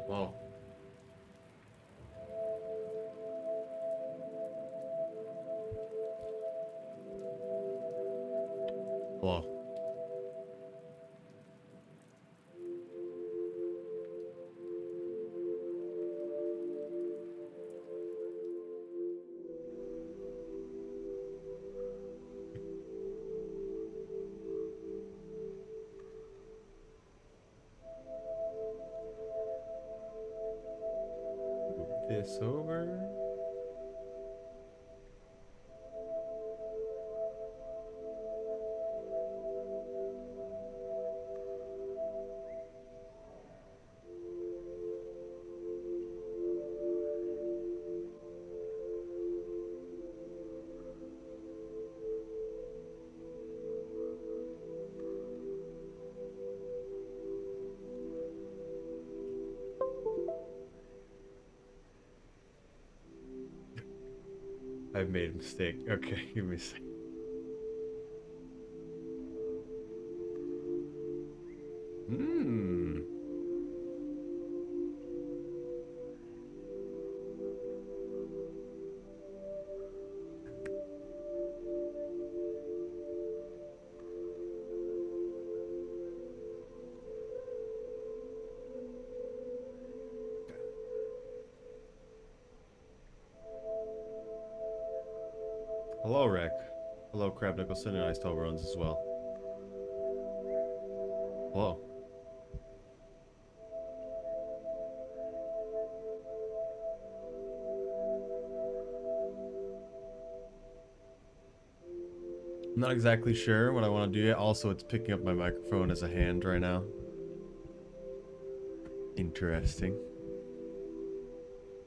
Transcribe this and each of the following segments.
Wow. Wow. Move this over. I've made a mistake. Okay, give me a second. Hmm. Hello, Rick. Hello, Crab Nicholson, and I still runs as well. Hello. I'm not exactly sure what I want to do yet. Also, it's picking up my microphone as a hand right now. Interesting.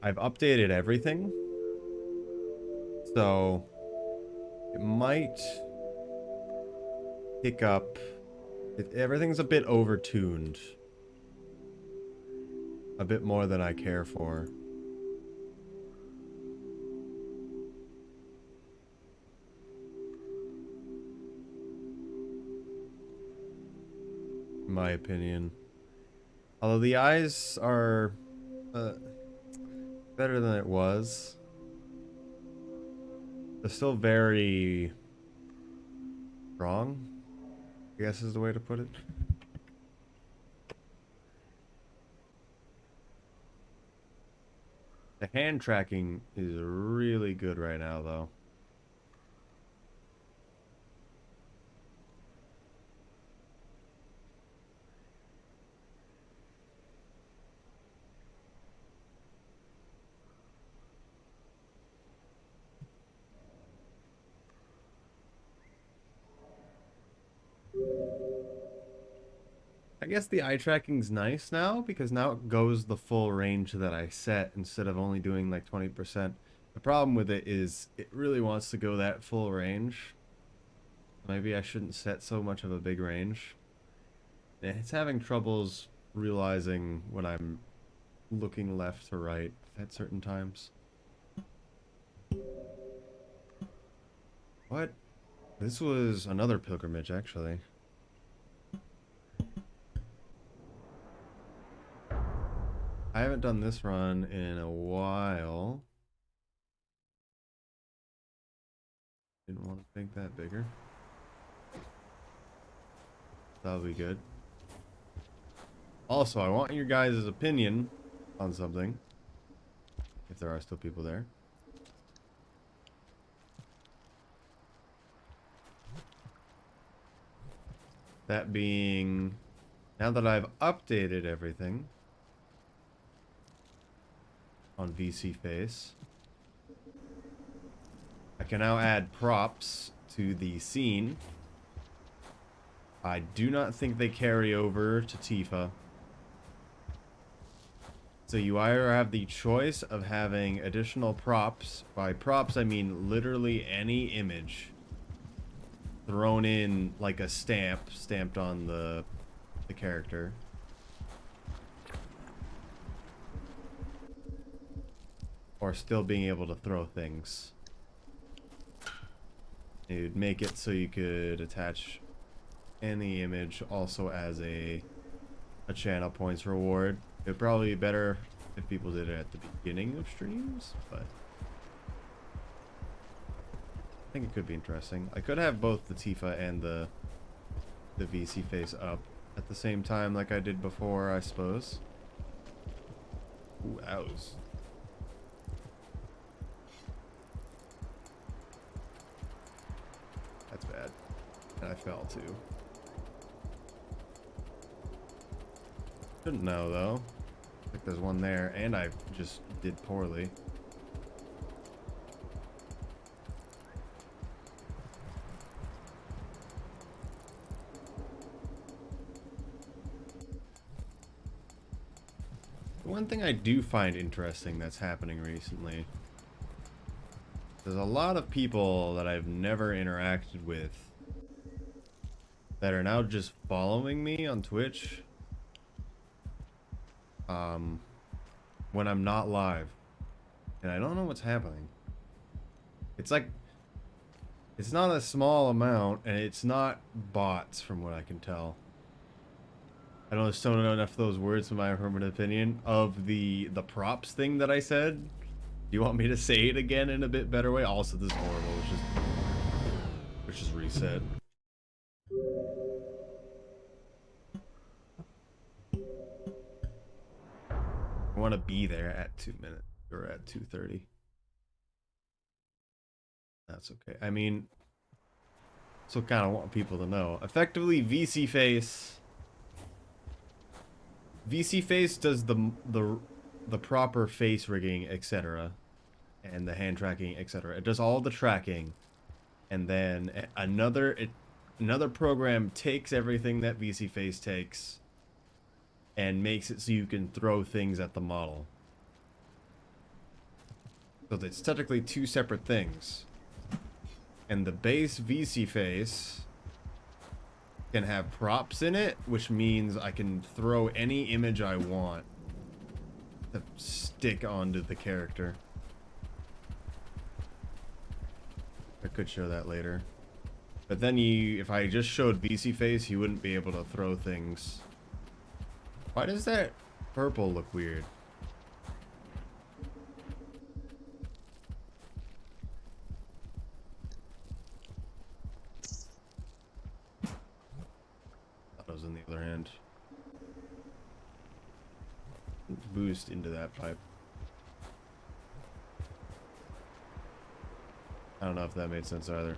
I've updated everything, so it might pick up. Everything's a bit overtuned. A bit more than I care for. In my opinion. Although the eyes are better than it was. They're still very strong, I guess is the way to put it. The hand tracking is really good right now, though. I guess the eye tracking's nice now because now it goes the full range that I set instead of only doing like 20%. The problem with it is it really wants to go that full range. Maybe I shouldn't set so much of a big range. It's having troubles realizing when I'm looking left to right at certain times. What? This was another pilgrimage, actually. I haven't done this run in a while. Didn't want to make that bigger. That'll be good. Also, I want your guys' opinion on something. If there are still people there. That being, now that I've updated everything on VC Face, I can now add props to the scene. I do not think they carry over to Tifa. So you either have the choice of having additional props. By props, I mean literally any image thrown in like a stamp, stamped on the character. Or still being able to throw things. It would make it so you could attach any image also as a channel points reward It'd probably be better if people did it at the beginning of streams, but I think it could be interesting. I could have both the Tifa and the VC face up at the same time like I did before, I suppose. Ooh, ows. That's bad. And I fell too. Shouldn't know though. I think there's one there, and I just did poorly. One thing I do find interesting that's happening recently, there's a lot of people that I've never interacted with that are now just following me on Twitch when I'm not live, and I don't know what's happening. It's like, it's not a small amount, and it's not bots from what I can tell. I just don't know enough of those words, in my permanent opinion, of the props thing that I said. Do you want me to say it again in a bit better way? Also, this is horrible. Let's just reset. I want to be there at 2 minutes, or at 2:30. That's okay. I mean, so kind of want people to know. Effectively, VC face does the proper face rigging, etc., and the hand tracking, etc. It does all the tracking, and then another program takes everything that VC face takes and makes it so you can throw things at the model. So it's technically two separate things. And the base VC face can have props in it, which means I can throw any image I want to stick onto the character. I could show that later. But then if I just showed VC face, you wouldn't be able to throw things. Why does that purple look weird? Those on the other hand. Boost into that pipe. I don't know if that made sense either.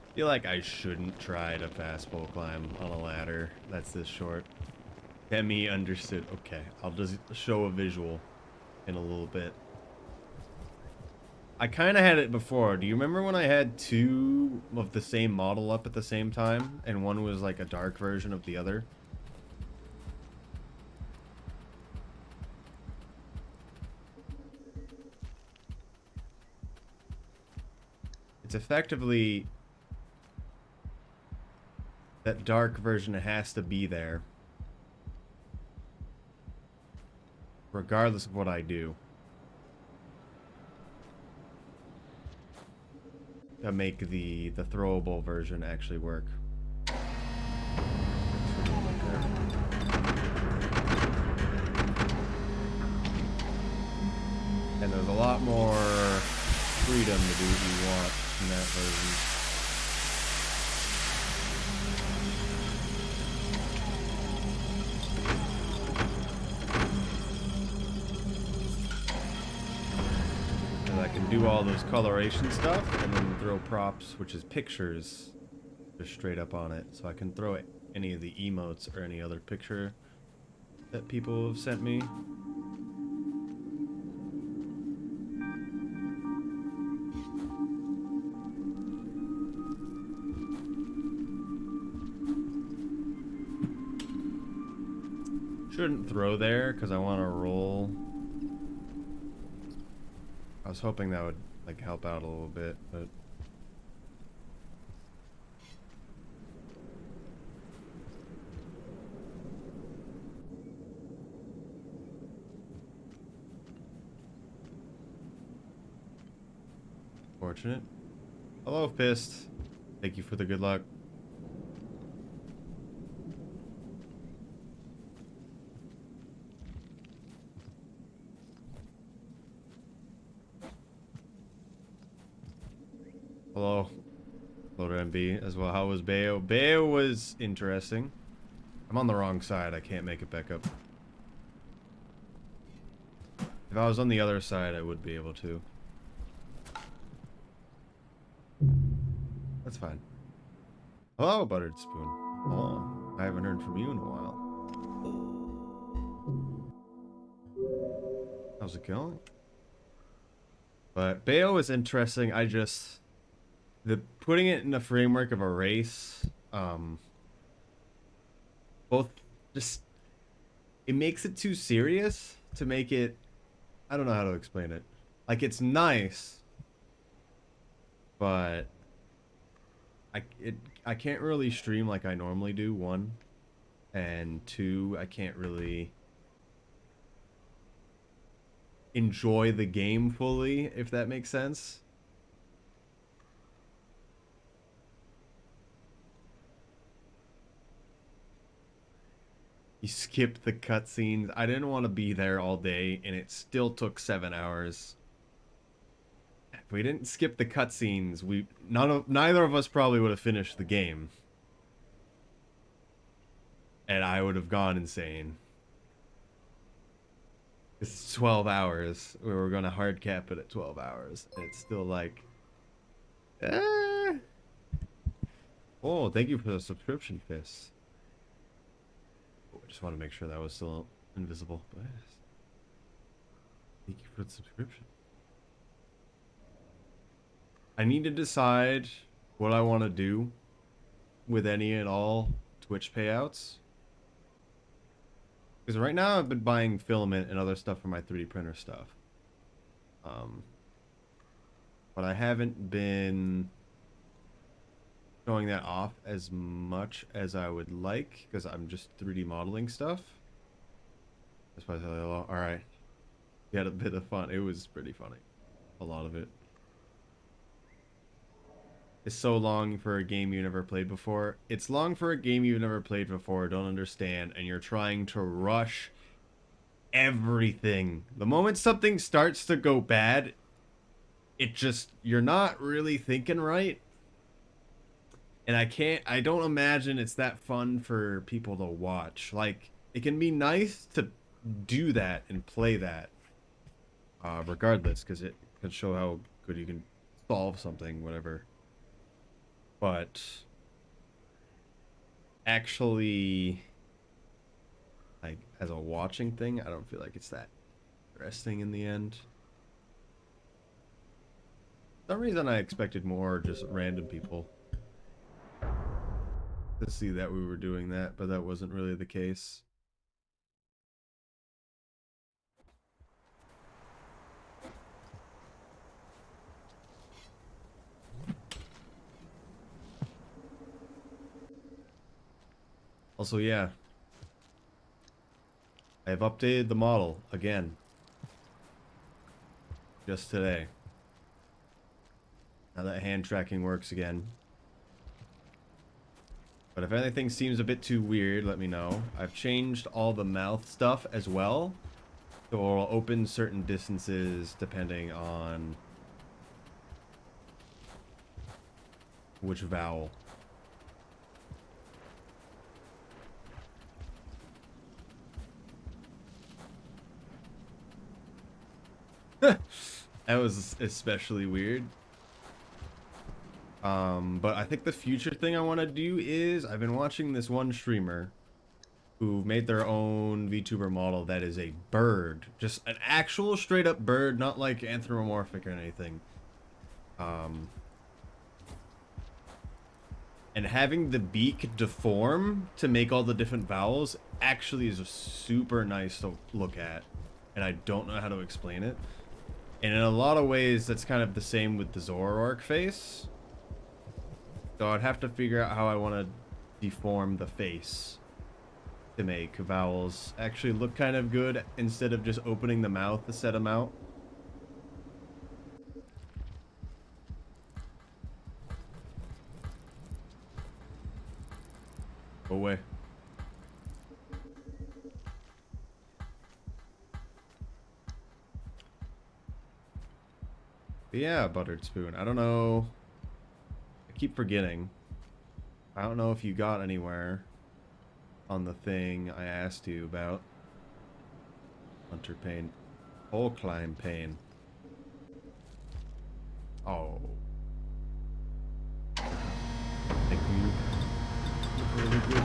I feel like I shouldn't try to fast pole climb on a ladder that's this short. Demi understood. Okay, I'll just show a visual in a little bit. I kind of had it before. Do you remember when I had two of the same model up at the same time, and one was like a dark version of the other? It's effectively that dark version has to be there regardless of what I do to make the throwable version actually work. And there's a lot more freedom to do what you want in that version. Do all those coloration stuff and then throw props, which is pictures, just straight up on it. So I can throw any of the emotes or any other picture that people have sent me. Shouldn't throw there because I want to roll. I was hoping that would like help out a little bit, but fortunate. Hello, Pissed. Thank you for the good luck. Hello. Hello to MB as well. How was Bayo? Bayo was interesting. I'm on the wrong side. I can't make it back up. If I was on the other side, I would be able to. That's fine. Hello, Buttered Spoon. Oh, I haven't heard from you in a while. How's it going? But Bayo is interesting. The putting it in the framework of a race, both just, it makes it too serious to make it, I don't know how to explain it. Like, it's nice, but I can't really stream like I normally do, one, and two, I can't really enjoy the game fully, if that makes sense. You skipped the cutscenes. I didn't want to be there all day, and it still took 7 hours. If we didn't skip the cutscenes, neither of us probably would have finished the game. And I would have gone insane. It's 12 hours. We were going to hard cap it at 12 hours. And it's still like... eh. Oh, thank you for the subscription, Fist. Oh, I just want to make sure that was still invisible. But thank you for the subscription. I need to decide what I want to do with any and all Twitch payouts. Because right now I've been buying filament and other stuff for my 3D printer stuff. But I haven't been showing that off as much as I would like because I'm just 3D modeling stuff. That's why I said, all right. We had a bit of fun. It was pretty funny. A lot of it. It's so long for a game you never played before. It's long for a game you've never played before, don't understand, and you're trying to rush everything. The moment something starts to go bad, you're not really thinking right. And I don't imagine it's that fun for people to watch. Like, it can be nice to do that and play that, regardless, because it can show how good you can solve something, whatever. But actually, like, as a watching thing, I don't feel like it's that interesting in the end. For some reason I expected more just random people to see that we were doing that, but that wasn't really the case. Also, yeah, I have updated the model again just today. Now that hand tracking works again. But if anything seems a bit too weird, let me know. I've changed all the mouth stuff as well. So it'll open certain distances depending on which vowel. That was especially weird. But I think the future thing I want to do is I've been watching this one streamer who made their own VTuber model that is a bird, just an actual straight up bird, not like anthropomorphic or anything. And having the beak deform to make all the different vowels actually is super nice to look at, and I don't know how to explain it. And in a lot of ways, that's kind of the same with the Zoroark face. So I'd have to figure out how I want to deform the face to make vowels actually look kind of good instead of just opening the mouth to set them out. Go away. But yeah, buttered spoon. I don't know. I keep forgetting. I don't know if you got anywhere on the thing I asked you about. Hunter pain. Pole climb pain. Oh. Thank you. Really good.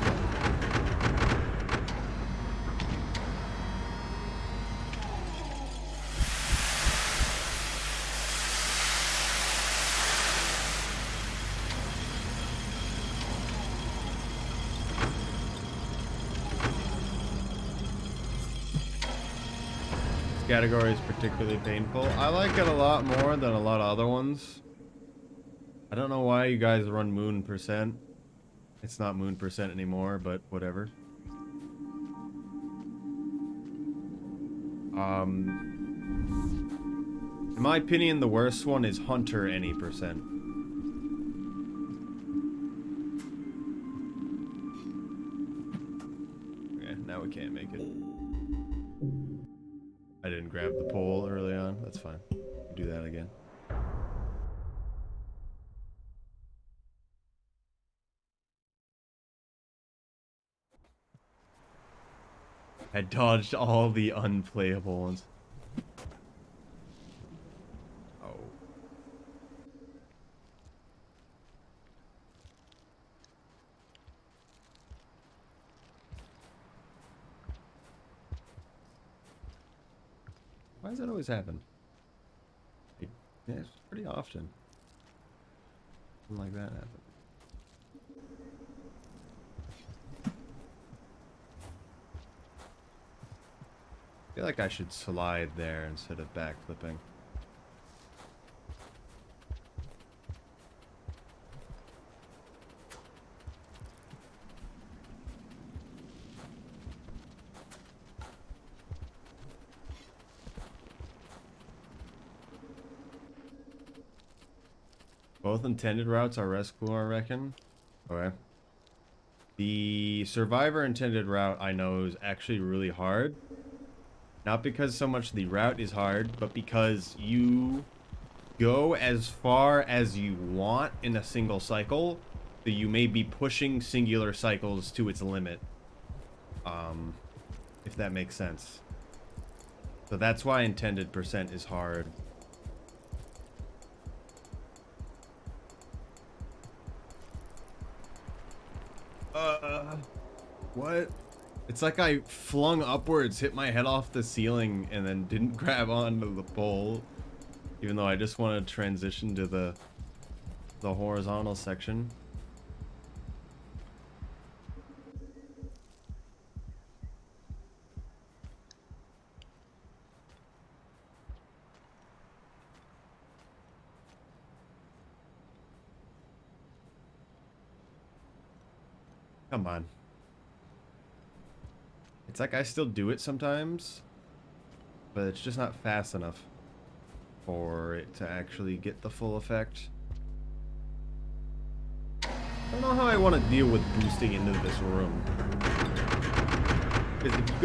This category is particularly painful. I like it a lot more than a lot of other ones. I don't know why you guys run moon percent. It's not moon percent anymore, but whatever. In my opinion, the worst one is Hunter any percent. Okay, now we can't make it. I didn't grab the pole early on. That's fine. Do that again. I dodged all the unplayable ones. Oh. Why does that always happen? Yeah, it's pretty often. Something like that happen. I feel like I should slide there instead of backflipping. Both intended routes are rest cool, I reckon. Okay. The survivor intended route I know is actually really hard. Not because so much the route is hard, but because you go as far as you want in a single cycle, so you may be pushing singular cycles to its limit. If that makes sense. So that's why intended percent is hard. What? It's like I flung upwards, hit my head off the ceiling, and then didn't grab onto the pole. Even though I just want to transition to the horizontal section. Come on. It's like I still do it sometimes, but it's just not fast enough for it to actually get the full effect. I don't know how I want to deal with boosting into this room. Because if you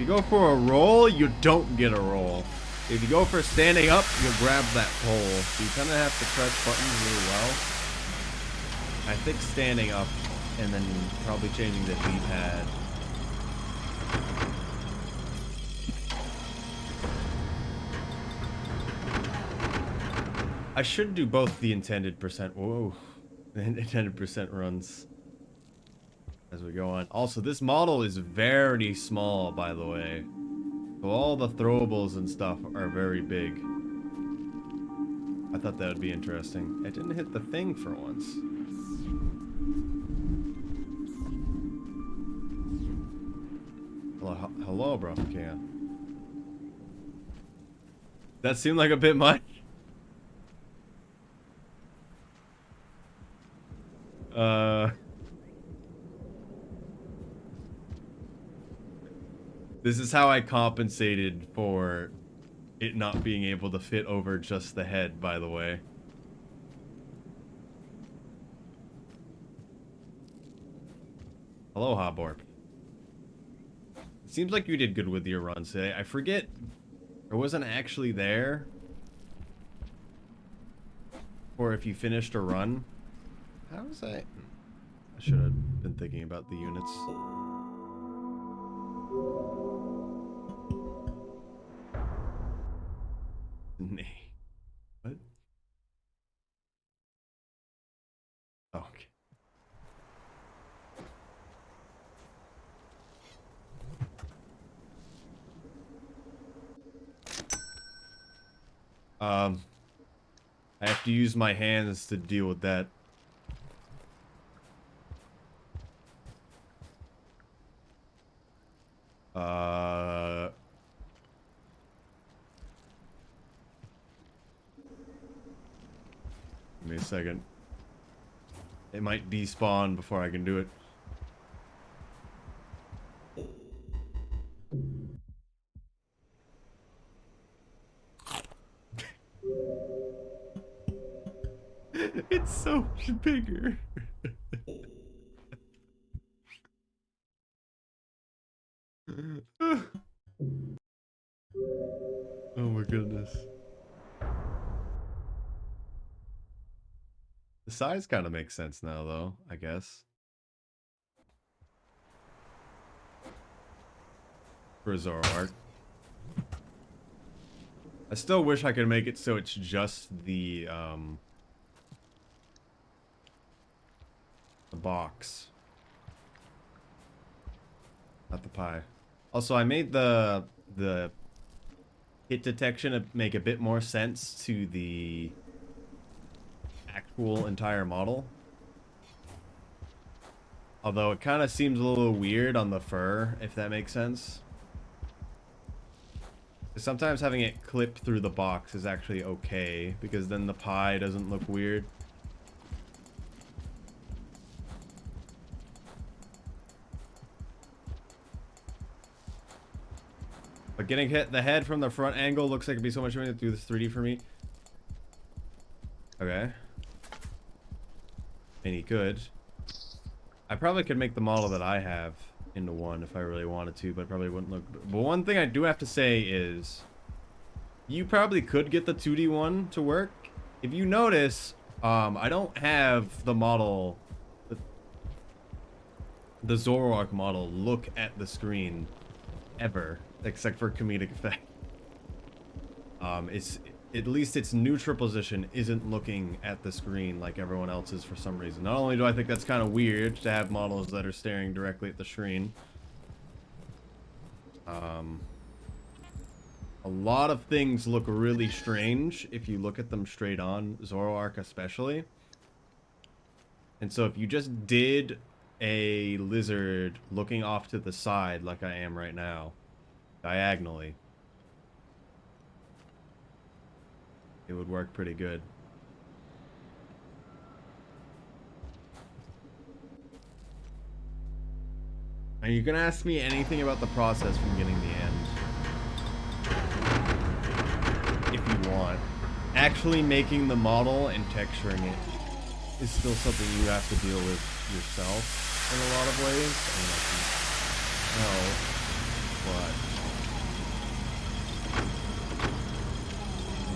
go for a roll, you don't get a roll. If you go for standing up, you'll grab that pole. So you kind of have to press buttons really well. I think standing up and then probably changing the D-pad. I should do both the intended percent. Whoa. The intended percent runs as we go on. Also, this model is very small, by the way. So all the throwables and stuff are very big. I thought that would be interesting. I didn't hit the thing for once. Hello, bro. Okay. That seemed like a bit much. This is how I compensated for it not being able to fit over just the head, by the way. Aloha, Borp. It seems like you did good with your runs today. I forget, I wasn't actually there, or if you finished a run. How was I? I should have been thinking about the units. Nay. What? Oh, okay. I have to use my hands to deal with that. Give me a second. It might despawn before I can do it. It's so much bigger. Oh my goodness. The size kind of makes sense now, though, I guess. For Zoroark. I still wish I could make it so it's just the box. Not the pie. Also, I made the hit detection to make a bit more sense to the actual entire model. Although it kind of seems a little weird on the fur, if that makes sense. Sometimes having it clip through the box is actually okay, because then the pie doesn't look weird. But getting hit the head from the front angle looks like it'd be so much fun to do this 3D for me. Okay. And he could. I probably could make the model that I have into one if I really wanted to, but it probably wouldn't look. But one thing I do have to say is, you probably could get the 2D one to work. If you notice, I don't have the model, the Zoroark model, look at the screen ever, except for comedic effect. It's at least its neutral position isn't looking at the screen like everyone else's for some reason. Not only do I think that's kind of weird to have models that are staring directly at the screen, a lot of things look really strange if you look at them straight on, Zoroark especially. And so if you just did a lizard looking off to the side like I am right now, diagonally, it would work pretty good. And you can ask me anything about the process from getting the end, if you want. Actually making the model and texturing it is still something you have to deal with yourself in a lot of ways. I mean,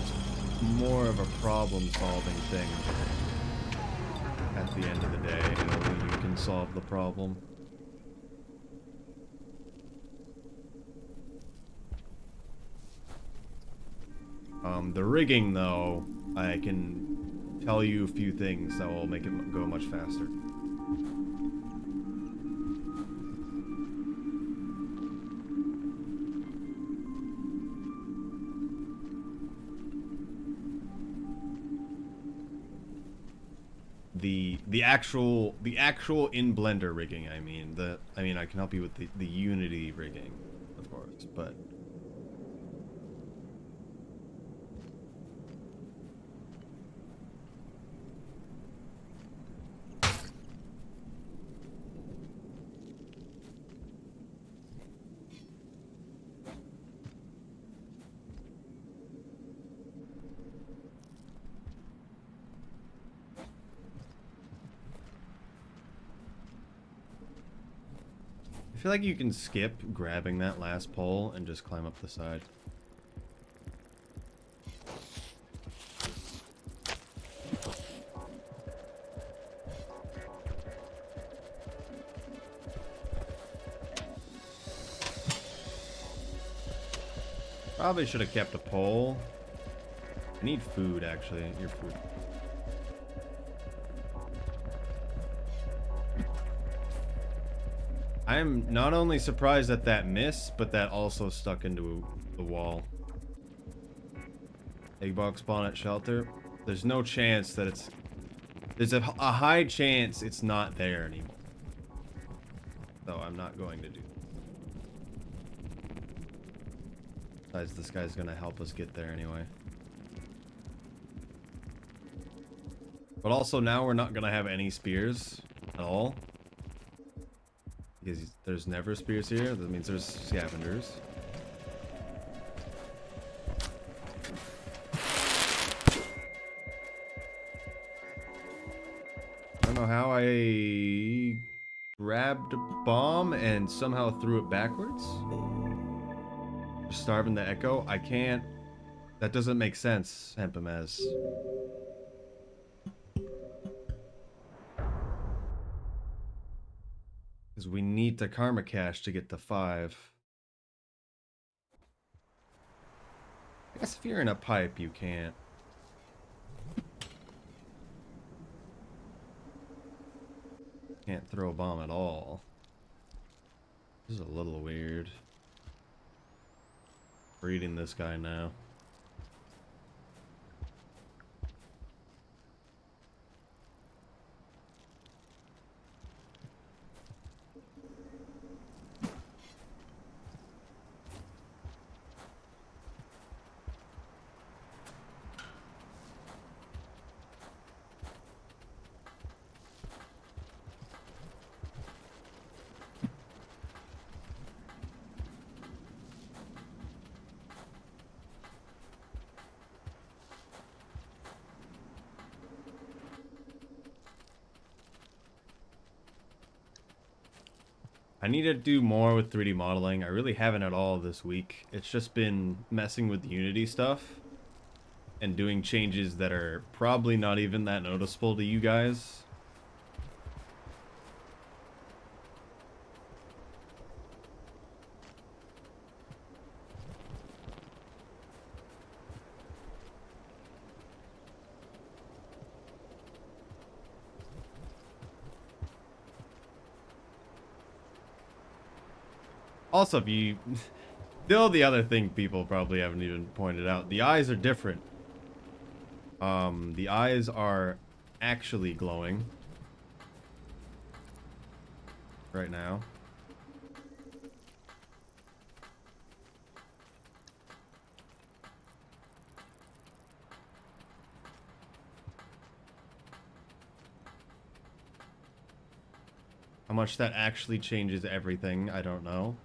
it's more of a problem-solving thing at the end of the day, and only you can solve the problem. The rigging, though, I can tell you a few things that will make it go much faster. The actual in Blender rigging, I mean. I can help you with the Unity rigging, of course, but feel like you can skip grabbing that last pole and just climb up the side. Probably should have kept a pole. I need food, actually. Your food. I am not only surprised at that miss, but that also stuck into the wall. Egg box spawn at shelter. There's no chance that it's... There's a high chance it's not there anymore. So I'm not going to do. Besides, this guy's gonna help us get there anyway. But also now we're not gonna have any spears at all. Because there's never spears here. That means there's scavengers. I don't know how I grabbed a bomb and somehow threw it backwards. Starving the echo. I can't. That doesn't make sense, Hempamez. Because we need the karma cache to get to 5. I guess if you're in a pipe, you can't. Can't throw a bomb at all. This is a little weird. Reading this guy now. I need to do more with 3D modeling. I really haven't at all this week. It's just been messing with Unity stuff and doing changes that are probably not even that noticeable to you guys. Also, if you... Still, the other thing people probably haven't even pointed out. The eyes are different. The eyes are actually glowing. Right now. How much that actually changes everything, I don't know.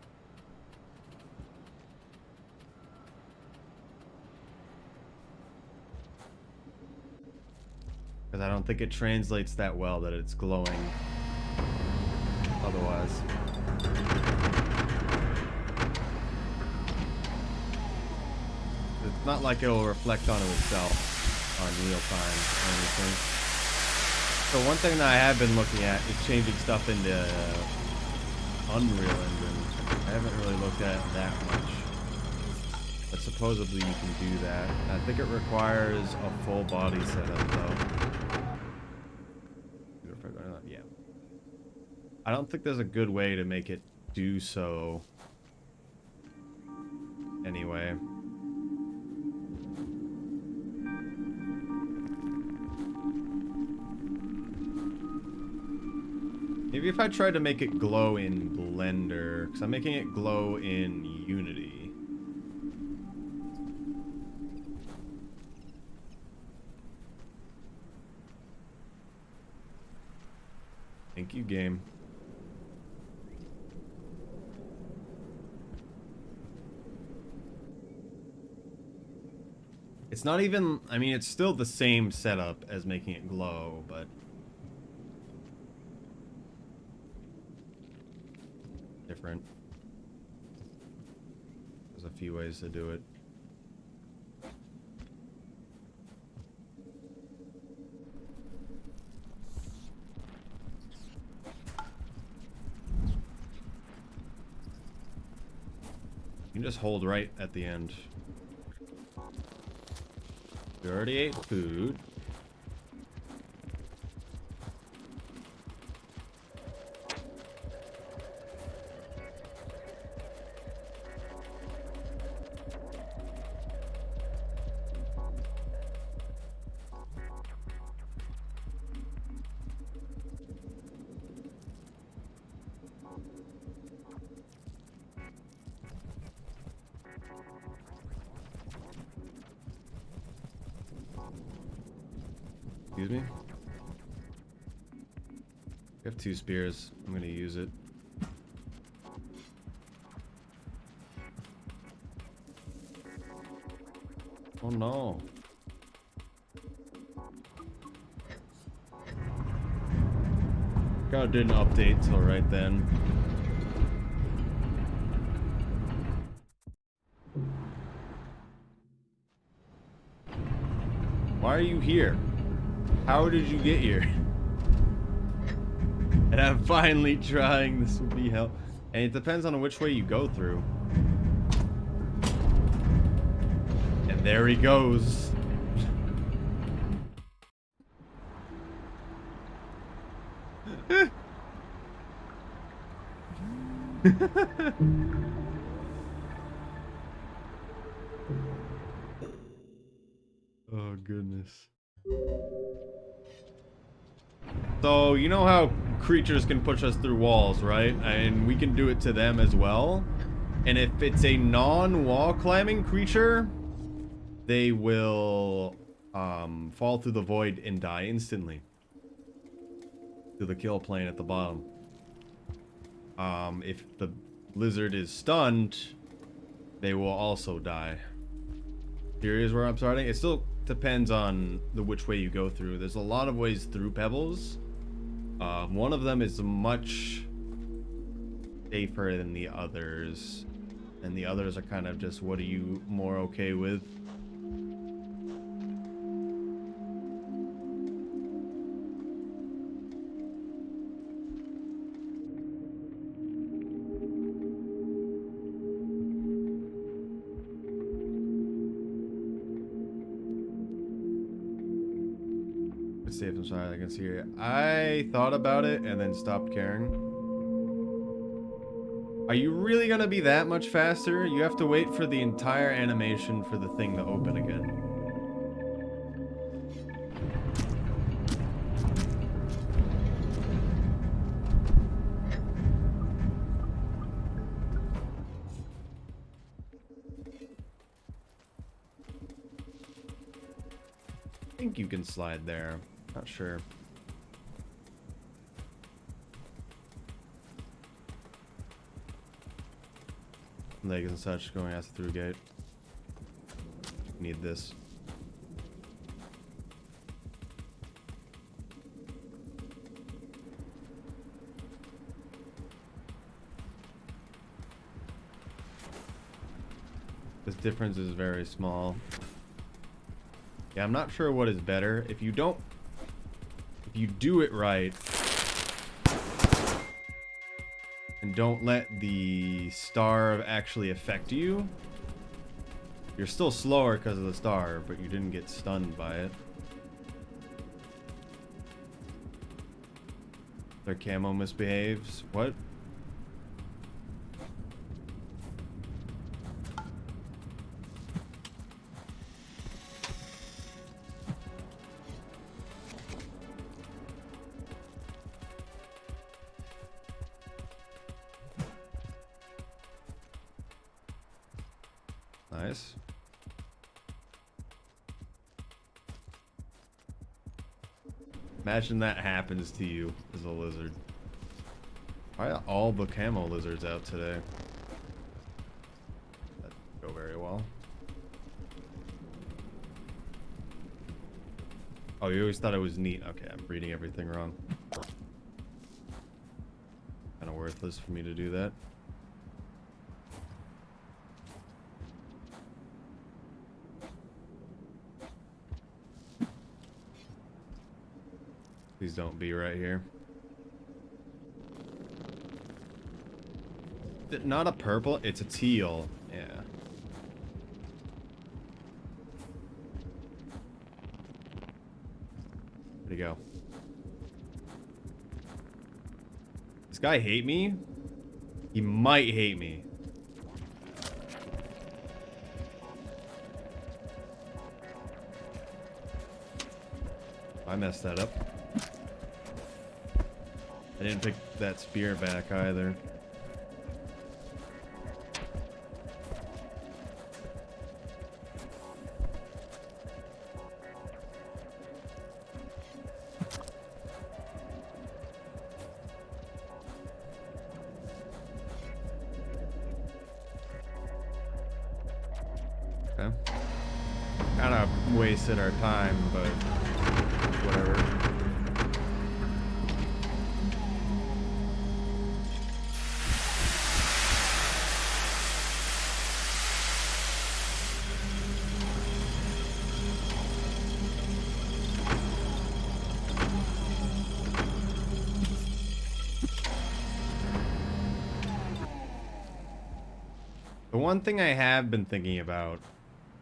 Because I don't think it translates that well that it's glowing otherwise. It's not like it'll reflect onto itself on real time or anything. So one thing that I have been looking at is changing stuff into Unreal Engine. I haven't really looked at it that much. But supposedly you can do that. I think it requires a full body setup though. Yeah. I don't think there's a good way to make it do so. Anyway. Maybe if I tried to make it glow in Blender, because I'm making it glow in Unity. Thank you, game. It's not even, I mean, it's still the same setup as making it glow, but different. There's a few ways to do it. You can just hold right at the end. We already ate food. Excuse me? I have 2 spears. I'm gonna use it. Oh no. God didn't update till right then. Why are you here? How did you get here? And I'm finally trying. This will be hell. And it depends on which way you go through. And there he goes. Oh goodness. So, you know how creatures can push us through walls, right? And we can do it to them as well. And if it's a non-wall climbing creature, they will fall through the void and die instantly. To the kill plane at the bottom. If the lizard is stunned, they will also die. Here's where I'm starting. It still depends on which way you go through. There's a lot of ways through Pebbles. One of them is much safer than the others, and the others are kind of just, what are you more okay with? Safe, I'm sorry, I can see it. I thought about it and then stopped caring. Are you really gonna be that much faster? You have to wait for the entire animation for the thing to open again. I think you can slide there. Not sure. Legs and such going out through gate. Need this. This difference is very small. Yeah, I'm not sure what is better. If you do it right and don't let the starve actually affect you, you're still slower because of the starve, but you didn't get stunned by it. Their camo misbehaves. What? Nice. Imagine that happens to you as a lizard. Why are all the camo lizards out today? That didn't go very well. Oh, you always thought it was neat. Okay, I'm reading everything wrong. Kind of worthless for me to do that. Please don't be right here. Not a purple, it's a teal. Yeah. Where'd he go? This guy hate me? He might hate me. I messed that up. I didn't pick that spear back either. Okay. Kind of wasted our time, but whatever. The one thing I have been thinking about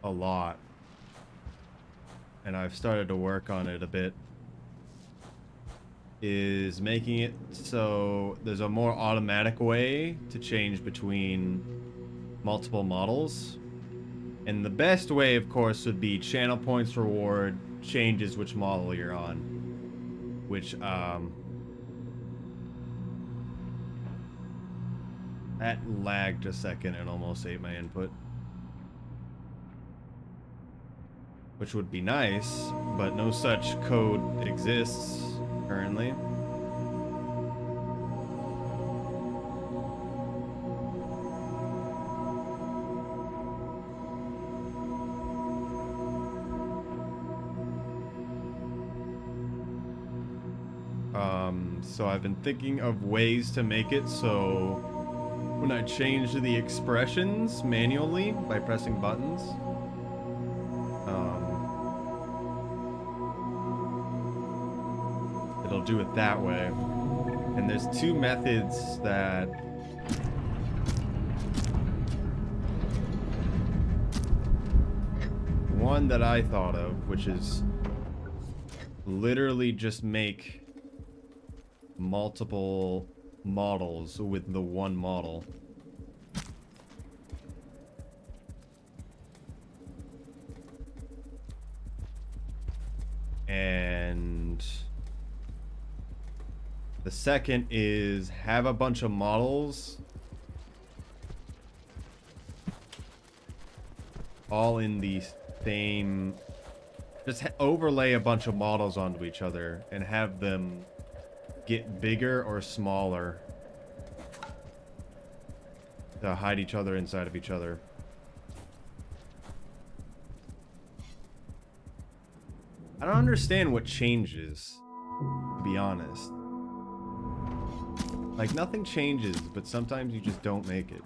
a lot, and I've started to work on it a bit, is making it so there's a more automatic way to change between multiple models. And the best way, of course, would be channel points reward changes which model you're on. Which, that lagged a second and almost ate my input. Which would be nice, but no such code exists currently. So I've been thinking of ways to make it so when I change the expressions manually by pressing buttons, it'll do it that way. And there's two methods that one that I thought of, which is literally just make multiple models with the one model. And the second is have a bunch of models all in the same, just overlay a bunch of models onto each other and have them get bigger or smaller to hide each other inside of each other. I don't understand what changes, to be honest. Like, nothing changes, but sometimes you just don't make it.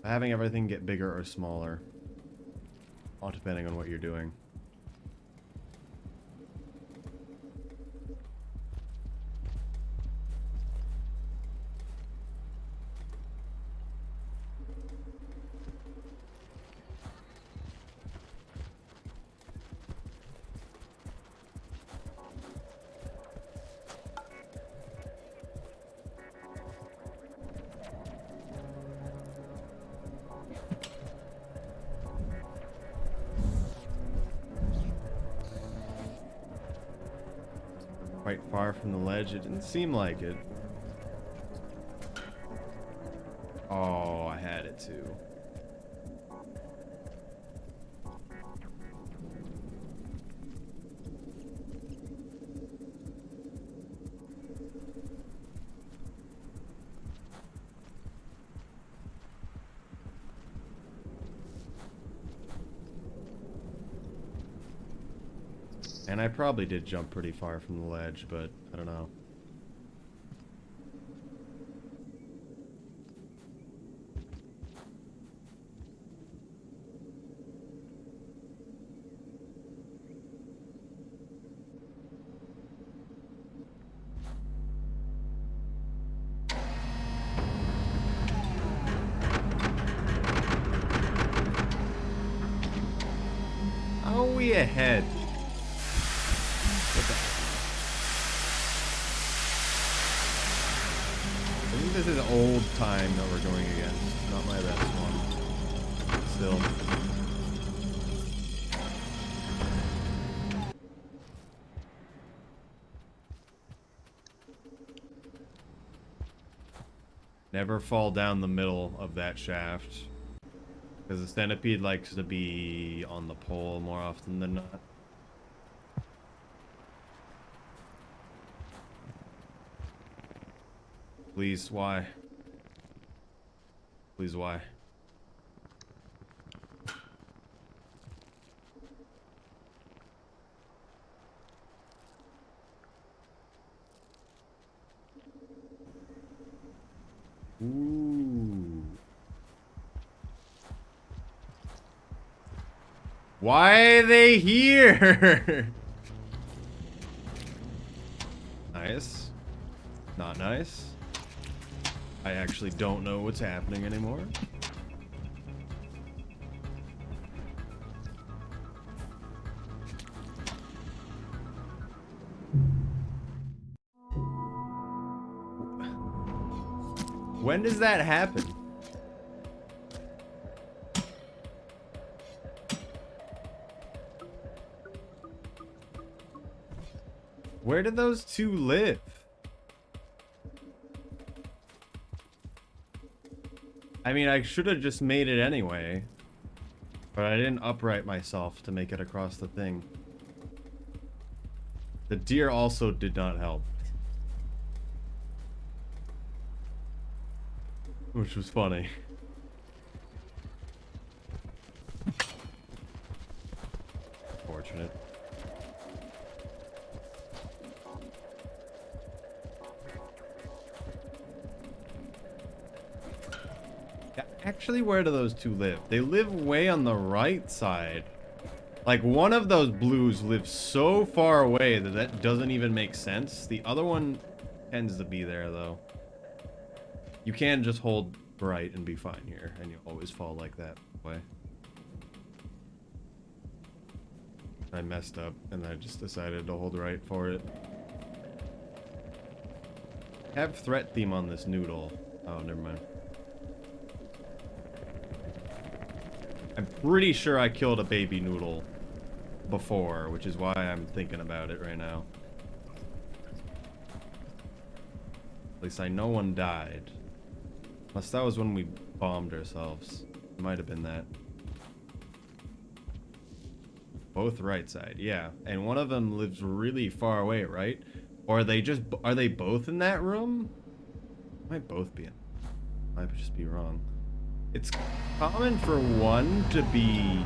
Having everything get bigger or smaller, all depending on what you're doing. Quite far from the ledge. It didn't seem like it. Oh, I had it too. And I probably did jump pretty far from the ledge, but I don't know. are we ahead? What the... I think this is old time that we're going against. Not my best one. Still. Never fall down the middle of that shaft. Because the centipede likes to be on the pole more often than not. Please, why? Please, why? Ooh. Why are they here? Nice. Not nice. I actually don't know what's happening anymore. When does that happen? Where did those two live? I mean, I should have just made it anyway. But I didn't upright myself to make it across the thing. The deer also did not help. Which was funny. Fortunate. Yeah, actually, where do those two live? They live way on the right side. Like, one of those blues lives so far away that that doesn't even make sense. The other one tends to be there, though. You can just hold right and be fine here, and you'll always fall like that way. I messed up, and I just decided to hold right for it. Have threat theme on this noodle. Oh, never mind. I'm pretty sure I killed a baby noodle before, which is why I'm thinking about it right now. At least I know one died. Unless that was when we bombed ourselves. It might have been that. Both right side, yeah. And one of them lives really far away, right? Or are they both in that room? Might both be in. Might just be wrong. It's common for one to be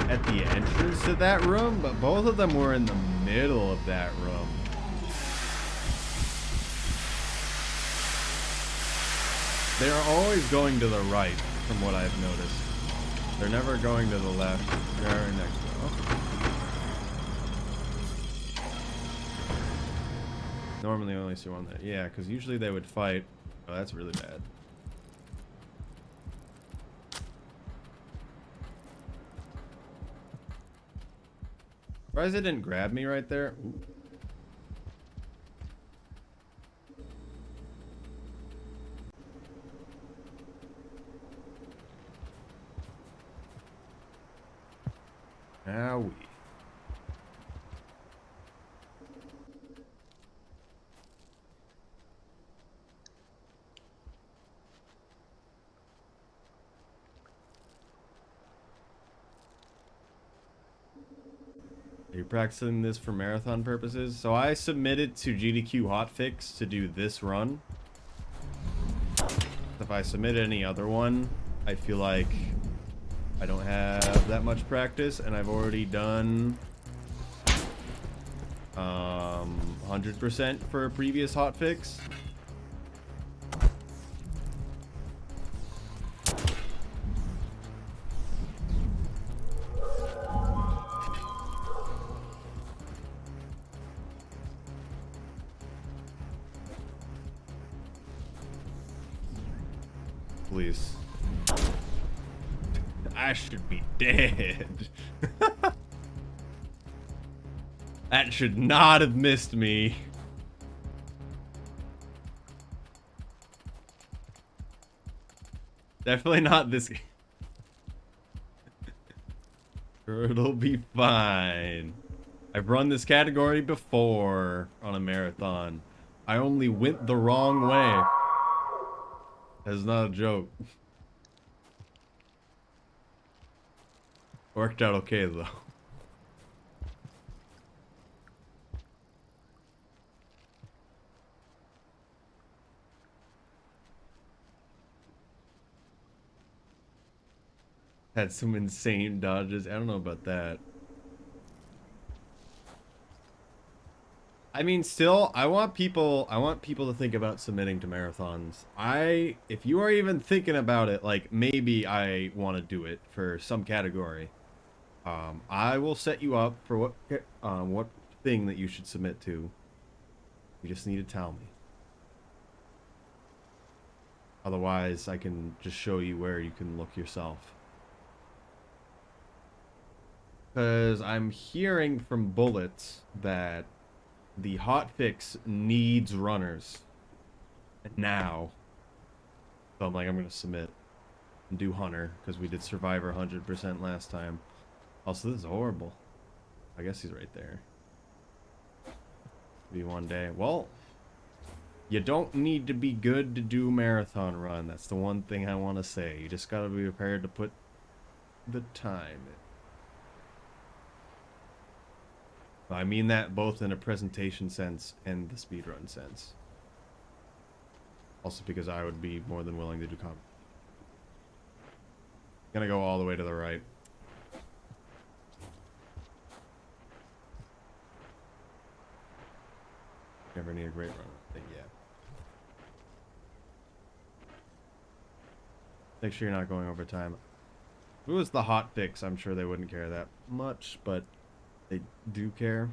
at the entrance to that room, but both of them were in the middle of that room. They're always going to the right, from what I've noticed. They're never going to the left. They're right next to it. Normally I only see one there. Yeah, because usually they would fight. Oh, that's really bad. Surprised it didn't grab me right there. Ooh. Owie. Are you practicing this for marathon purposes? So I submitted to GDQ Hotfix to do this run. If I submit any other one, I feel like I don't have that much practice, and I've already done 100% for a previous hotfix. Please. I should be dead. That should not have missed me. Definitely not this game. It'll be fine. I've run this category before on a marathon. I only went the wrong way. That's not a joke. Worked out okay though. Had some insane dodges. I don't know about that. I mean, still, I want people to think about submitting to marathons. If you are even thinking about it, like maybe I want to do it for some category. I will set you up for what thing that you should submit to. You just need to tell me. Otherwise, I can just show you where you can look yourself. Because I'm hearing from Bullets that the hotfix needs runners. Now. So I'm like, I'm going to submit and do Hunter, because we did Survivor 100% last time. Also, this is horrible. I guess he's right there. Be one day. Well, you don't need to be good to do marathon run. That's the one thing I want to say. You just got to be prepared to put the time in. I mean that both in a presentation sense and the speedrun sense. Also because I would be more than willing to do comp. Gonna go all the way to the right. Never need a great run thing yet. Make sure you're not going over time. If it was the hot fix, I'm sure they wouldn't care that much, but they do care.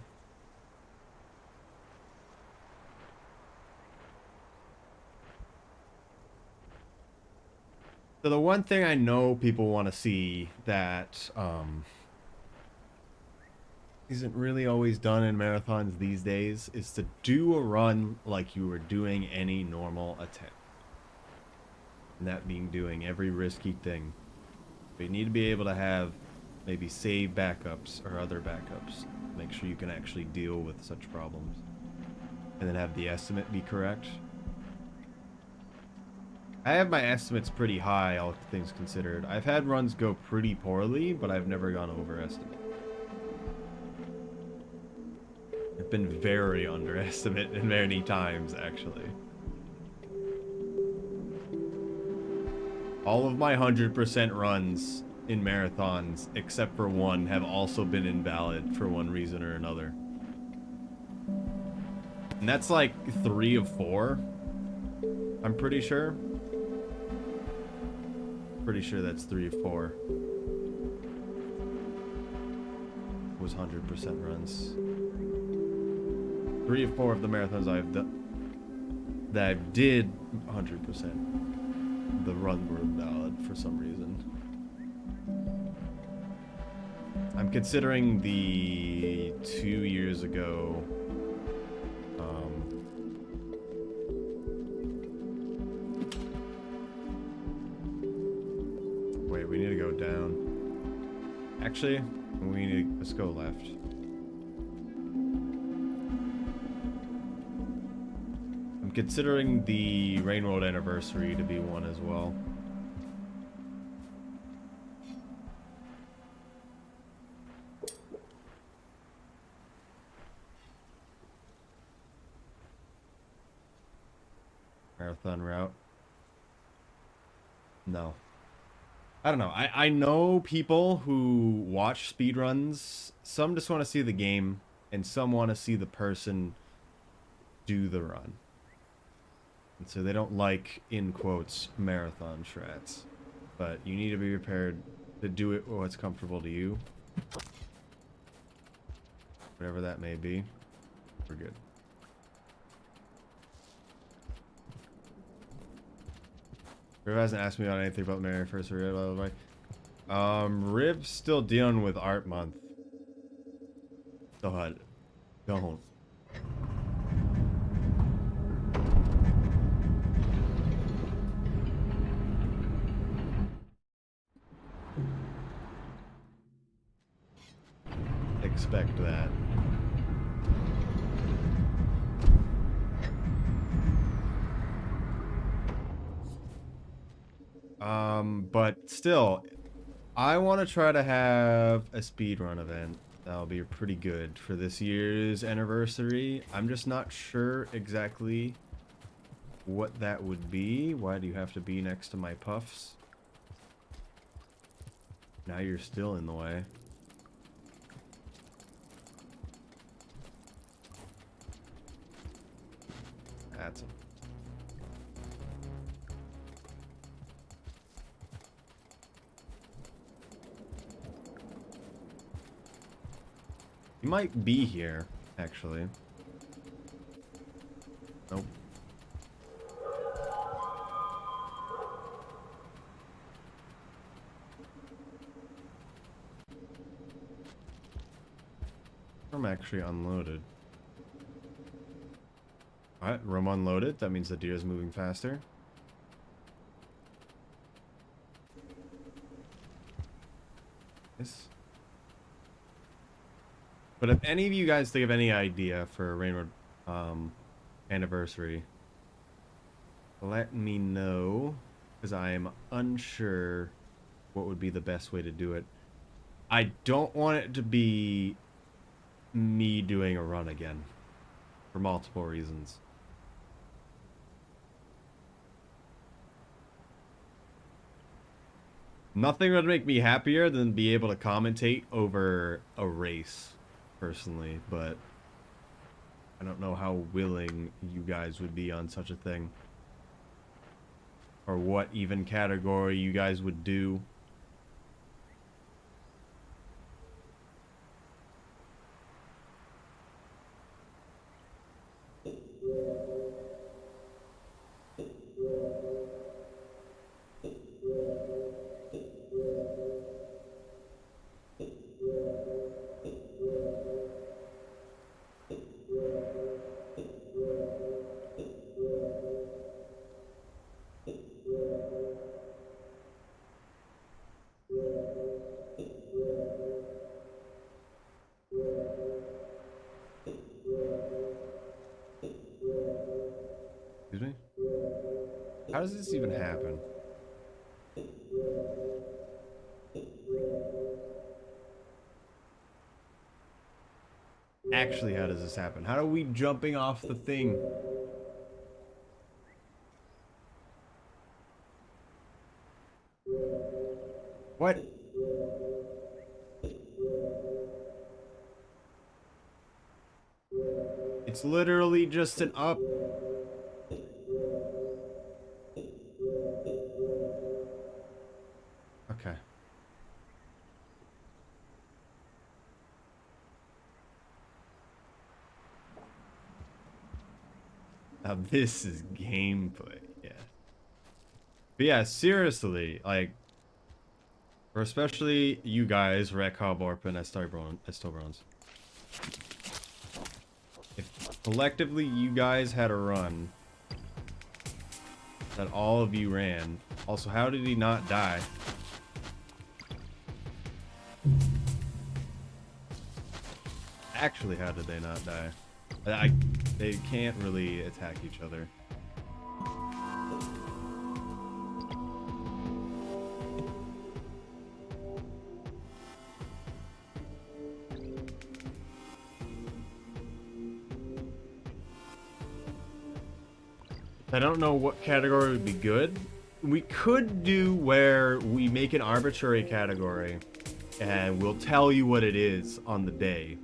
So the one thing I know people want to see that isn't really always done in marathons these days is to do a run like you were doing any normal attempt. And that being doing every risky thing. But you need to be able to have maybe save backups or other backups. Make sure you can actually deal with such problems. And then have the estimate be correct. I have my estimates pretty high, all things considered. I've had runs go pretty poorly, but I've never gone overestimate. I've been very underestimate many times, actually. All of my 100% runs in marathons, except for one, have also been invalid for one reason or another. And that's like 3 of 4, I'm pretty sure. Pretty sure that's 3 of 4. Was 100% runs. 3 of 4 of the marathons I've done that I did 100%. The runs were invalid for some reason. I'm considering the 2 years ago. Wait, we need to go down. Actually, let's go left. I'm considering the Rain World anniversary to be one as well. Marathon route. No. I don't know. I know people who watch speedruns. Some just want to see the game, and some want to see the person do the run. And so they don't like, in quotes, marathon strats. But you need to be prepared to do it what's comfortable to you. Whatever that may be. We're good. Whoever hasn't asked me about anything about Mary first or blah, blah, blah. Riv's still dealing with art month. So don't. Expect that. But still, I want to try to have a speedrun event. That'll be pretty good for this year's anniversary. I'm just not sure exactly what that would be. Why do you have to be next to my puffs? Now you're still in the way. That's He might be here, actually. Nope. I'm actually unloaded. Alright, room unloaded. That means the deer is moving faster. Yes. But if any of you guys think of any idea for a Rainbow anniversary, let me know, because I am unsure what would be the best way to do it. I don't want it to be me doing a run again, for multiple reasons. Nothing would make me happier than be able to commentate over a race, personally, but I don't know how willing you guys would be on such a thing. Or what even category you guys would do. Excuse me? How does this even happen? Actually, how does this happen? How are we jumping off the thing? What? It's literally just an up. Okay. Now this is gameplay, yeah. But yeah, seriously, like, for especially you guys, Rec Hoborp and Estobrones. If collectively you guys had a run that all of you ran, also, how did he not die? Actually, how did they not die? They can't really attack each other. I don't know what category would be good. We could do where we make an arbitrary category and we'll tell you what it is on the day.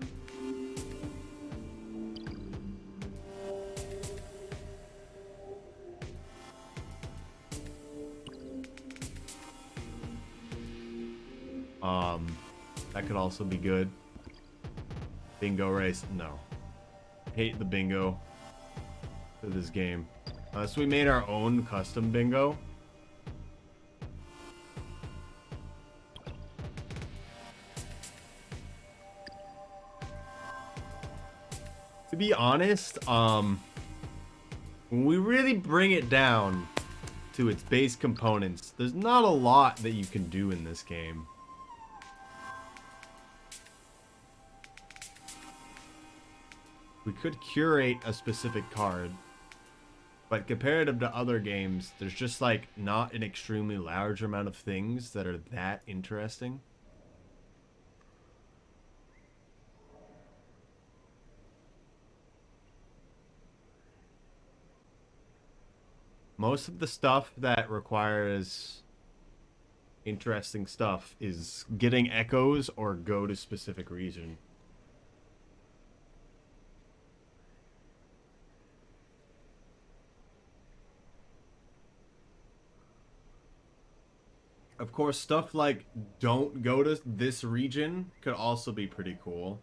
That could also be good. Bingo race, no. Hate the bingo for this game. So we made our own custom bingo. To be honest, when we really bring it down to its base components, there's not a lot that you can do in this game. We could curate a specific card, but comparative to other games, there's just like not an extremely large amount of things that are that interesting. Most of the stuff that requires interesting stuff is getting echoes or go to specific region. Of course, stuff like don't go to this region could also be pretty cool.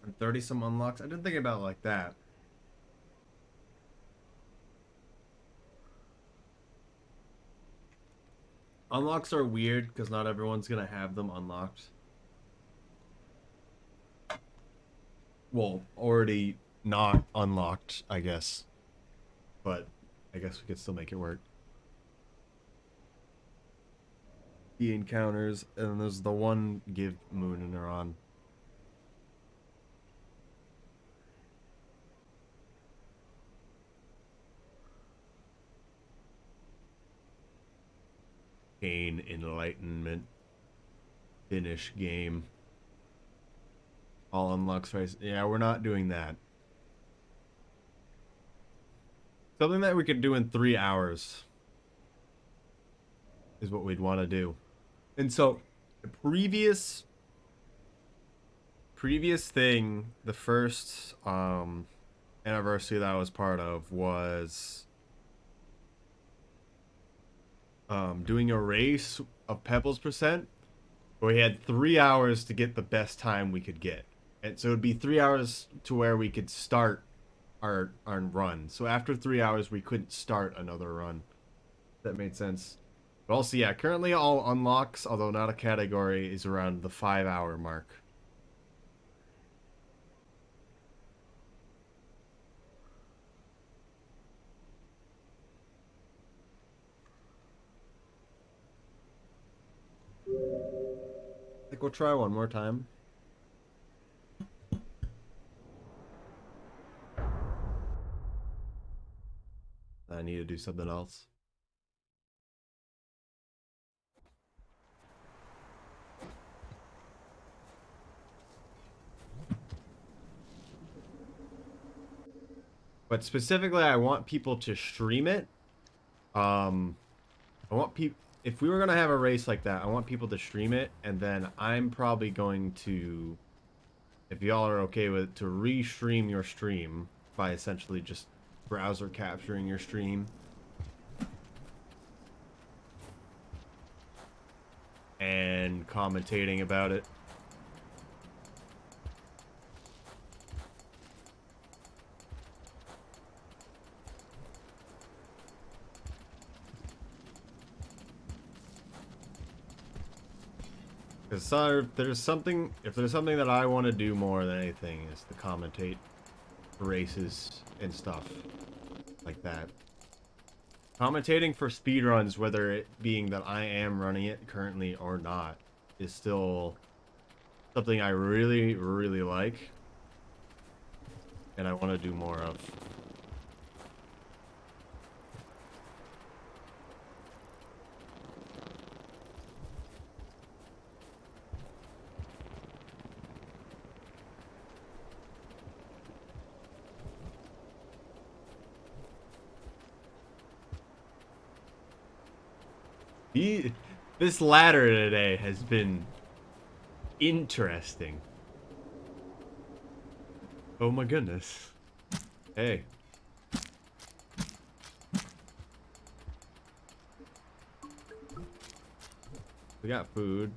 And 30 some unlocks. I didn't think about it like that. Unlocks are weird because not everyone's gonna have them unlocked. Well, already not unlocked, I guess. But I guess we could still make it work. The encounters, and there's the one give Moon and Neuron. Pain, enlightenment, finish game. All unlocks face. Yeah, we're not doing that. Something that we could do in 3 hours is what we'd want to do. And so the previous thing, the first anniversary that I was part of was doing a race of Pebbles percent where we had 3 hours to get the best time we could get. And so it'd be 3 hours to where we could start our run. So after 3 hours we couldn't start another run. That made sense. But also, yeah, currently all unlocks, although not a category, is around the 5 hour mark. I think we'll try one more time. I need to do something else. But specifically, I want people to stream it. I want people. If we were gonna have a race like that, I want people to stream it, and then I'm probably going to, if y'all are okay with it, to re-stream your stream by essentially just browser capturing your stream and commentating about it. Because if there's something that I want to do more than anything is to commentate races and stuff like that. Commentating for speedruns, whether it being that I am running it currently or not, is still something I really, really like, and I want to do more of. This ladder today has been interesting. Oh my goodness. Hey. We got food.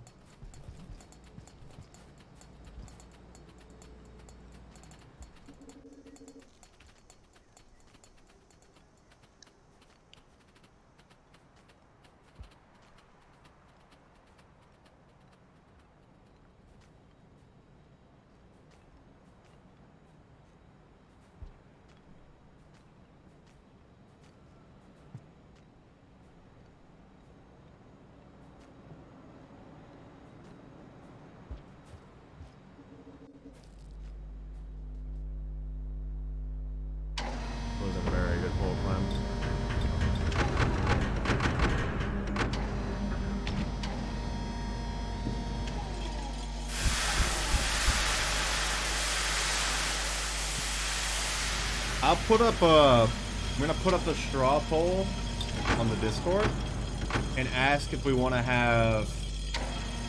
I'll put up a... I'm gonna put up the straw poll on the Discord and ask if we want to have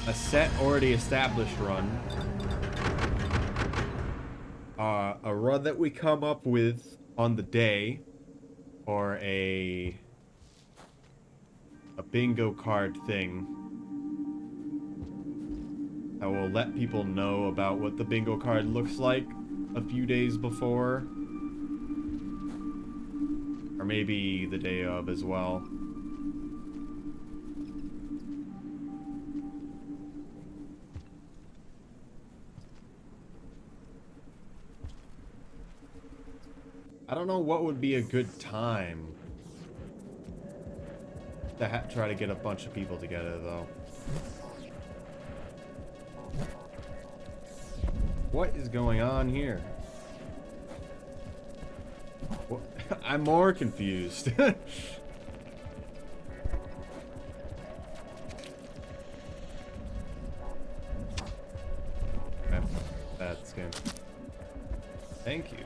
a set already established run. A run that we come up with on the day, or a bingo card thing that will let people know about what the bingo card looks like a few days before, or maybe the day of as well. I don't know what would be a good time to try to get a bunch of people together, though. What is going on here? What? I'm more confused. That's good. Thank you.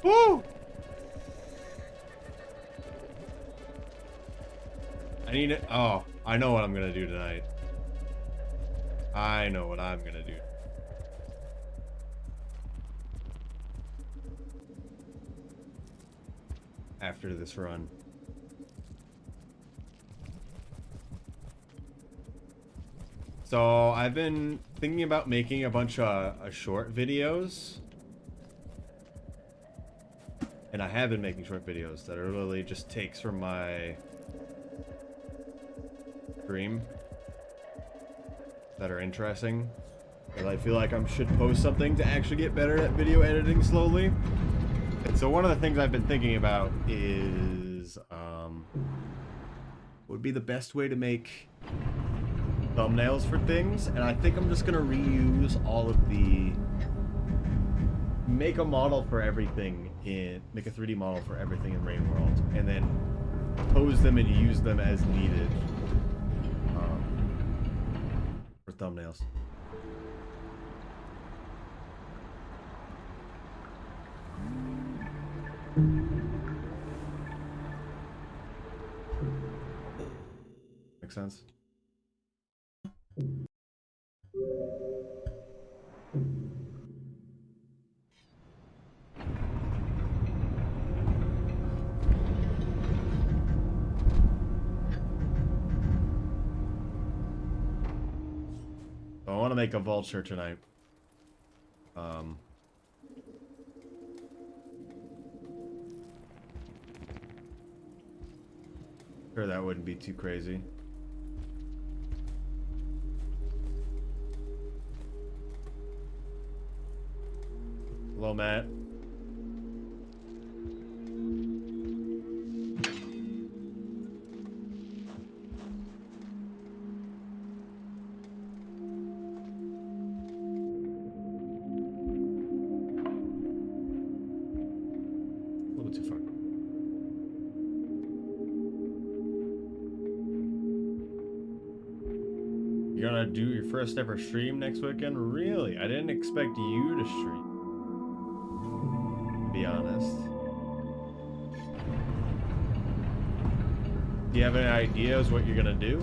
Woo! I need it. Oh, I know what I'm gonna do tonight. I know what I'm gonna do. After this run. So I've been thinking about making a bunch of short videos. And I have been making short videos that are literally just takes from my stream that are interesting. But I feel like I should post something to actually get better at video editing slowly. And so one of the things I've been thinking about is what would be the best way to make thumbnails for things, and I think I'm just gonna reuse all of the make a model for everything make a 3D model for everything in Rain World, and then pose them and use them as needed for thumbnails. Makes sense. I want to make a vulture tonight. Sure, that wouldn't be too crazy. Hello, Matt. You're gonna do your first ever stream next weekend? Really? I didn't expect you to stream, to be honest. Do you have any ideas what you're gonna do?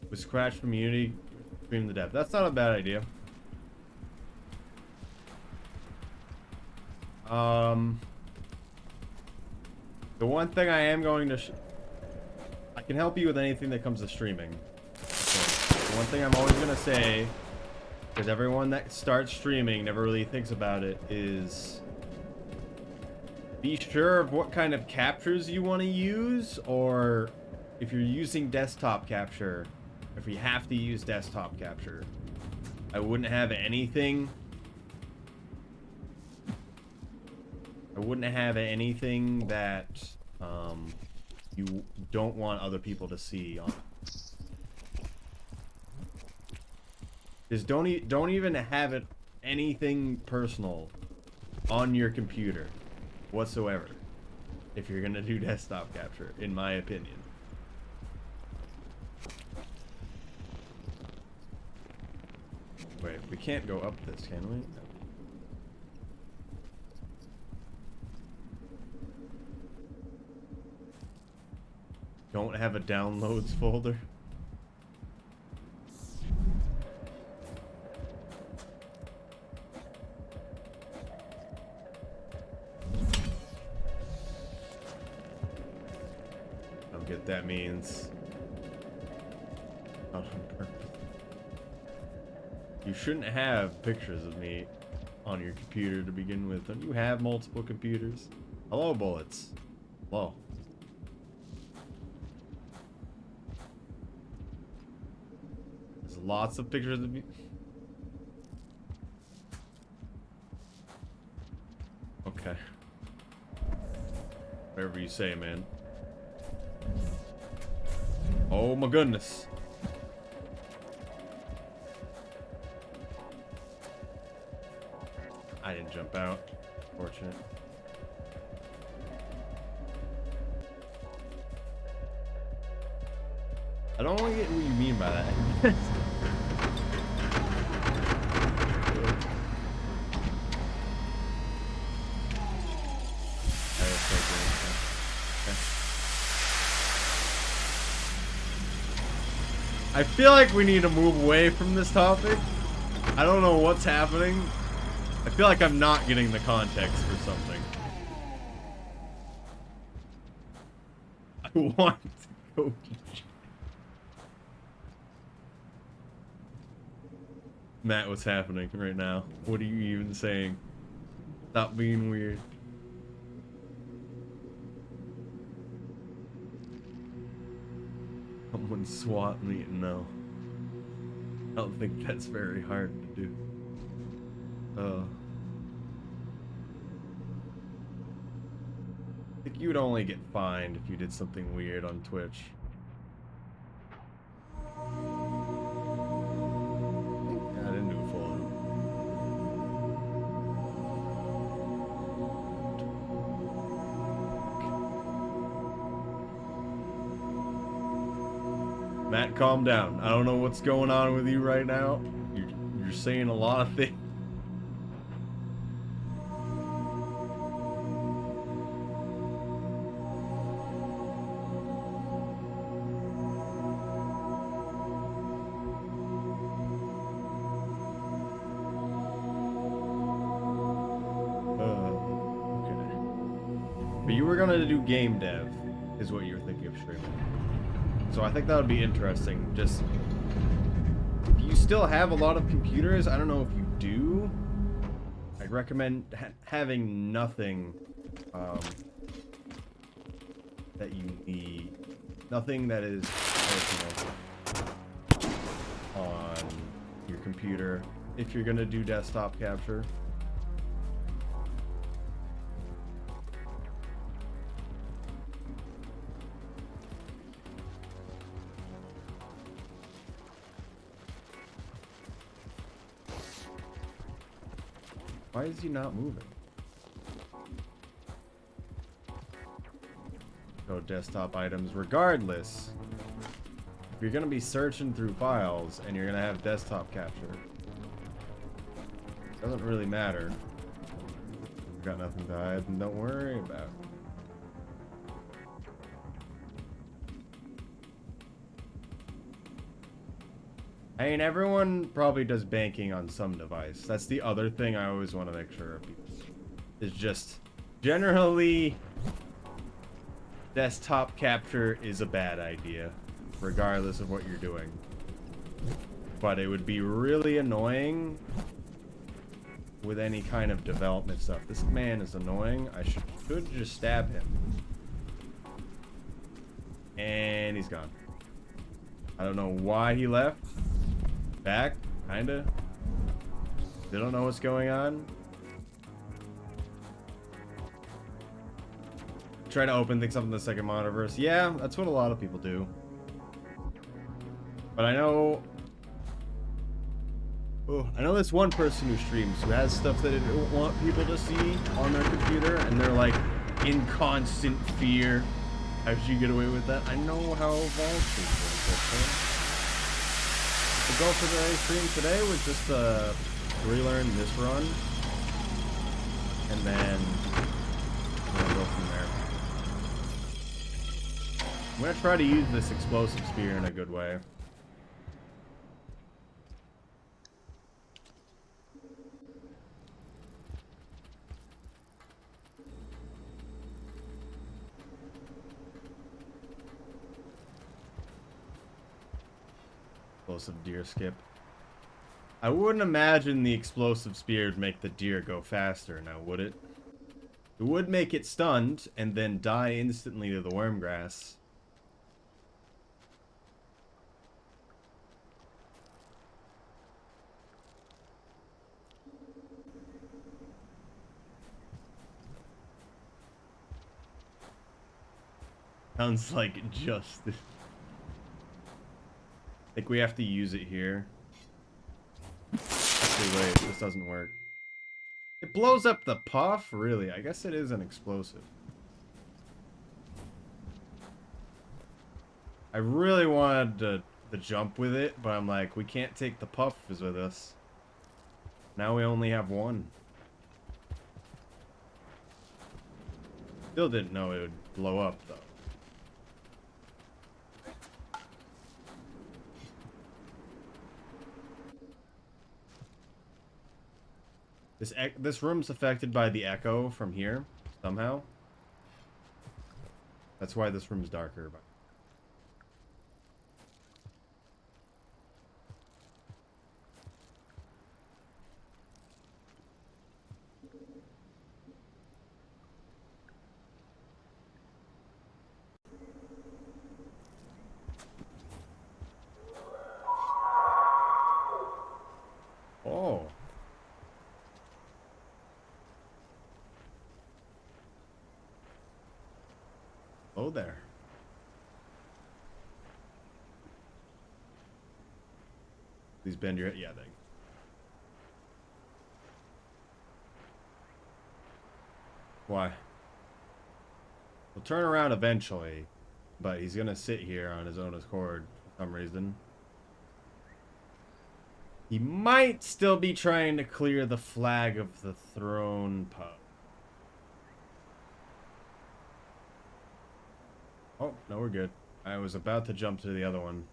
With Scratch from Unity, stream the dev. That's not a bad idea. The one thing I am going to I can help you with anything that comes to streaming. So, the one thing I'm always going to say, because everyone that starts streaming never really thinks about it, is be sure of what kind of captures you want to use, or if you're using desktop capture, if you have to use desktop capture, I wouldn't have anything I wouldn't have anything that you don't want other people to see on. Just don't even have it anything personal on your computer whatsoever if you're gonna do desktop capture, in my opinion. Wait, we can't go up this, can we? Don't have a downloads folder. I don't get what that means. Not on purpose. You shouldn't have pictures of me on your computer to begin with. Don't you have multiple computers? Hello, bullets. Hello. There's lots of pictures of me. Okay. Whatever you say, man. Oh my goodness. I didn't jump out. Fortunate. I don't really get what you mean by that. I feel like we need to move away from this topic. I don't know what's happening. I feel like I'm not getting the context for something. I want to go to jail. Matt, what's happening right now? What are you even saying? Stop being weird. Someone swat me? No. I don't think that's very hard to do. I think you would only get fined if you did something weird on Twitch. I didn't do a full. Matt, calm down. I don't know what's going on with you right now. You're saying a lot of things. But you were gonna do game dev, is what you were thinking of streaming. So I think that would be interesting. Just, if you still have a lot of computers, I don't know if you do, I'd recommend having nothing that you need, nothing that is personal on your computer if you're gonna do desktop capture. Why is he not moving? Go desktop items. Regardless, if you're gonna be searching through files and you're gonna have desktop capture, it doesn't really matter. You've got nothing to hide, and don't worry about it. I mean, everyone probably does banking on some device. That's the other thing I always want to make sure of people. Is just, generally, desktop capture is a bad idea, regardless of what you're doing. But it would be really annoying with any kind of development stuff. This man is annoying. I should just stab him. And he's gone. I don't know why he left. Back, kinda. They don't know what's going on. Try to open things up in the second moniverse. Yeah, that's what a lot of people do. But I know... Oh, I know this one person who streams who has stuff that they don't want people to see on their computer, and they're like in constant fear. How did you get away with that? I know how Valve streams work. The goal for the stream today was just to relearn this run, and then we'll go from there. I'm gonna try to use this explosive spear in a good way. Explosive deer skip. I wouldn't imagine the explosive spear would make the deer go faster, now would it? It would make it stunned and then die instantly to the worm grass. Sounds like justice. I think we have to use it here. Actually, wait, this doesn't work. It blows up the puff? Really? I guess it is an explosive. I really wanted to jump with it, but I'm like, we can't take the puffs with us. Now we only have one. Still didn't know it would blow up, though. This room's affected by the echo from here, somehow. That's why this room's darker. Oh. Oh, there. Please bend your head. Yeah, there. Why? He'll turn around eventually, but he's gonna sit here on his own accord for some reason. He might still be trying to clear the flag of the throne pub. Oh, no, we're good. I was about to jump to the other one.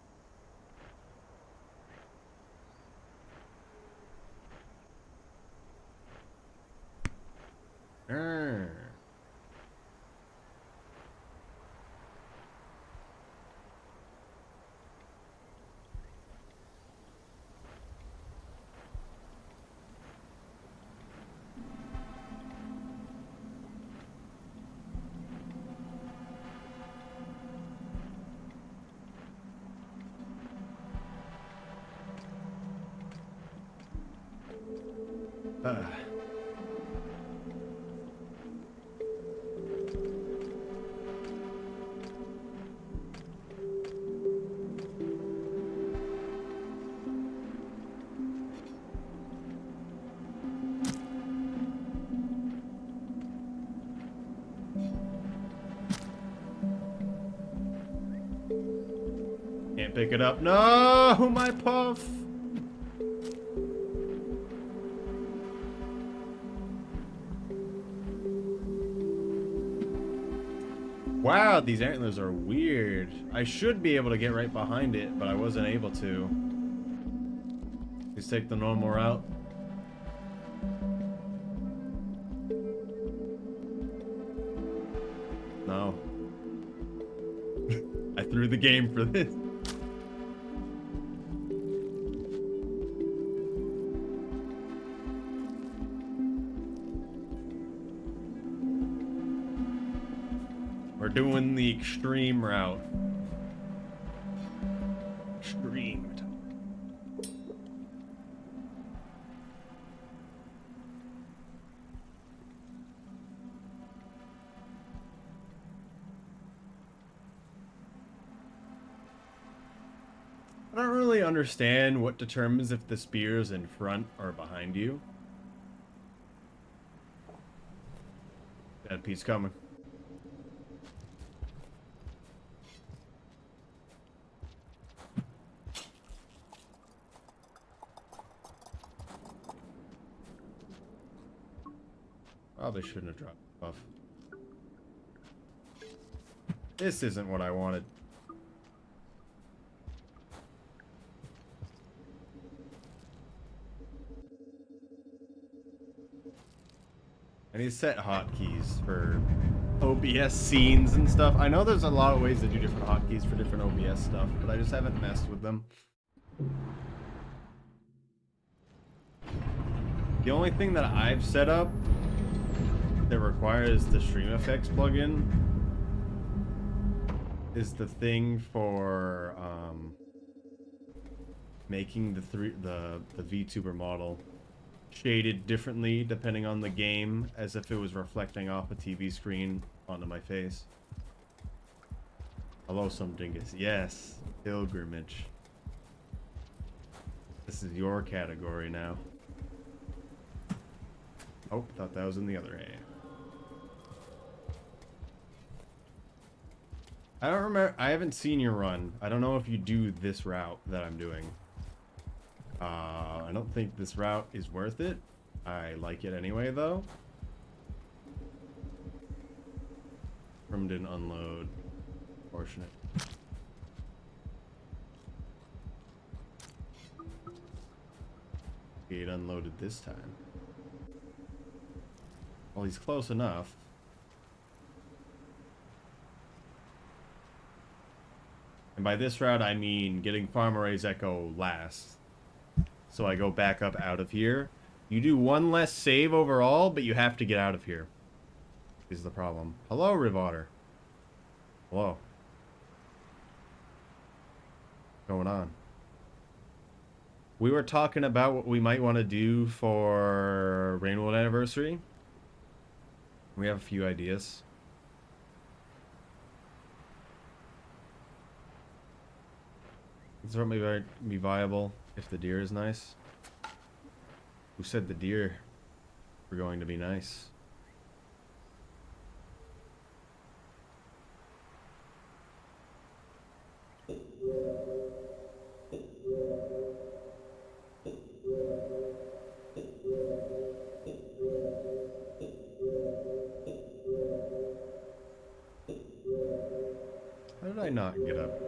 Can't pick it up. No, my puff. Wow, these antlers are weird. I should be able to get right behind it, but I wasn't able to. Let's take the normal route. No. I threw the game for this. We're doing the extreme route. Extremed. I don't really understand what determines if the spear is in front or behind you. That piece coming. Probably shouldn't have dropped off. This isn't what I wanted. I need to set hotkeys for OBS scenes and stuff. I know there's a lot of ways to do different hotkeys for different OBS stuff, but I just haven't messed with them. The only thing that I've set up that requires the Stream plugin is the thing for making the VTuber model shaded differently depending on the game, as if it was reflecting off a TV screen onto my face. Hello, some dingus. Yes, pilgrimage. This is your category now. Oh, thought that was in the other hand. I don't remember. I haven't seen your run. I don't know if you do this route that I'm doing. I don't think this route is worth it. I like it anyway, though. From didn't unload. Fortunate. It unloaded this time. Well, he's close enough. And by this route, I mean getting Farmer Ray's Echo last. So I go back up out of here. You do one less save overall, but you have to get out of here. Is the problem. Hello, Rivotter. Hello. What's going on? We were talking about what we might want to do for Rainwood Anniversary. We have a few ideas. This route may be viable if the deer is nice. Who said the deer were going to be nice? How did I not get up?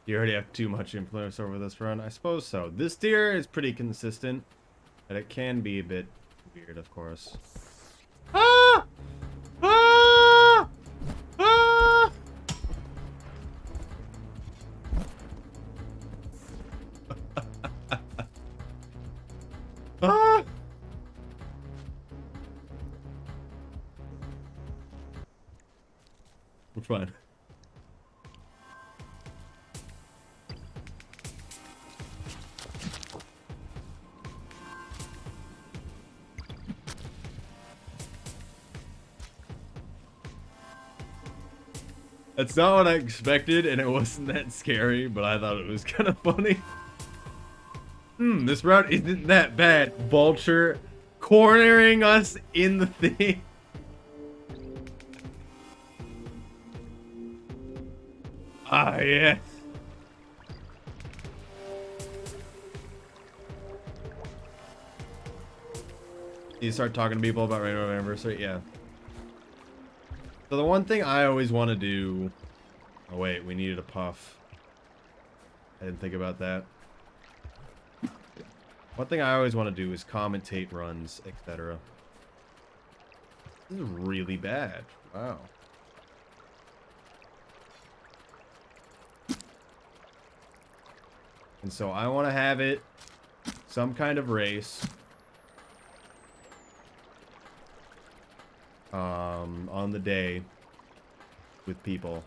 You already have too much influence over this run? I suppose so. This deer is pretty consistent, but it can be a bit weird, of course. Ah! Ah! Ah! Ah! We're fine. That's not what I expected, and it wasn't that scary, but I thought it was kind of funny. This route isn't that bad. Vulture cornering us in the thing. Ah, yes. You start talking to people about Rainbow Anniversary? Yeah. So the one thing I always want to do... Oh wait, we needed a puff. I didn't think about that. One thing I always want to do is commentate runs, etc. This is really bad. Wow. And so I want to have it some kind of race. On the day with people.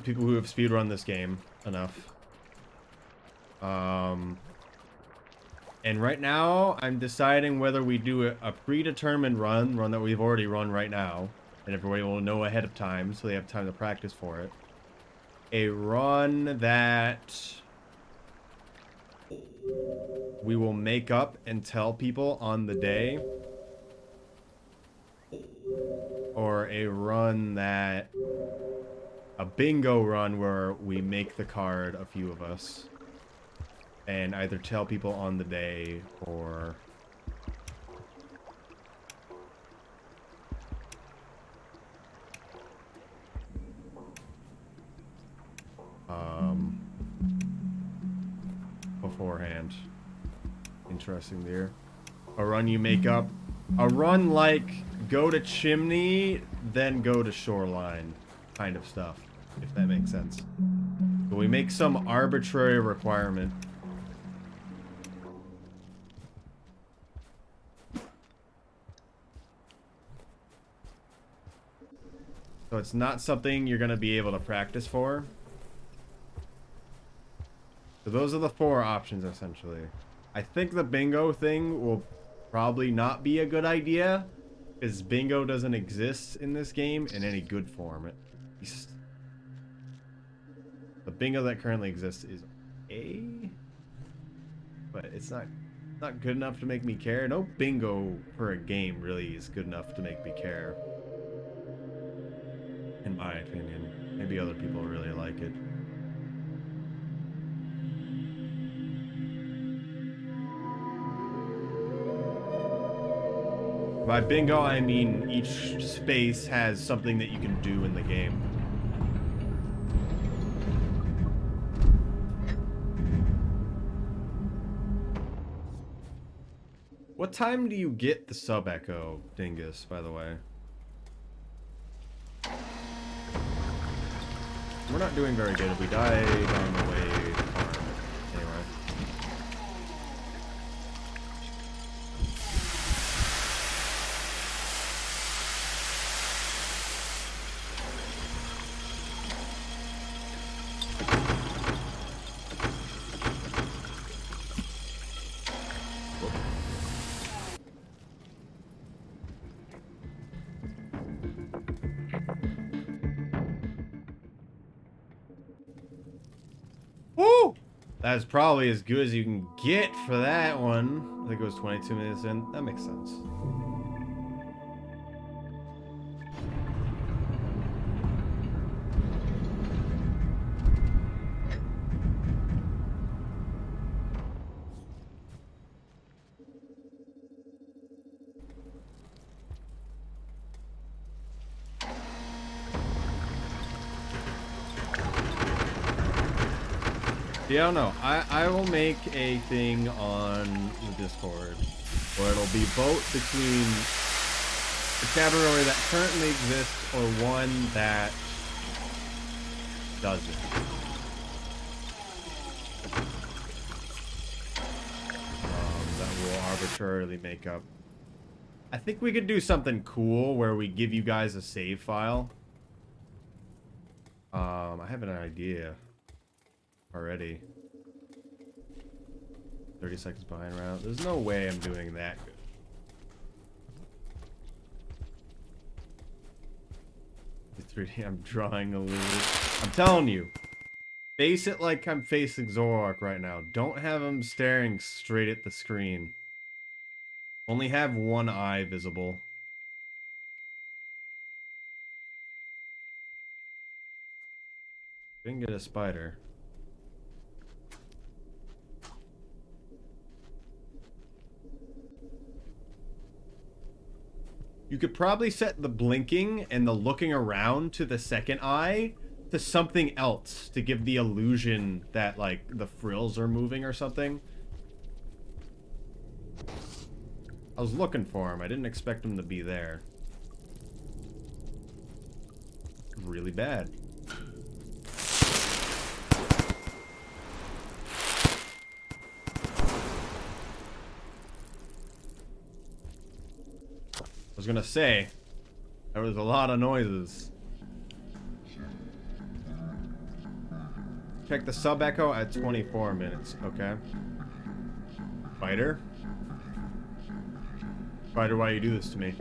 people who have speedrun this game enough. And right now, I'm deciding whether we do a predetermined run that we've already run right now, and everybody will know ahead of time, so they have time to practice for it. A run that we will make up and tell people on the day, or a run that... a bingo run where we make the card, a few of us, and either tell people on the day or... beforehand. Interesting there. A run you make up. A run like go to Chimney, then go to Shoreline kind of stuff, if that makes sense. So we make some arbitrary requirement. So it's not something you're going to be able to practice for. So those are the 4 options, essentially. I think the bingo thing will probably not be a good idea, because bingo doesn't exist in this game in any good form. At least the bingo that currently exists is okay, but it's not good enough to make me care. No bingo for a game really is good enough to make me care, in my opinion. Maybe other people really like it. By bingo, I mean each space has something that you can do in the game. What time do you get the sub echo, Dingus, by the way? We're not doing very good if we die on the way to farm. Anyway. Woo! That's probably as good as you can get for that one. I think it was 22 minutes in. That makes sense. Yeah, I don't know. I will make a thing on the Discord where it'll be both between the category that currently exists or one that doesn't. That will arbitrarily make up. I think we could do something cool where we give you guys a save file. I have an idea already. 30 seconds behind round. There's no way I'm doing that good. 3D, I'm drawing a little. I'm telling you. Face it like I'm facing Zoroark right now. Don't have him staring straight at the screen. Only have one eye visible. Didn't get a spider. You could probably set the blinking and the looking around to the second eye to something else to give the illusion that, like, the frills are moving or something. I was looking for him. I didn't expect him to be there. Really bad. I was gonna say, there was a lot of noises. Check the sub echo at 24 minutes. Okay. Spider? Spider, why you do this to me?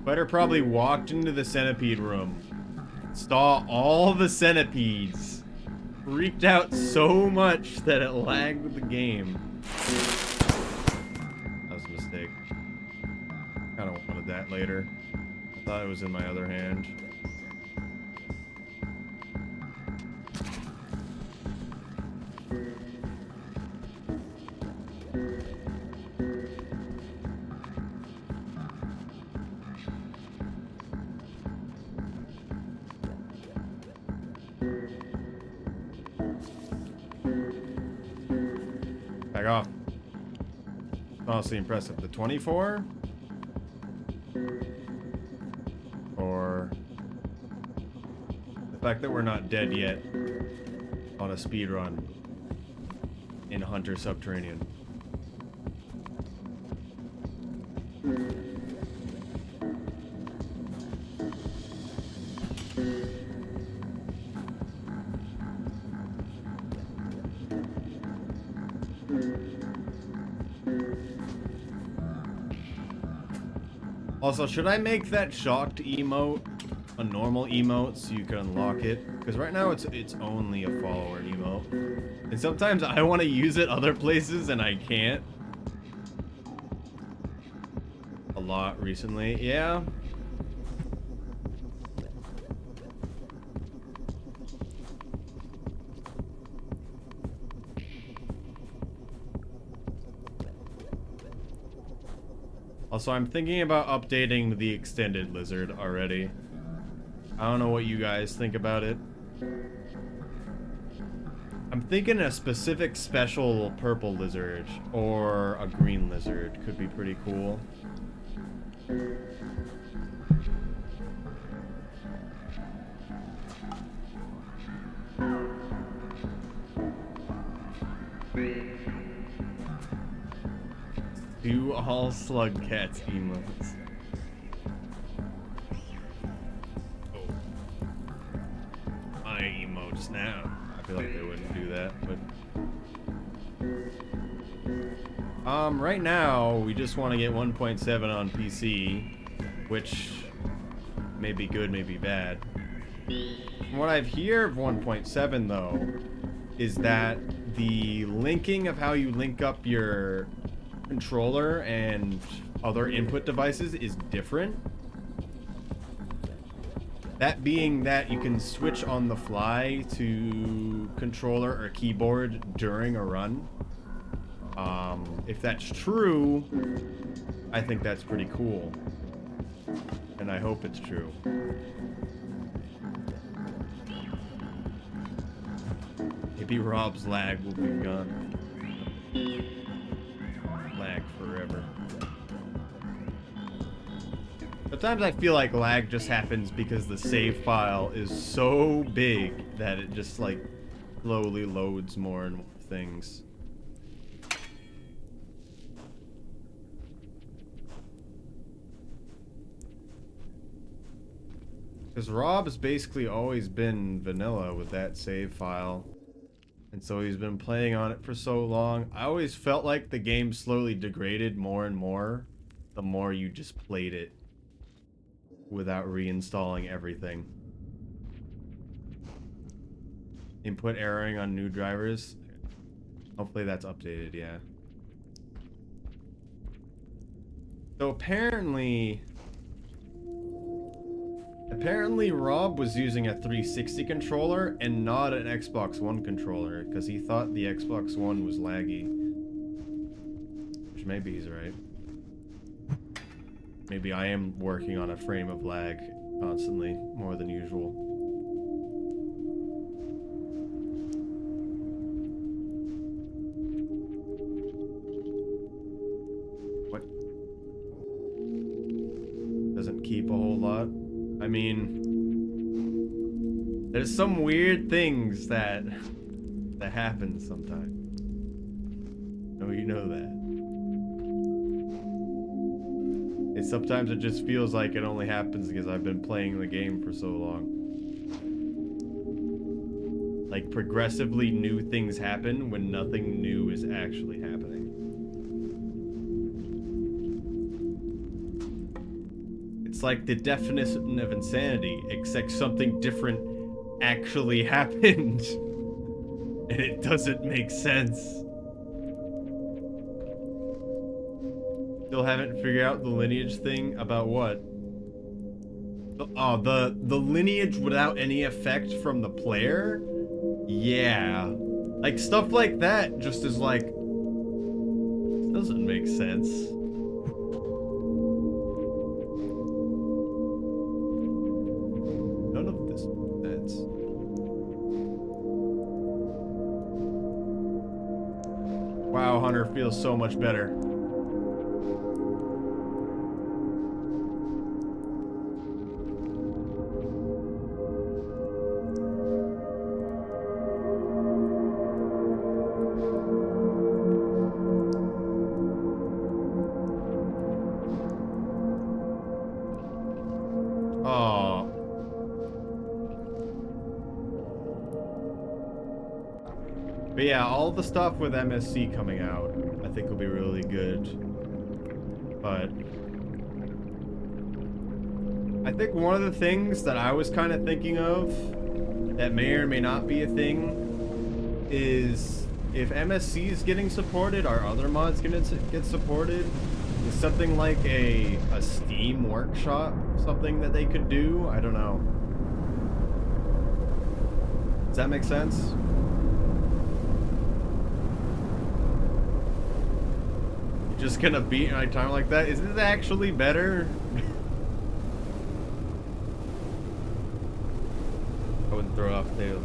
Spider probably walked into the centipede room, saw all the centipedes, freaked out so much that it lagged the game. That was a mistake. Kinda wanted that later. I thought it was in my other hand. Back off. Honestly impressive. The 24? Or the fact that we're not dead yet on a speed run in Hunter Subterranean. Also, should I make that shocked emote a normal emote so you can unlock it? Because right now it's only a follower emote. And sometimes I want to use it other places and I can't. A lot recently, yeah. Also, I'm thinking about updating the extended lizard already. I don't know what you guys think about it. I'm thinking a specific special purple lizard or a green lizard could be pretty cool. Do all slug cats emotes. Oh. My emotes now. I feel like they wouldn't do that, but right now we just want to get 1.7 on PC, which may be good, may be bad. From what I've heard of 1.7 though, is that the linking of how you link up your controller and other input devices is different. That being that you can switch on the fly to controller or keyboard during a run. If that's true, I think that's pretty cool. And I hope it's true. Maybe Rob's lag will be gone. Lag forever. Sometimes I feel like lag just happens because the save file is so big that it just like slowly loads more and more things. Because Rob's basically always been vanilla with that save file. And so he's been playing on it for so long. I always felt like the game slowly degraded more and more the more you just played it without reinstalling everything. Input erroring on new drivers. Hopefully that's updated, yeah. So apparently Rob was using a 360 controller and not an Xbox One controller because he thought the Xbox One was laggy. Which maybe he's right. Maybe I am working on a frame of lag constantly, more than usual. What? Doesn't keep a whole lot. I mean, there's some weird things that happen sometimes. No, you know that. Sometimes it just feels like it only happens because I've been playing the game for so long. like progressively new things happen when nothing new is actually happening. It's like the definition of insanity, except something different actually happened. And it doesn't make sense. Still haven't figured out the lineage thing about what? Oh, the lineage without any effect from the player? Yeah. Like, stuff like that just is like... This doesn't make sense. None of this makes sense. Wow, Hunter feels so much better. But yeah, all the stuff with MSC coming out, I think will be really good. But I think one of the things that I was kind of thinking of that may or may not be a thing is if MSC is getting supported, are other mods gonna get supported? Is something like a Steam workshop something that they could do? I don't know. Does that make sense? Just gonna beat my time like that? Is this actually better? I wouldn't throw off tail.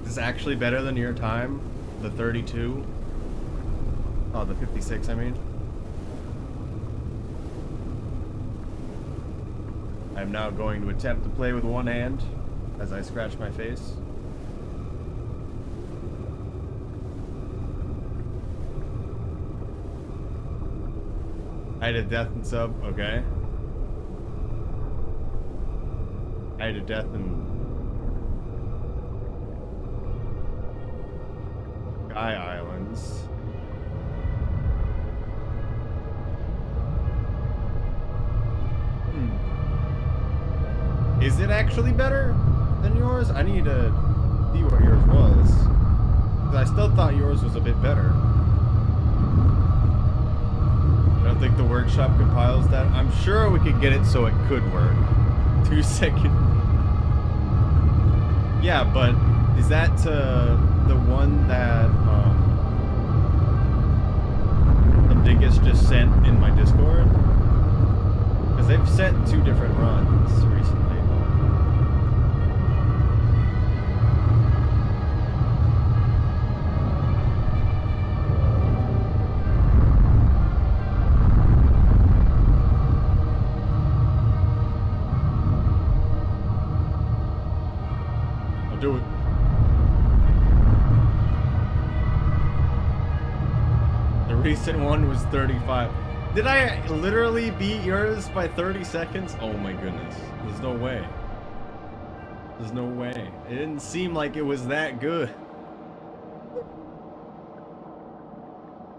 Is this actually better than your time? The 32? Oh, the 56, I mean. I'm now going to attempt to play with one hand as I scratch my face. I had a death and sub, okay. I had a death and Sky Islands. Is it actually better than yours? I need to see what yours was. Because I still thought yours was a bit better. I don't think the workshop compiles that. I'm sure we could get it so it could work. 2 seconds. Yeah, but is that the one that Dingus just sent in my Discord? Because they've sent 2 different runs recently. Do it. The recent one was 35. Did I literally beat yours by 30 seconds? Oh my goodness. There's no way. There's no way. It didn't seem like it was that good.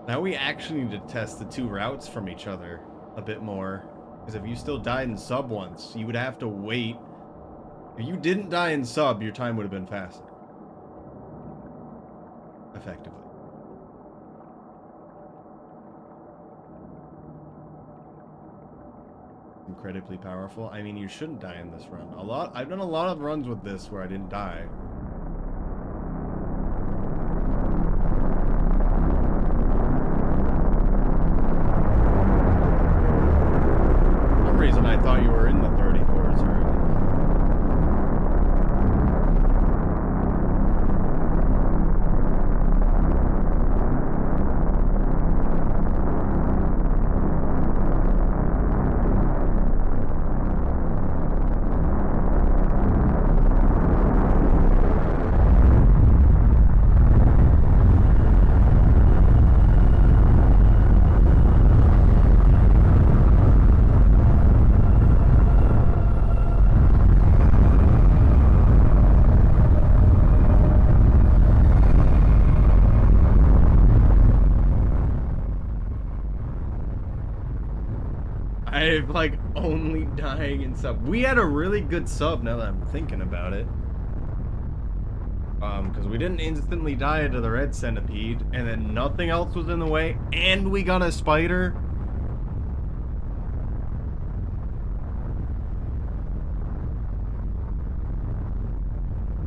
Now we actually need to test the 2 routes from each other a bit more. Because if you still died in sub once, you would have to wait. If you didn't die in sub, your time would have been faster. Effectively. Incredibly powerful. I mean, you shouldn't die in this run. I've done a lot of runs with this where I didn't die. For some reason, I thought you were in the 34s already. 5, like, only dying in sub. We had a really good sub, now that I'm thinking about it. Because we didn't instantly die to the red centipede, and then nothing else was in the way, and we got a spider.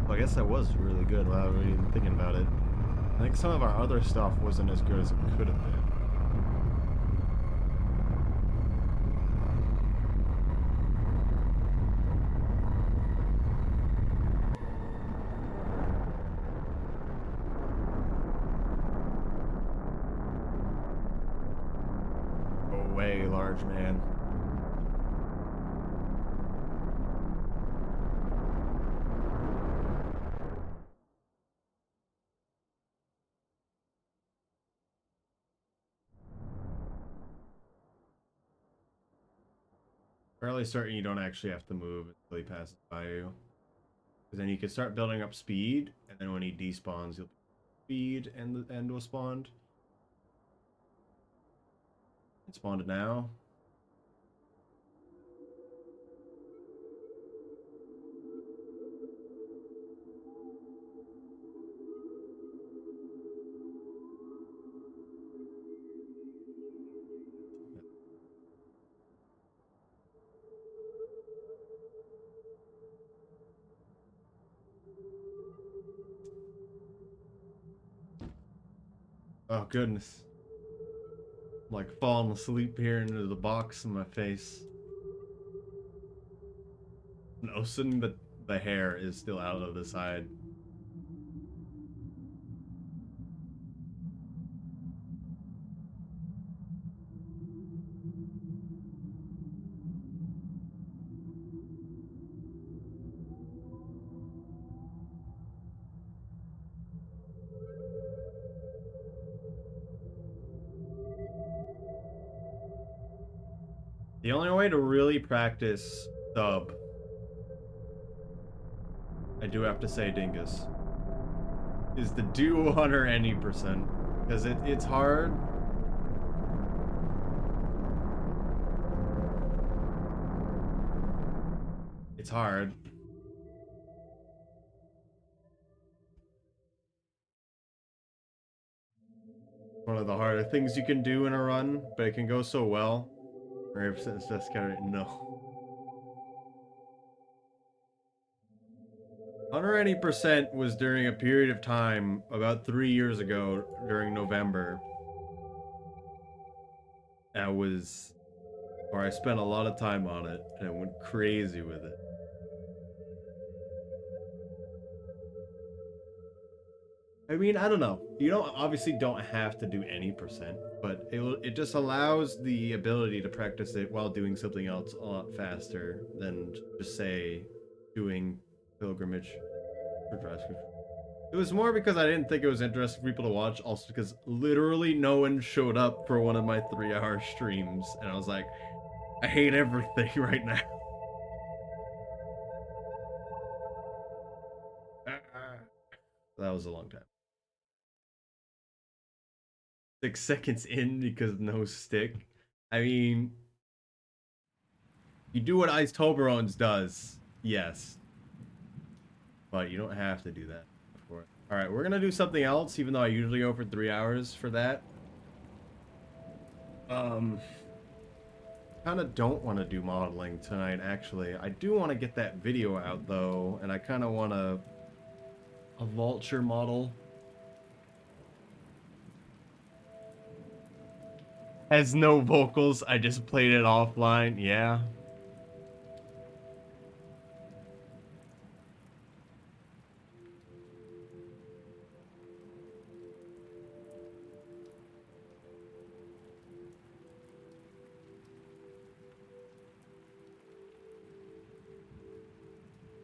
Well, I guess that was really good while we were even thinking about it. I think some of our other stuff wasn't as good as it could have been. Go away, large man. Fairly certain you don't actually have to move until he passes by you. Because then you can start building up speed, and then when he despawns, you'll speed and the end will spawn. It spawned now. Oh goodness. I'm like falling asleep here into the box in my face. And all of a sudden the hair is still out of the side. The only way to really practice sub, I do have to say, Dingus, is to do 100 any percent. Because it's hard. It's hard. One of the harder things you can do in a run, but it can go so well. 100% is just kind of no. 180% was during a period of time about 3 years ago during November. That was where I spent a lot of time on it and I went crazy with it. I mean, I don't know. You don't obviously don't have to do any percent, but it just allows the ability to practice it while doing something else a lot faster than just say doing pilgrimage for drive script. It was more because I didn't think it was interesting for people to watch, also because literally no one showed up for one of my 3-hour streams, and I was like, I hate everything right now. That was a long time. 6 seconds in because no stick. I mean, you do what Ice Toblerones does, yes. But you don't have to do that, of course. Alright, we're gonna do something else, even though I usually go for 3 hours for that. Kind of don't want to do modeling tonight, actually. I do want to get that video out, though, and I kind of want a vulture model. Has no vocals, I just played it offline, yeah.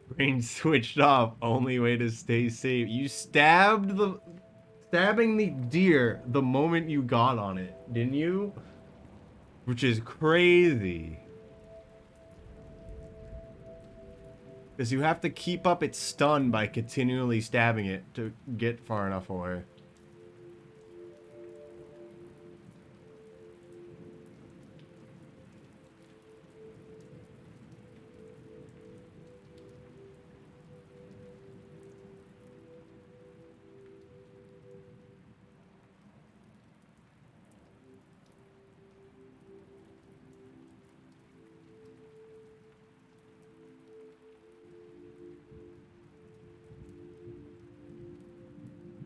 Brain switched off, only way to stay safe. You stabbing the deer the moment you got on it, didn't you? Which is crazy. Because you have to keep up its stun by continually stabbing it to get far enough away.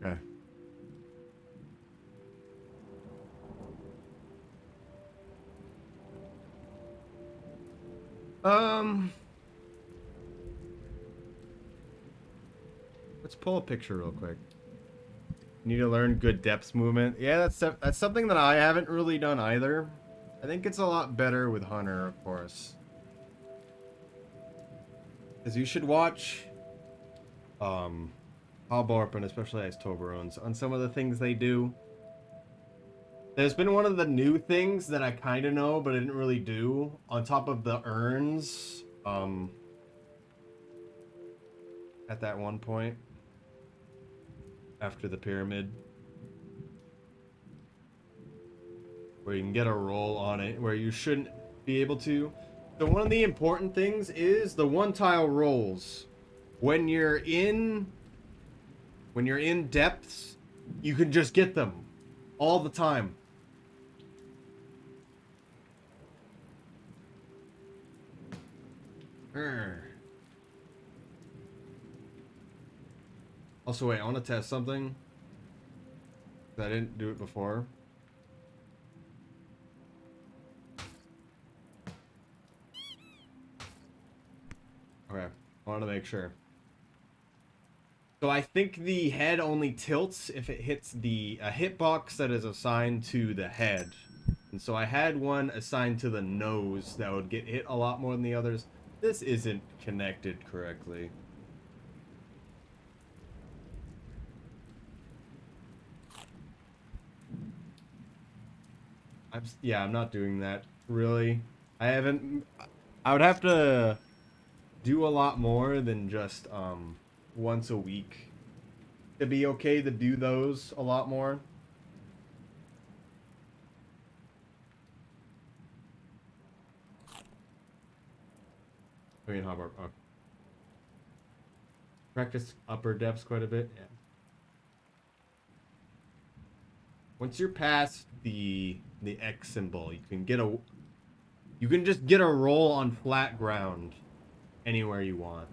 Okay. Um, let's pull a picture real quick. Need to learn good depths movement. Yeah, that's something that I haven't really done either. I think it's a lot better with Hunter, of course. Because you should watch Halborp and especially Ice Toblerones on some of the things they do. There's been one of the new things that I kind of know, but I didn't really do. On top of the urns, at that one point after the pyramid, where you can get a roll on it, where you shouldn't be able to. So one of the important things is the one tile rolls. When you're in depths, you can just get them all the time. Also, wait, I want to test something. I didn't do it before. Okay, I want to make sure. So I think the head only tilts if it hits the hitbox that is assigned to the head. And so I had one assigned to the nose that would get hit a lot more than the others. This isn't connected correctly. I'm not doing that, really. I would have to do a lot more than just once a week to be okay to do those a lot more. I mean, Hobart. Okay. Practice upper depths quite a bit. Yeah. Once you're past the X symbol, you can just get a roll on flat ground anywhere you want.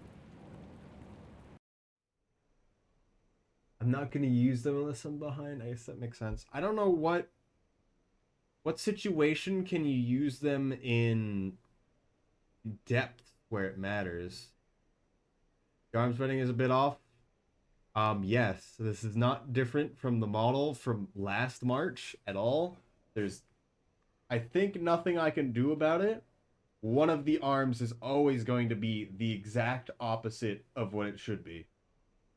I'm not gonna use them unless I'm behind. I guess that makes sense. I don't know what situation can you use them in depth where it matters. Your arm spreading is a bit off. Yes, this is not different from the model from last March at all. There's, I think, nothing I can do about it. One of the arms is always going to be the exact opposite of what it should be.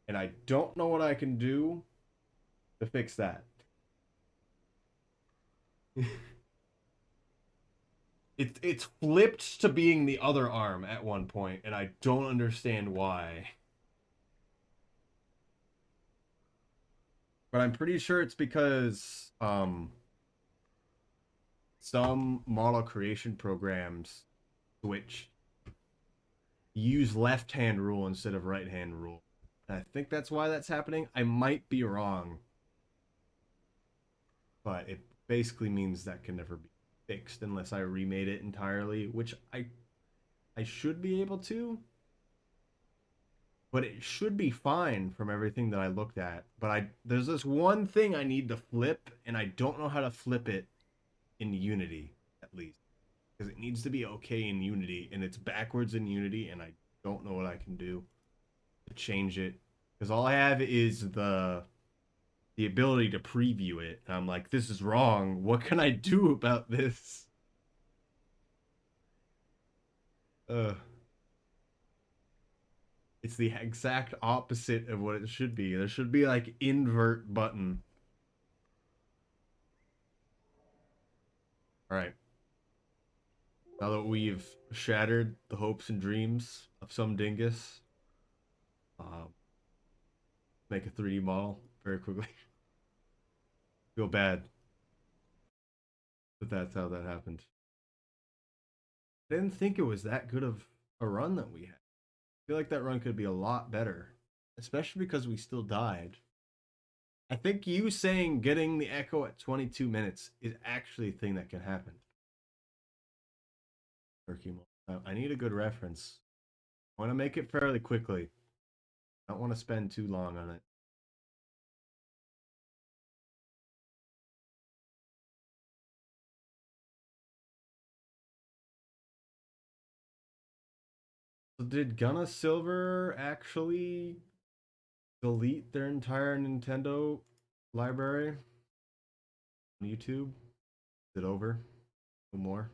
And I don't know what I can do to fix that. It's flipped to being the other arm at one point, and I don't understand why. But I'm pretty sure it's because some model creation programs switch use left hand rule instead of right hand rule. And I think that's why that's happening. I might be wrong, but it basically means that can never be fixed unless I remade it entirely, which I should be able to. But it should be fine from everything that I looked at. But there's this one thing I need to flip, and I don't know how to flip it in Unity, at least. Because it needs to be okay in Unity, and it's backwards in Unity, and I don't know what I can do to change it. Because all I have is the ability to preview it. And I'm like, this is wrong. What can I do about this? Uh, it's the exact opposite of what it should be. There should be like invert button. All right. Now that we've shattered the hopes and dreams of some dingus, uh, make a 3D model very quickly. Feel bad that that's how that happened. I didn't think it was that good of a run that we had. I feel like that run could be a lot better, especially because we still died. I think you saying getting the echo at 22 minutes is actually a thing that can happen. Turkey. I need a good reference. I want to make it fairly quickly. I don't want to spend too long on it. So did Gunna Silver actually delete their entire Nintendo library on YouTube? Is it over? No more?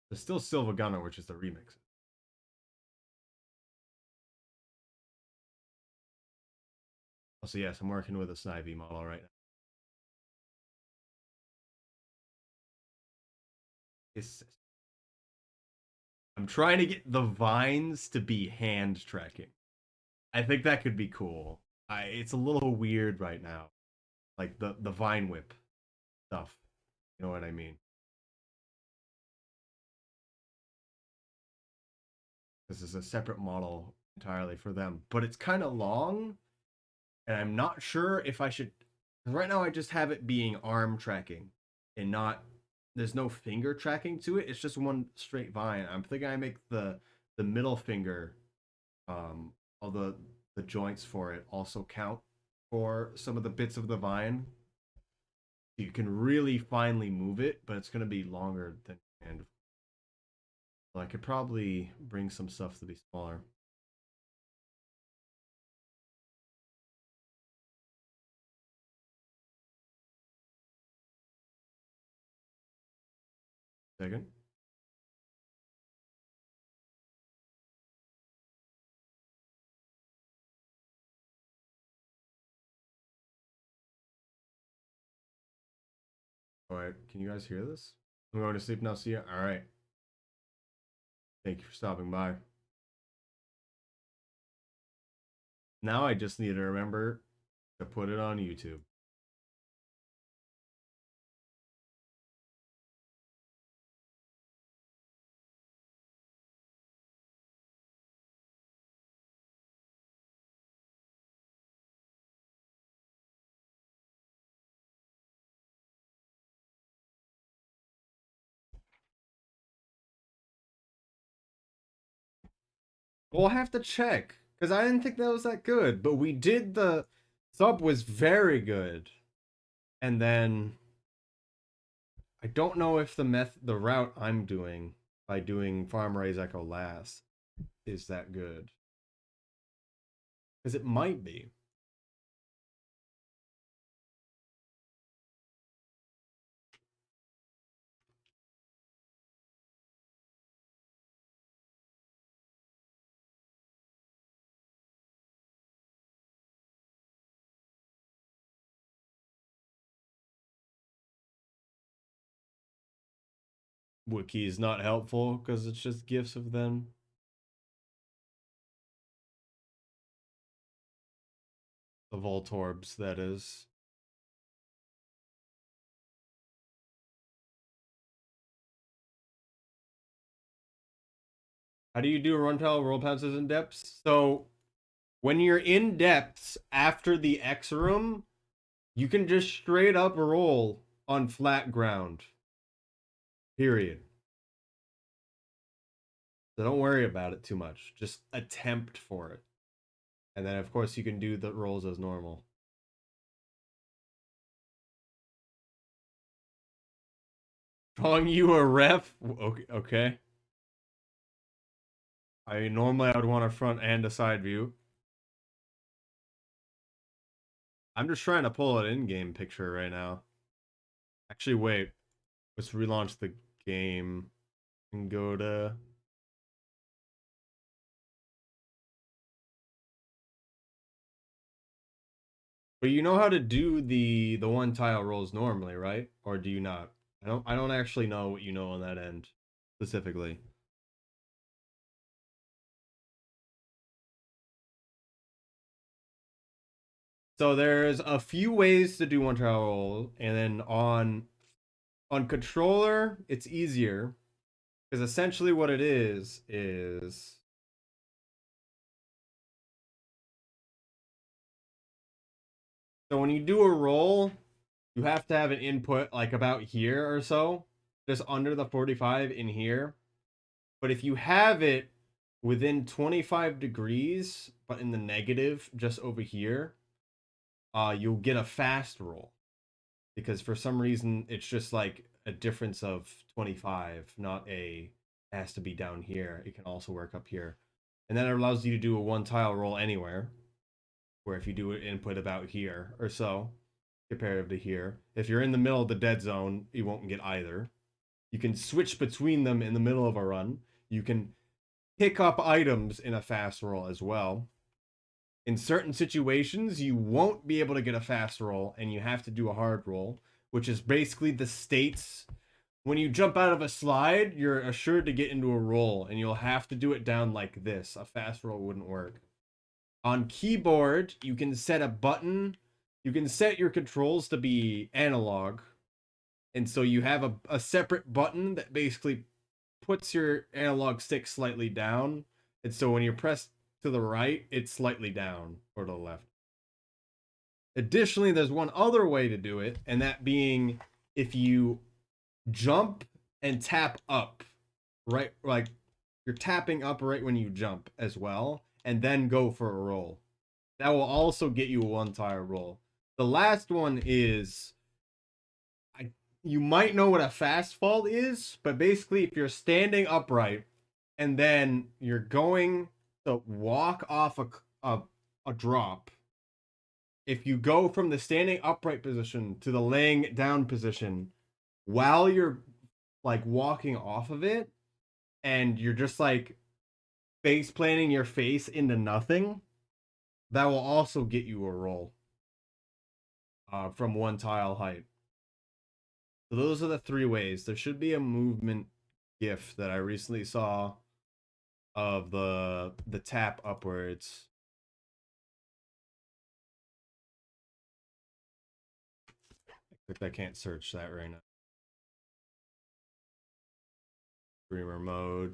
There's still Silva Gunna, which is the remix. Also, yes, I'm working with a Snivy model right now. It's, I'm trying to get the vines to be hand tracking. I think that could be cool. It's a little weird right now, like the vine whip stuff. You know what I mean? This is a separate model entirely for them, but it's kind of long, and I'm not sure if I should. Right now, I just have it being arm tracking, and not. There's no finger tracking to it. It's just one straight vine. I'm thinking I make the middle finger, all the joints for it also count for some of the bits of the vine. You can really finely move it, but it's gonna be longer than hand. So I could probably bring some stuff to be smaller. Second. All right, can you guys hear this? I'm going to sleep now. See ya. All right. Thank you for stopping by. Now I just need to remember to put it on YouTube. We'll have to check because I didn't think that was that good, but we did the sub was very good, and then I don't know if the route I'm doing by doing Farm Raise Echo last is that good because it might be. Wiki is not helpful because it's just gifs of them. The Voltorbs, that is. How do you do Runtile roll passes in depths? So when you're in depths after the X room, you can just straight up roll on flat ground. Period. So don't worry about it too much. Just attempt for it. And then of course you can do the rolls as normal. Drawing you a ref? Okay. I would want a front and a side view. I'm just trying to pull an in-game picture right now. Actually, wait. Let's relaunch the game and go to. But you know how to do the one tile rolls normally, right? Or do you not? I don't actually know what you know on that end specifically. So there's a few ways to do one tile roll, and then on controller it's easier because essentially what it is so when you do a roll, you have to have an input like about here or so, just under the 45 in here. But if you have it within 25 degrees, but in the negative, just over here, you'll get a fast roll because for some reason it's just like a difference of 25, not a it has to be down here. It can also work up here. And then it allows you to do a one tile roll anywhere, where if you do an input about here or so, comparative to here, if you're in the middle of the dead zone, you won't get either. You can switch between them in the middle of a run. You can pick up items in a fast roll as well. In certain situations, you won't be able to get a fast roll and you have to do a hard roll, which is basically the states. When you jump out of a slide, you're assured to get into a roll and you'll have to do it down like this. A fast roll wouldn't work. On keyboard, you can set a button. You can set your controls to be analog. And so you have a separate button that basically puts your analog stick slightly down. And so when you press to the right, it's slightly down or to the left. Additionally, there's one other way to do it, and that being if you jump and tap up, right? Like you're tapping up right when you jump as well, and then go for a roll. That will also get you a one tire roll. The last one is you might know what a fast fall is, but basically if you're standing upright and then you're going to walk off a drop, if you go from the standing upright position to the laying down position while you're like walking off of it and you're just like face planting your face into nothing, that will also get you a roll from one tile height. So those are the three ways. There should be a movement GIF that I recently saw of the tap upwards. I can't search that right now. Streamer mode.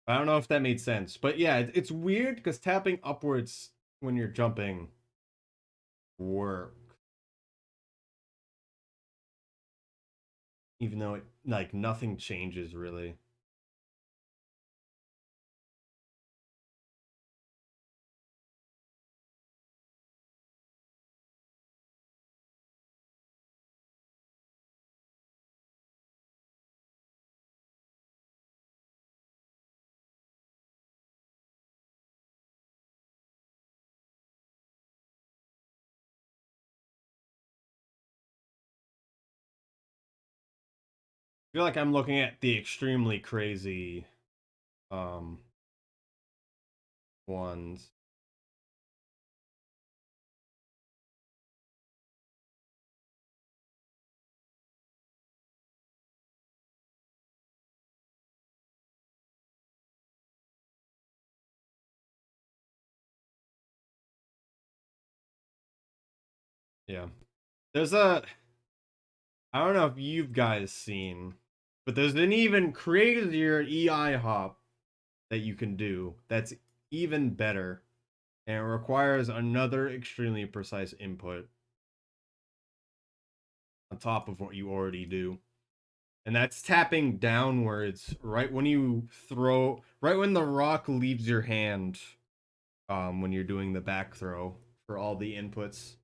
I don't know if that made sense, but yeah, it's weird because tapping upwards when you're jumping work, even though it like nothing changes really. I feel like I'm looking at the extremely crazy um ones. Yeah. There's a I don't know if you guys seen, but there's an even crazier EI hop that you can do that's even better and it requires another extremely precise input on top of what you already do. And that's tapping downwards right when you throw, right when the rock leaves your hand, when you're doing the back throw for all the inputs.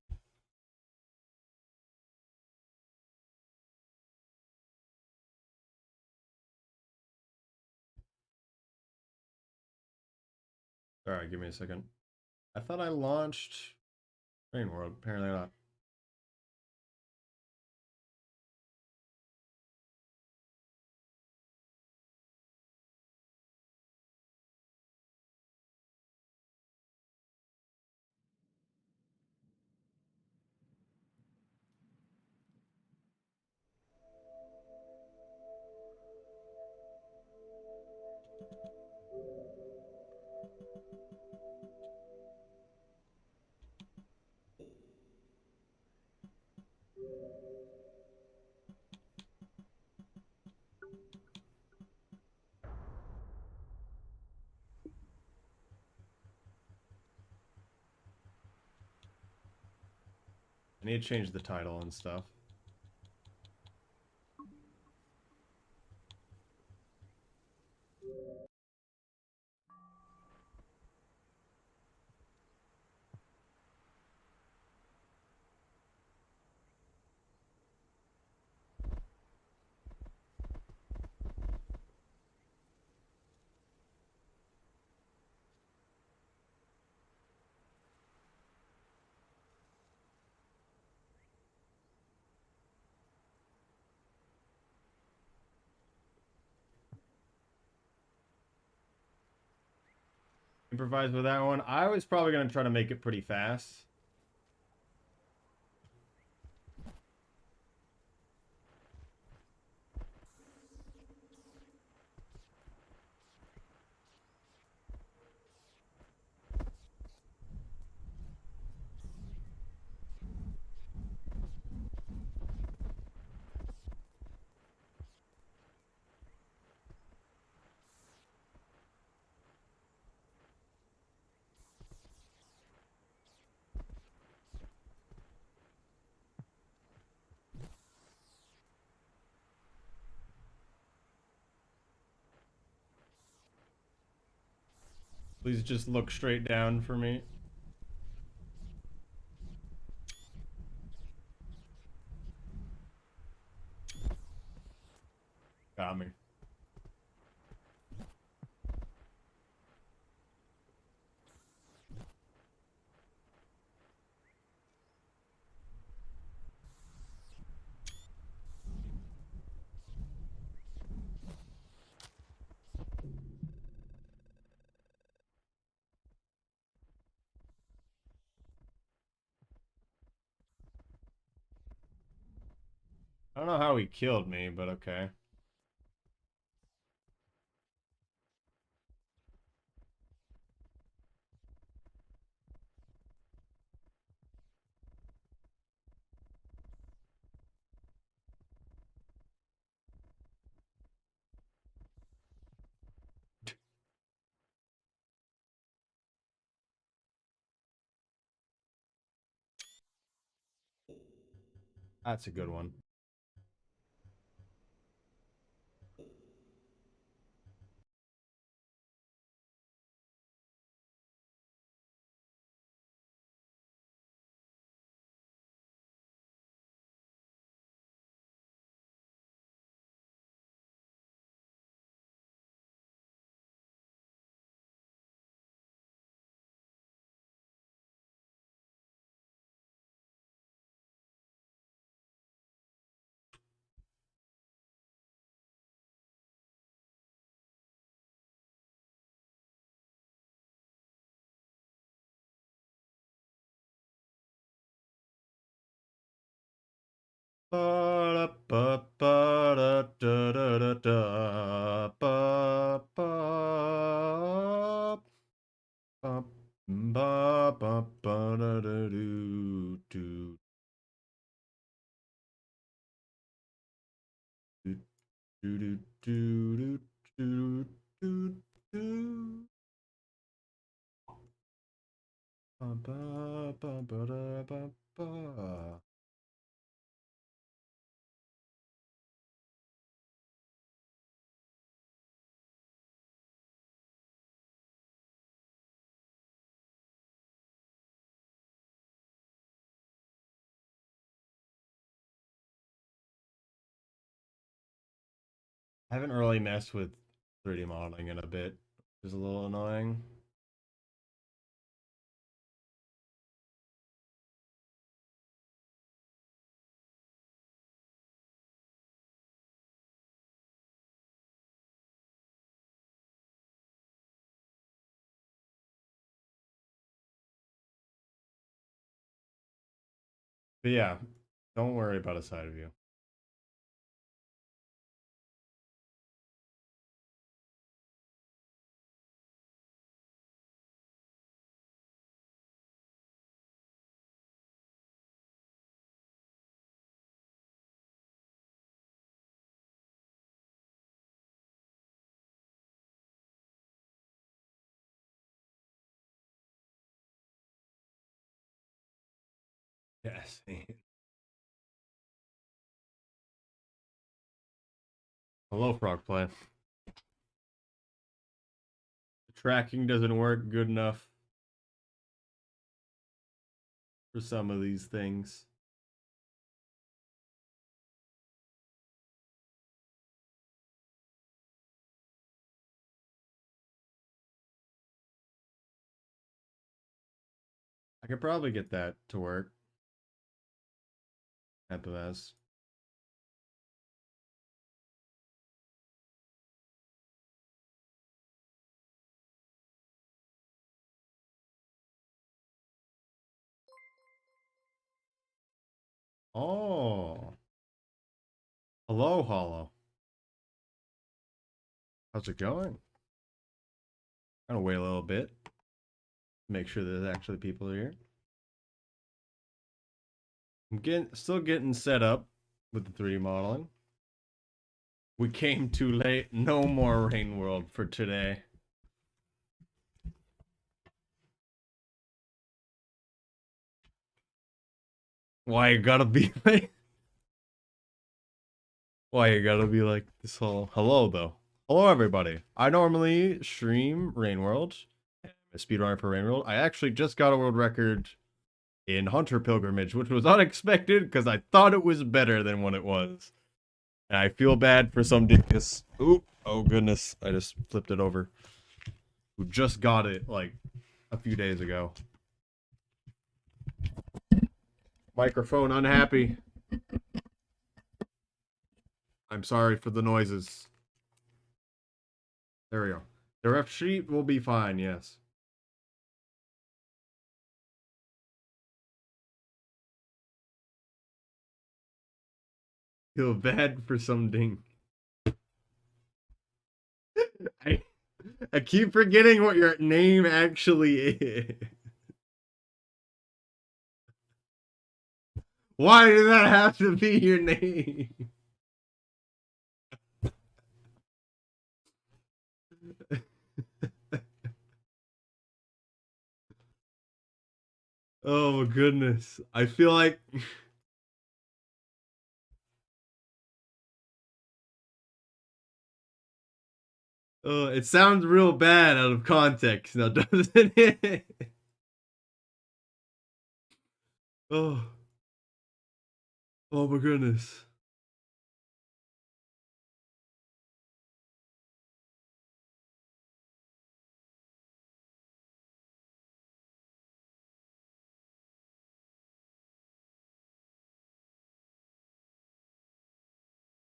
All right, give me a second. I thought I launched Rain World. Apparently not. I need to change the title and stuff. improvise with that one. I was probably gonna try to make it pretty fast. Please just look straight down for me. Got me. I don't know how he killed me, but okay. That's a good one. I haven't really messed with 3D modeling in a bit. It's a little annoying. But yeah, don't worry about a side view. Yes. Hello, Frog Play. The tracking doesn't work good enough for some of these things. I could probably get that to work. FMS. Oh, hello, Hollow. How's it going? Gonna wait a little bit. Make sure there's actually people here. I'm still getting set up with the 3D modeling. We came too late. No more Rain World for today. Why you gotta be like? Why you gotta be like this whole? Hello though. Hello everybody. I normally stream Rain World, a speedrunner for Rain World. I actually just got a world record in Hunter Pilgrimage, which was unexpected because I thought it was better than what it was. And I feel bad for some dinkus. Oop! Oh goodness! I just flipped it over. Who just got it like a few days ago. Microphone unhappy. I'm sorry for the noises. There we go. The ref sheet will be fine, yes. Feel bad for some ding. I, I keep forgetting what your name actually is. Why did that have to be your name? Oh my goodness. I feel like it sounds real bad out of context now, doesn't it? Oh, oh my goodness.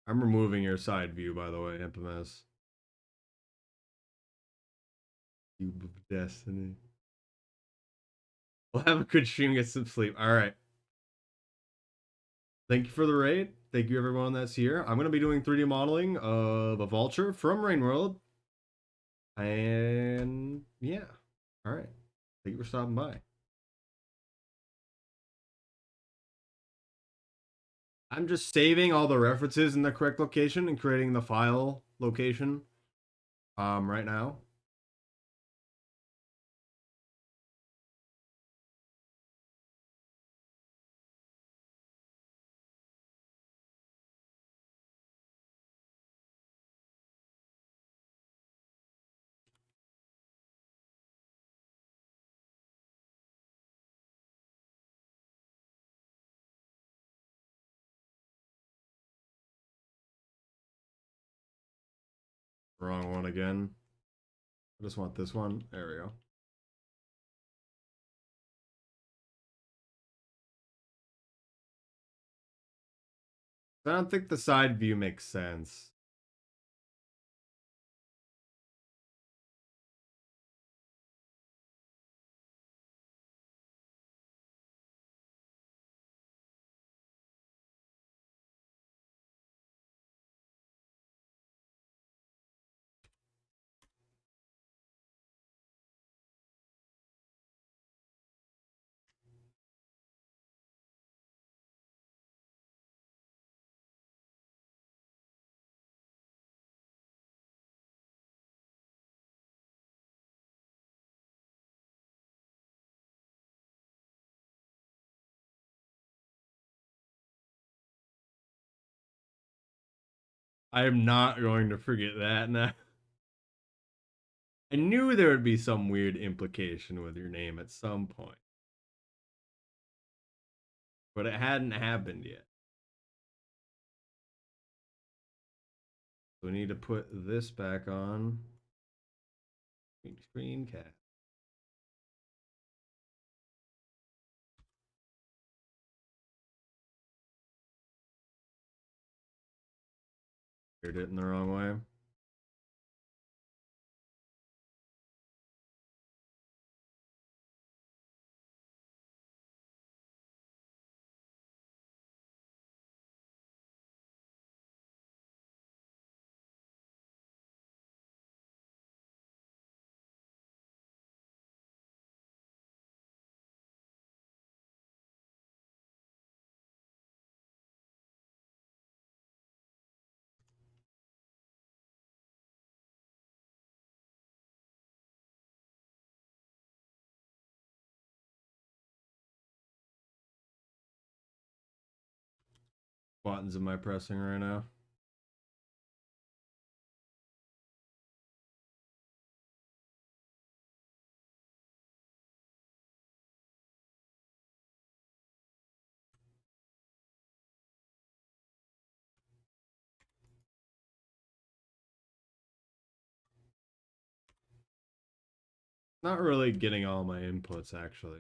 I'm removing your side view, by the way, Infamous. Cube of Destiny. We'll have a good stream, get some sleep. All right. Thank you for the raid. Thank you everyone that's here. I'm going to be doing 3D modeling of a vulture from Rain World. And yeah. All right. Thank you for stopping by. I'm just saving all the references in the correct location and creating the file location right now. Wrong one again. I just want this one. There we go. I don't think the side view makes sense. I am not going to forget that now. I knew there would be some weird implication with your name at some point. But it hadn't happened yet. So we need to put this back on. Screen cap. Did it in the wrong way. buttons am I pressing right now? Not really getting all my inputs actually.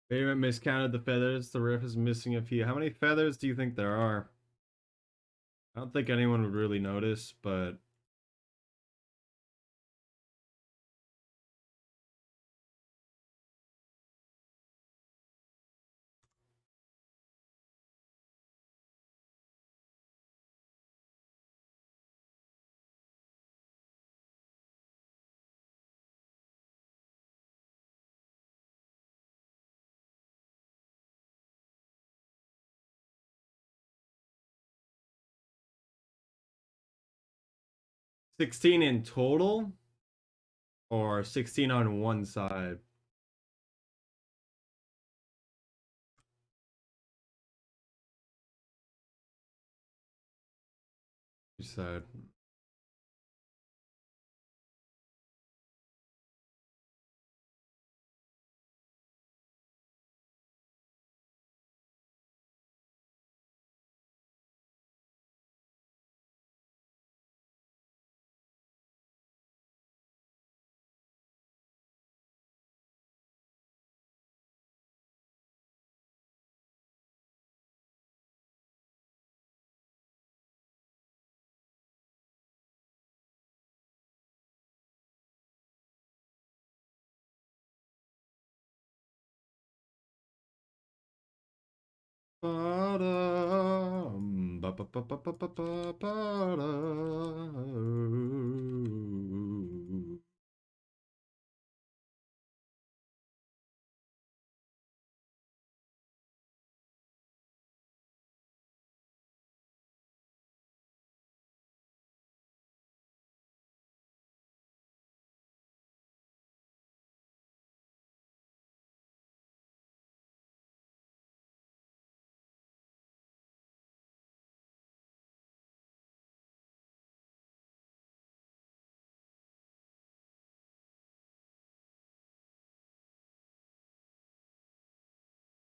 Favorite miscounted the feathers. The riff is missing a few. How many feathers do you think there are? I don't think anyone would really notice, but 16 in total or 16 on one side? You said. 'Ba-dum, ba-ba-ba-ba-ba-ba-da.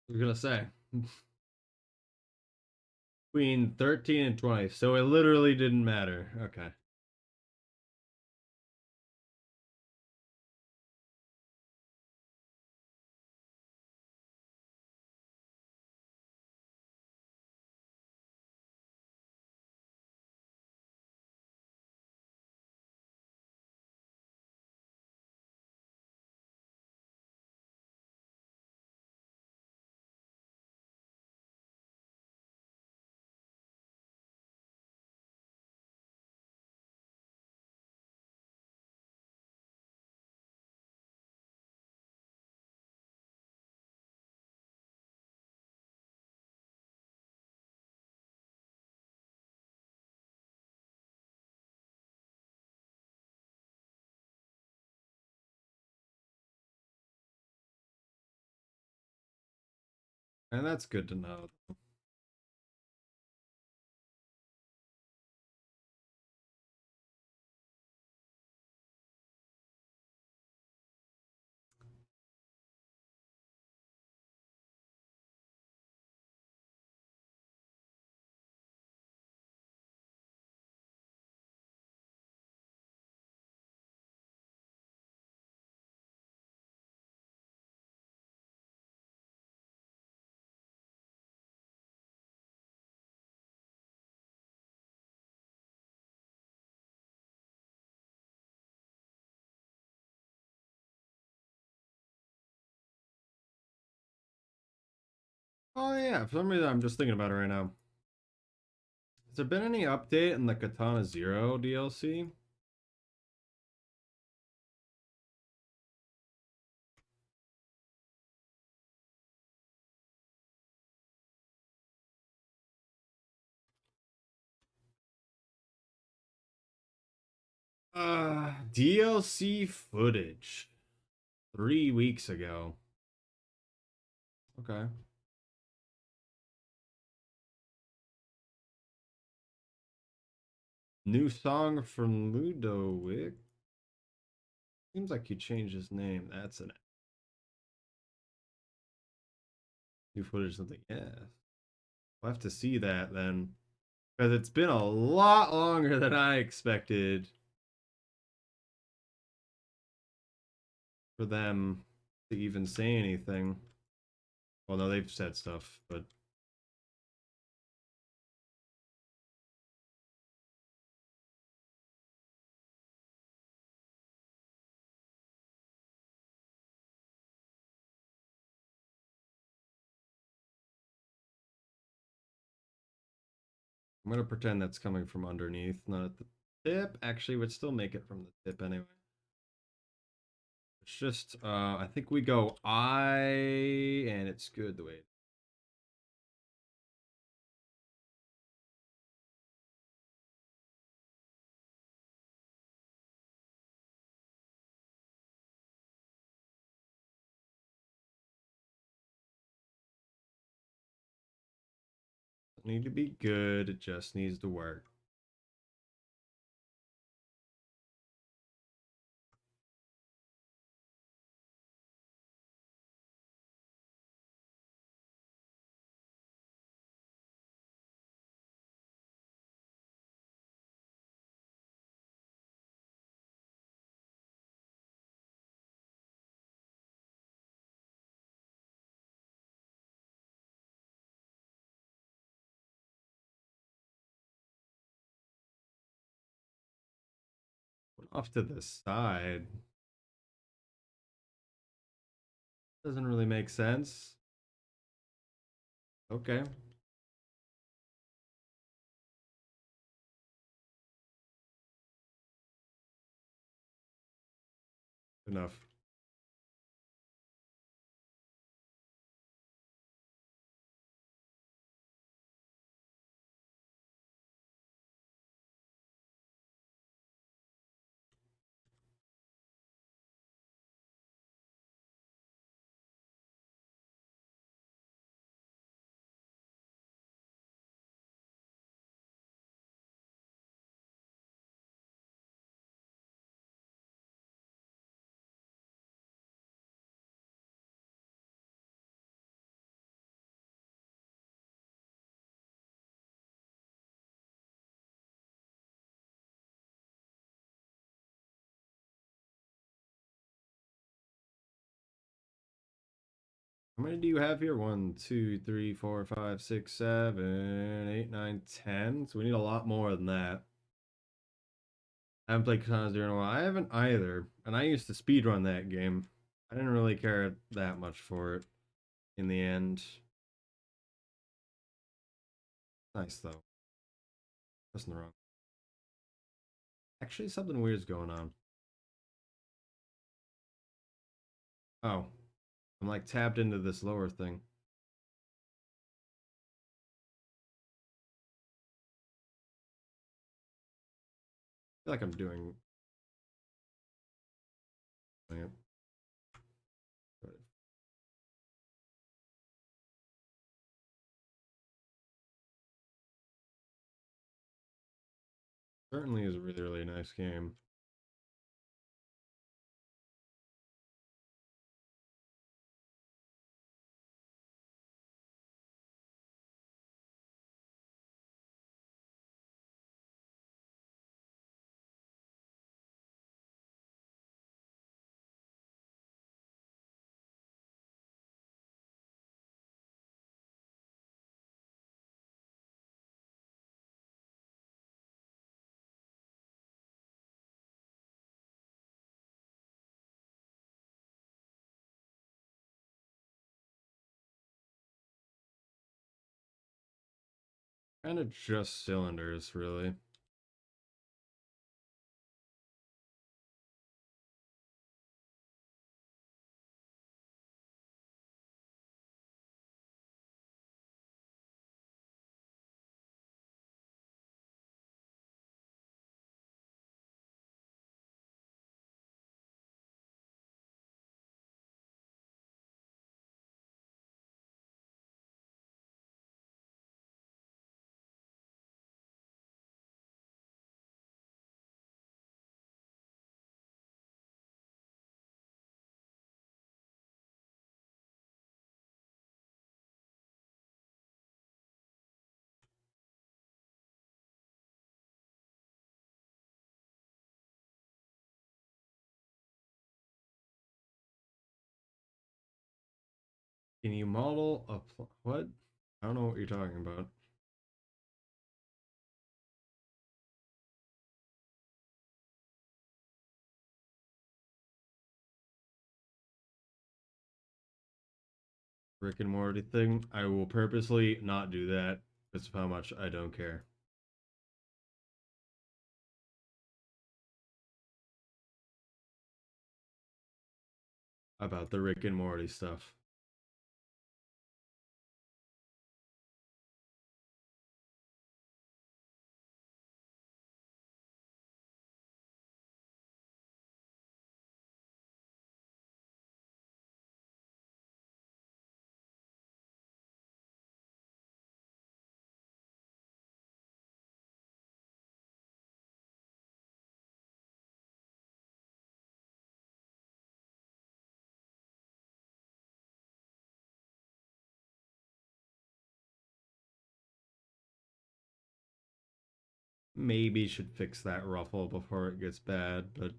I was gonna say between 13 and 20, so it literally didn't matter. Okay. And that's good to know. Oh yeah, for some reason I'm just thinking about it right now. Has there been any update in the Katana Zero DLC? DLC footage 3 weeks ago. Okay. New song from Ludowick. Seems like he changed his name. That's an new footage. Something. Yeah. We'll have to see that then. Because it's been a lot longer than I expected for them to even say anything. Well, no, they've said stuff, but I'm gonna pretend that's coming from underneath, not at the tip. Actually, would still make it from the tip anyway. It's just, I think we go I, and it's good the way. Doesn't need to be good. It just needs to work. Off to the side. Doesn't really make sense. Okay. Enough. How many do you have here? 1, 2, 3, 4, 5, 6, 7, 8, 9, 10. So we need a lot more than that. I haven't played Katana Zero in a while. I haven't either. And I used to speedrun that game. I didn't really care that much for it in the end. Nice though. Nothing wrong. Actually, something weird's going on. Oh, I'm like tapped into this lower thing. I feel like I'm doing it. Certainly is a really, really nice game. Kind of just cylinders, really. Can you model a what? I don't know what you're talking about. Rick and Morty thing. I will purposely not do that because of how much I don't care about the Rick and Morty stuff. Maybe should fix that ruffle before it gets bad, but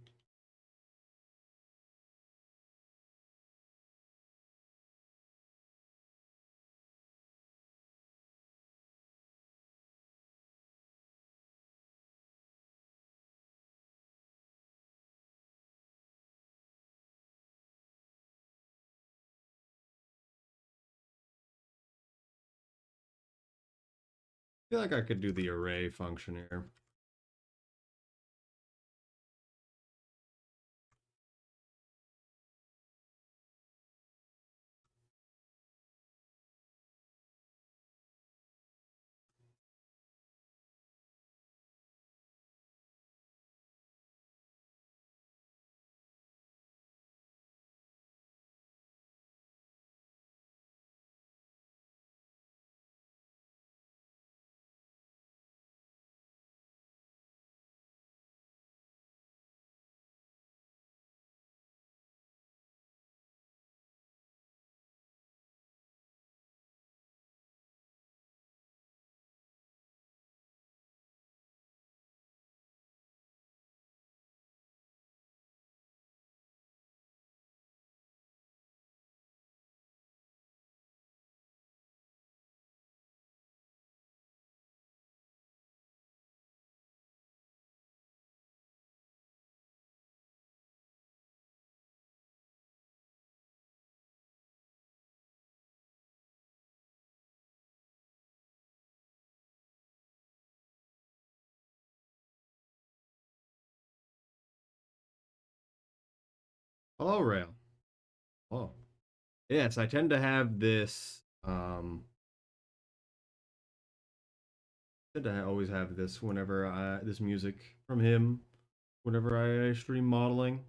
I feel like I could do the array function here. Hello, Rail. Oh, yes, I tend to have this. I always have this whenever I this music from him whenever I stream modeling.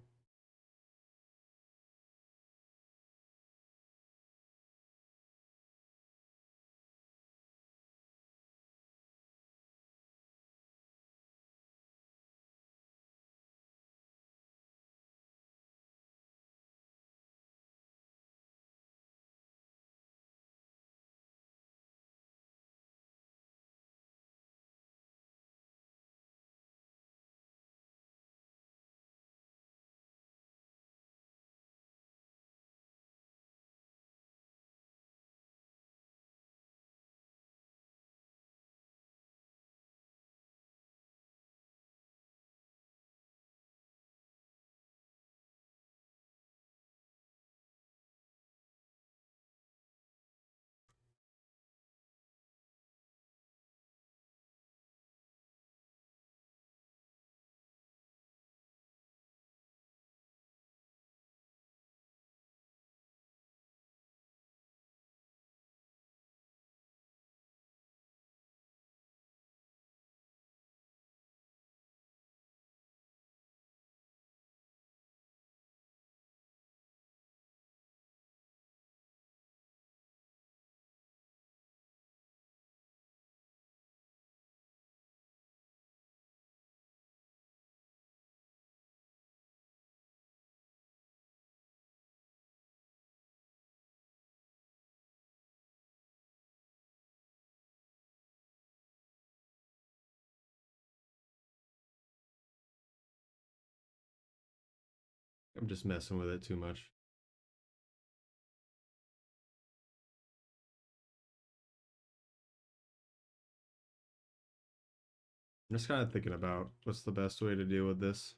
I'm just messing with it too much. I'm just kind of thinking about what's the best way to deal with this.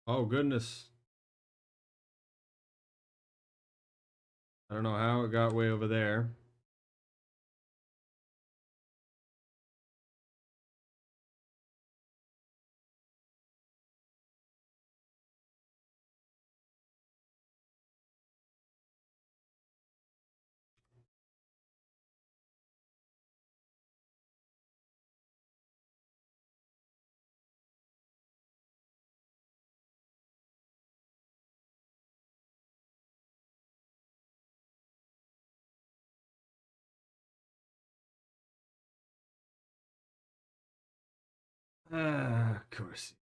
Oh, goodness. I don't know how it got way over there. Ah, of course.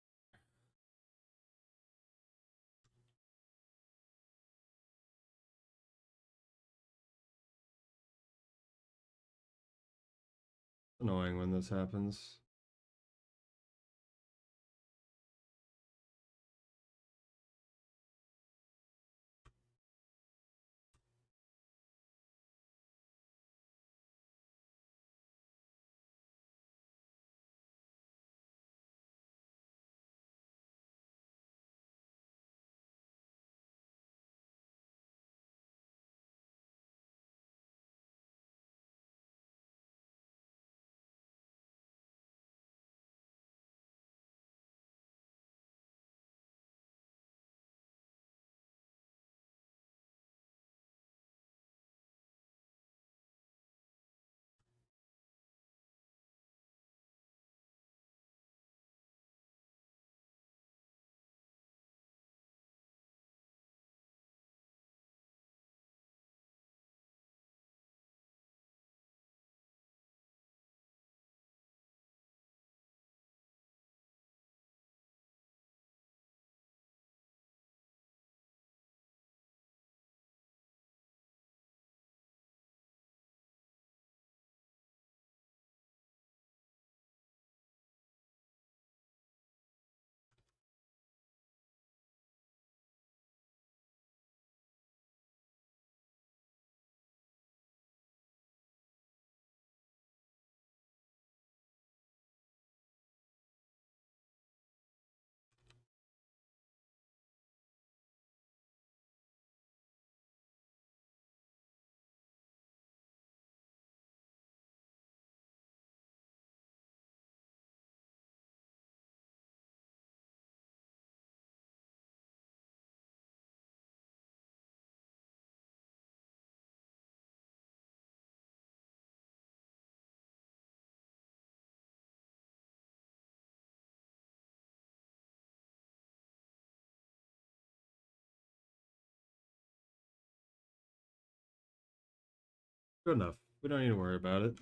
Annoying when this happens. Good enough. We don't need to worry about it.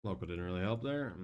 Local didn't really help there.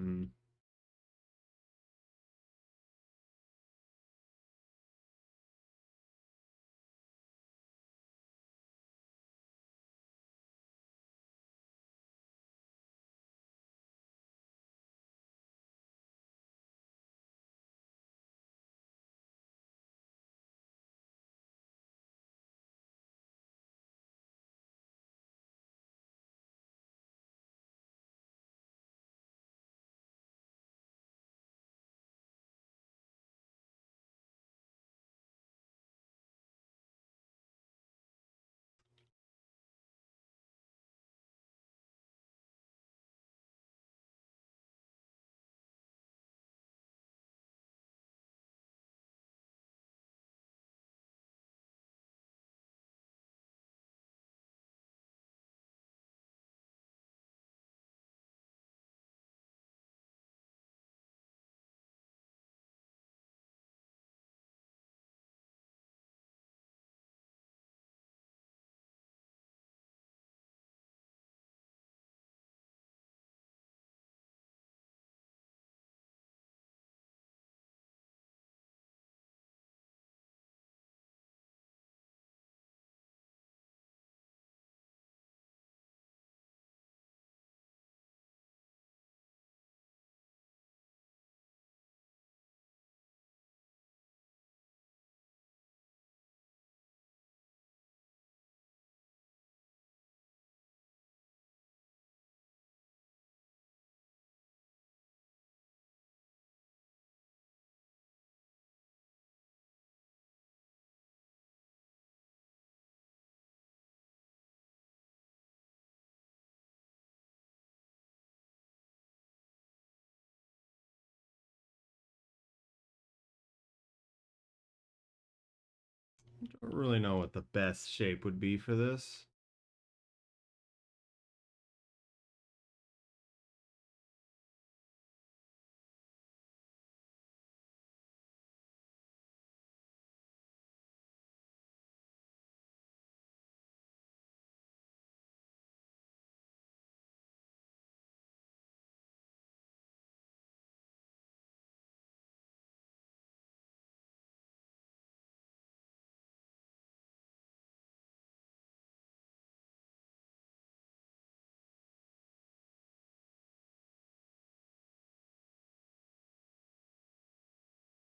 Don't really know what the best shape would be for this.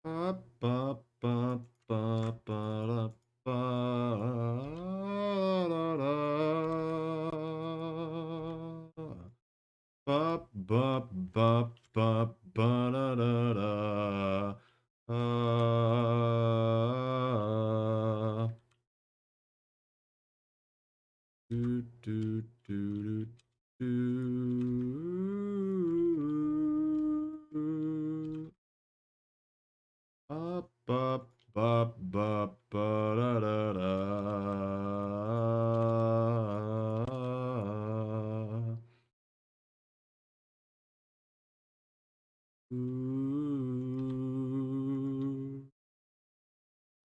Ba, ba, ba, ba, ba, da, ba, da, da. Ba, ba, ba, ba, ba, da, da, da. Do, do, do, do, do. Up, up, up, up, ba, da, da, da. Ooh,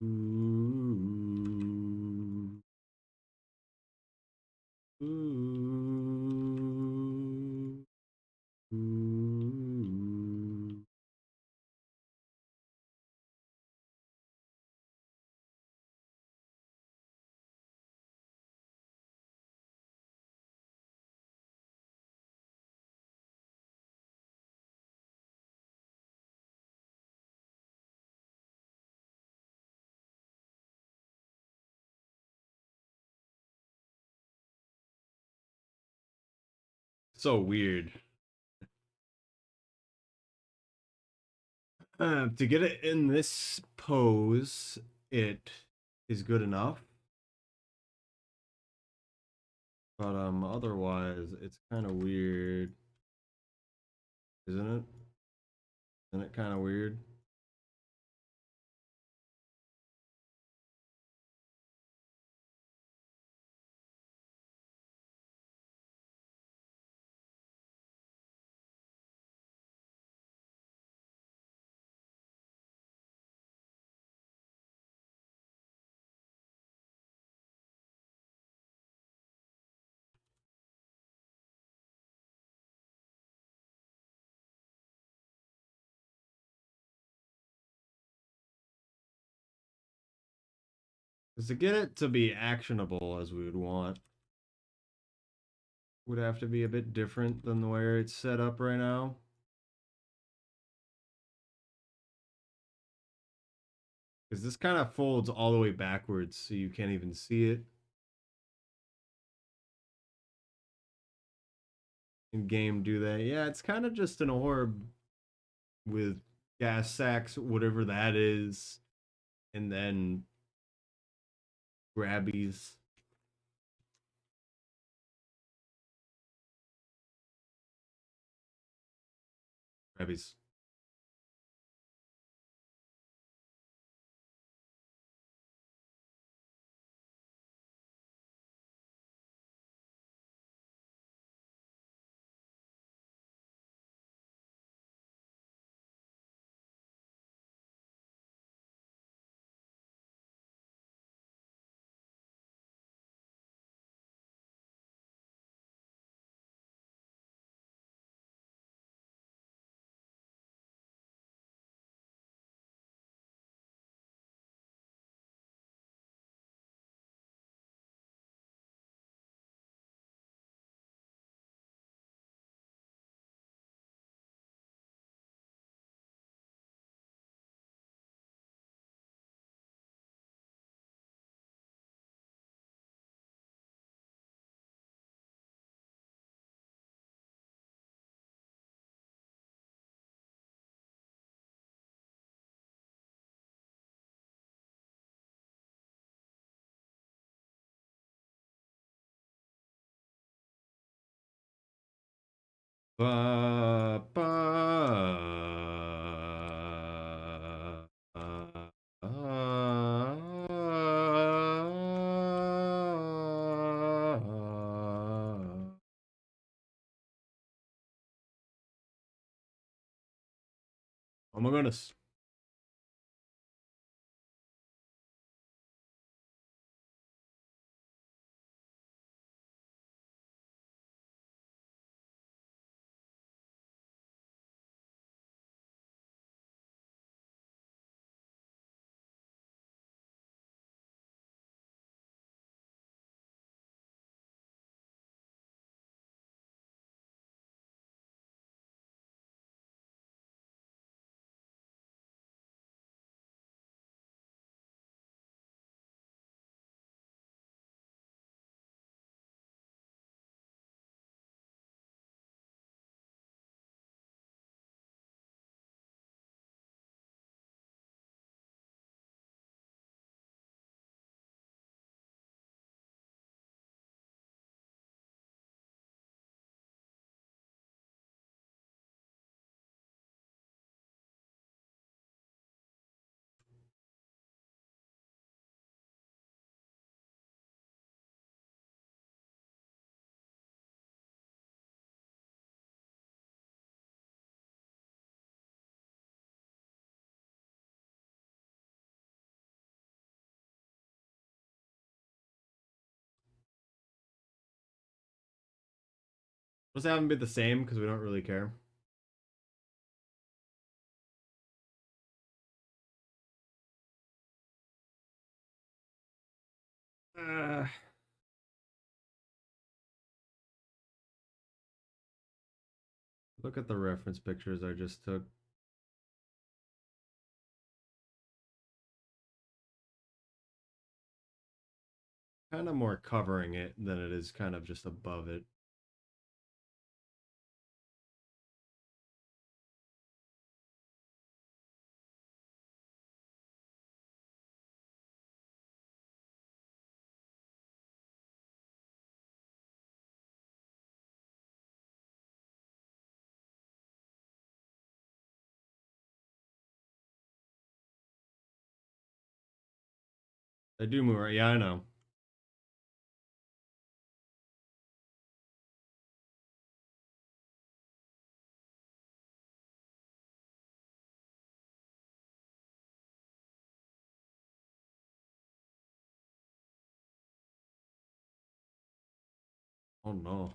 ooh, ooh, ooh. So weird. To get it in this pose, it is good enough. But otherwise it's kind of weird, isn't it? Isn't it kind of weird? Because to get it to be actionable as we would want, would have to be a bit different than the way it's set up right now. Because this kind of folds all the way backwards, so you can't even see it. In game, do they? Yeah, it's kind of just an orb with gas sacks, whatever that is, and then grabbies. Grabbies. Ba, ba, oh my goodness. Let's have them be the same because we don't really care. Uh, Look at the reference pictures I just took. Kind of more covering it than it is kind of just above it. I do move, right? Yeah, I know. Oh no.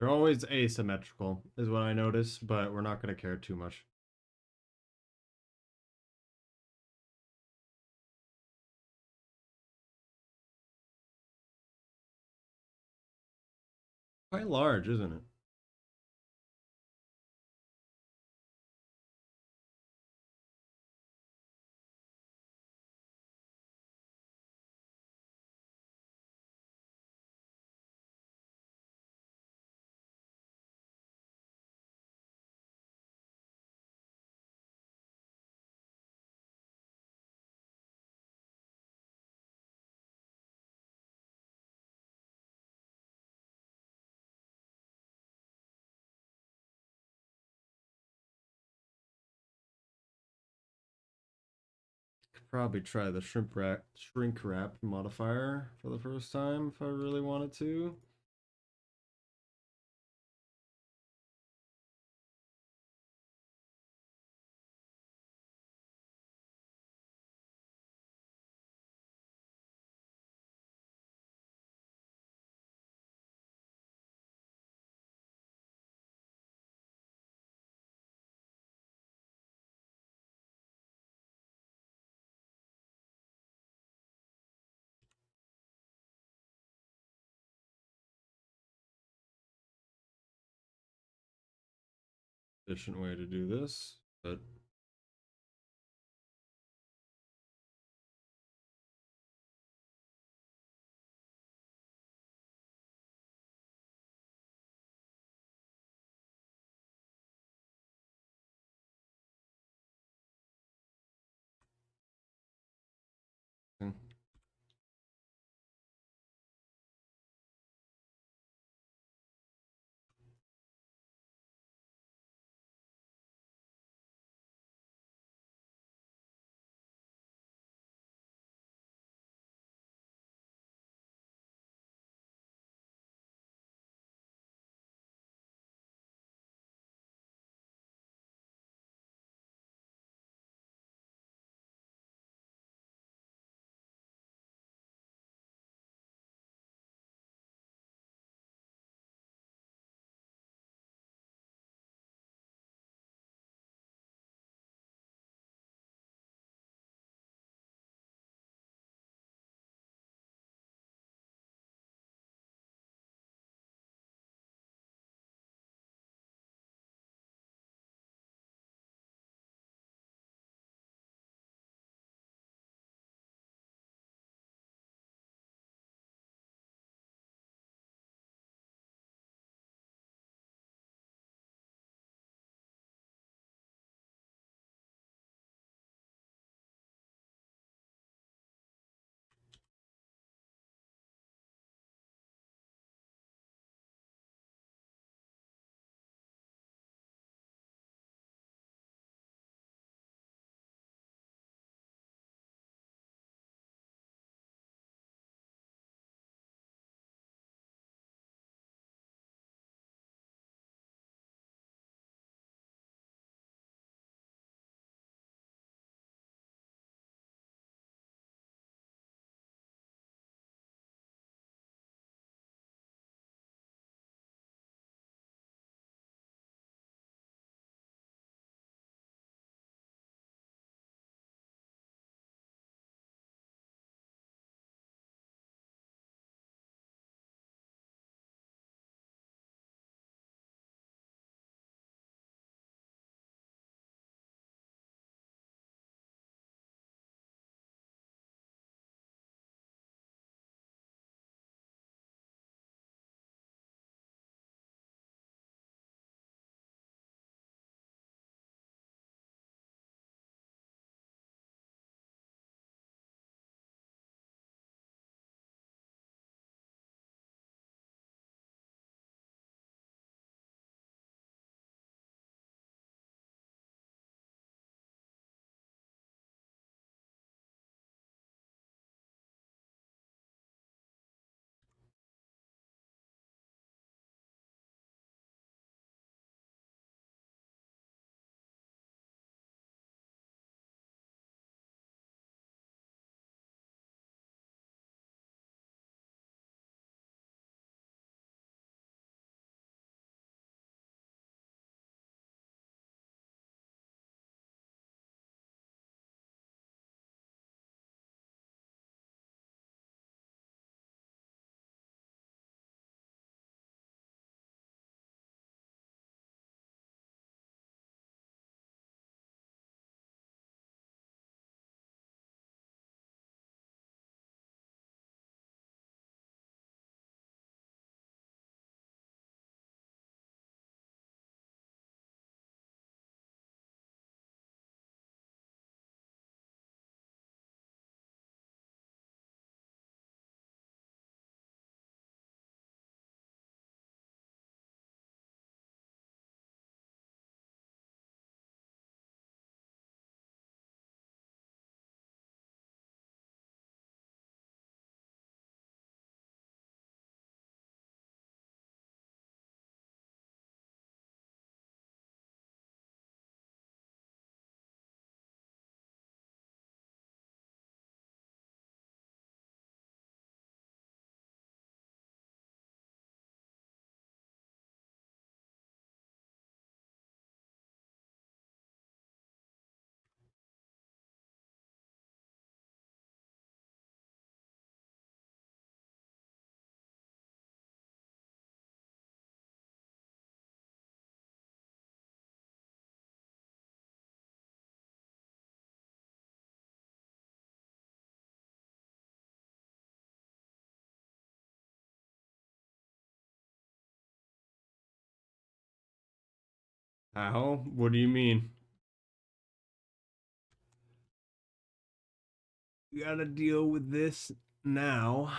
They're always asymmetrical, is what I notice, but we're not going to care too much. Quite large, isn't it? Could probably try the shrink wrap modifier for the first time if I really wanted to. Efficient way to do this, but mm, How? What do you mean? You gotta deal with this now.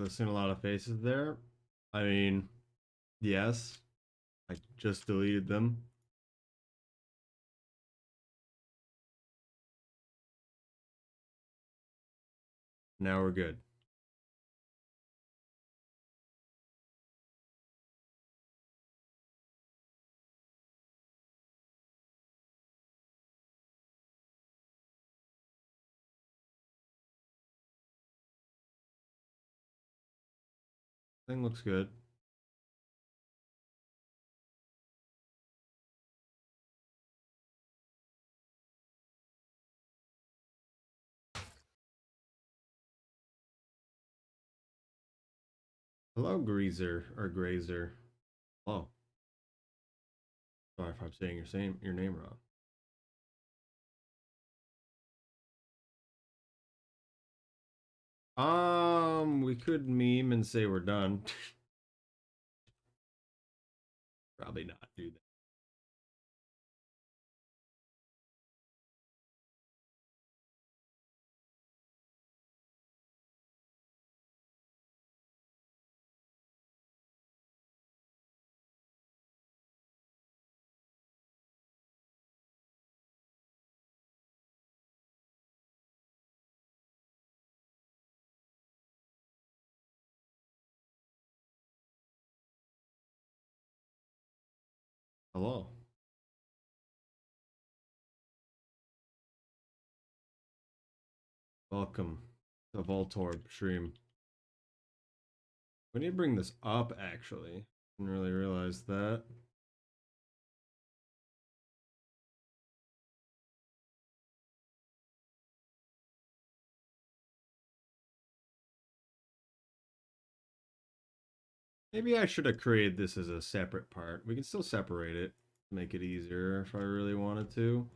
I've seen a lot of faces there. I mean, yes, I just deleted them. Now we're good. Thing looks good. Hello, Greaser or Grazer. Hello. Sorry if I'm saying your name wrong. We could meme and say we're done. Probably not do that. Hello. Welcome to Voltorb stream. We need to bring this up, actually. Didn't really realize that. Maybe I should have created this as a separate part. We can still separate it, make it easier if I really wanted to.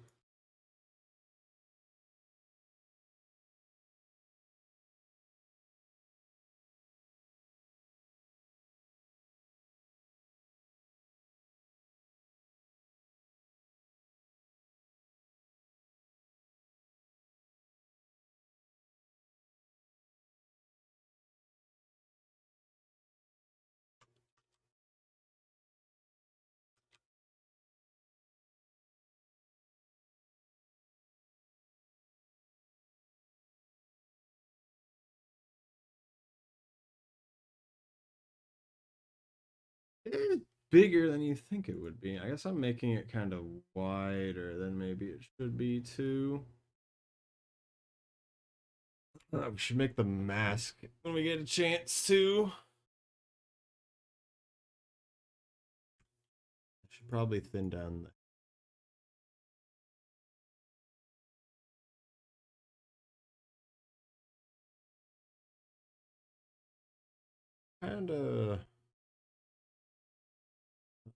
It's bigger than you think it would be. I guess I'm making it kind of wider than maybe it should be too. We should make the mask when we get a chance to. I should probably thin down the kind of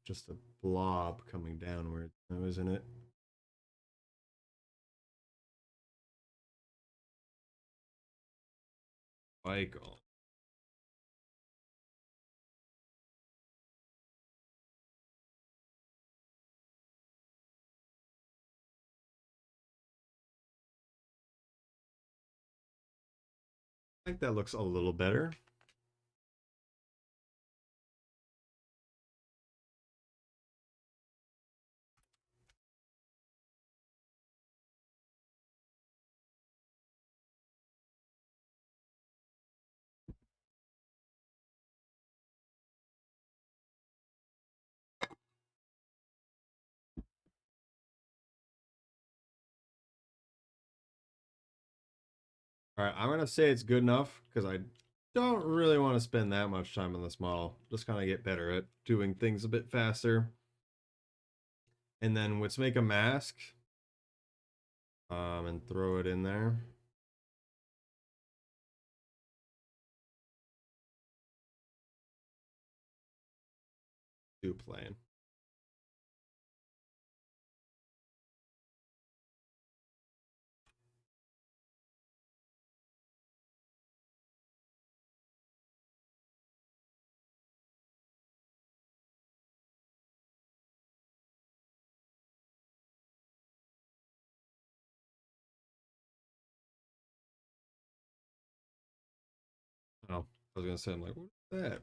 just a blob coming downward, though, isn't it? Michael. I think that looks a little better. All right, I'm gonna say it's good enough because I don't really want to spend that much time on this model. Just kind of get better at doing things a bit faster. And then let's make a mask, and throw it in there. Do plane. Oh, I was gonna say, I'm like, what is that?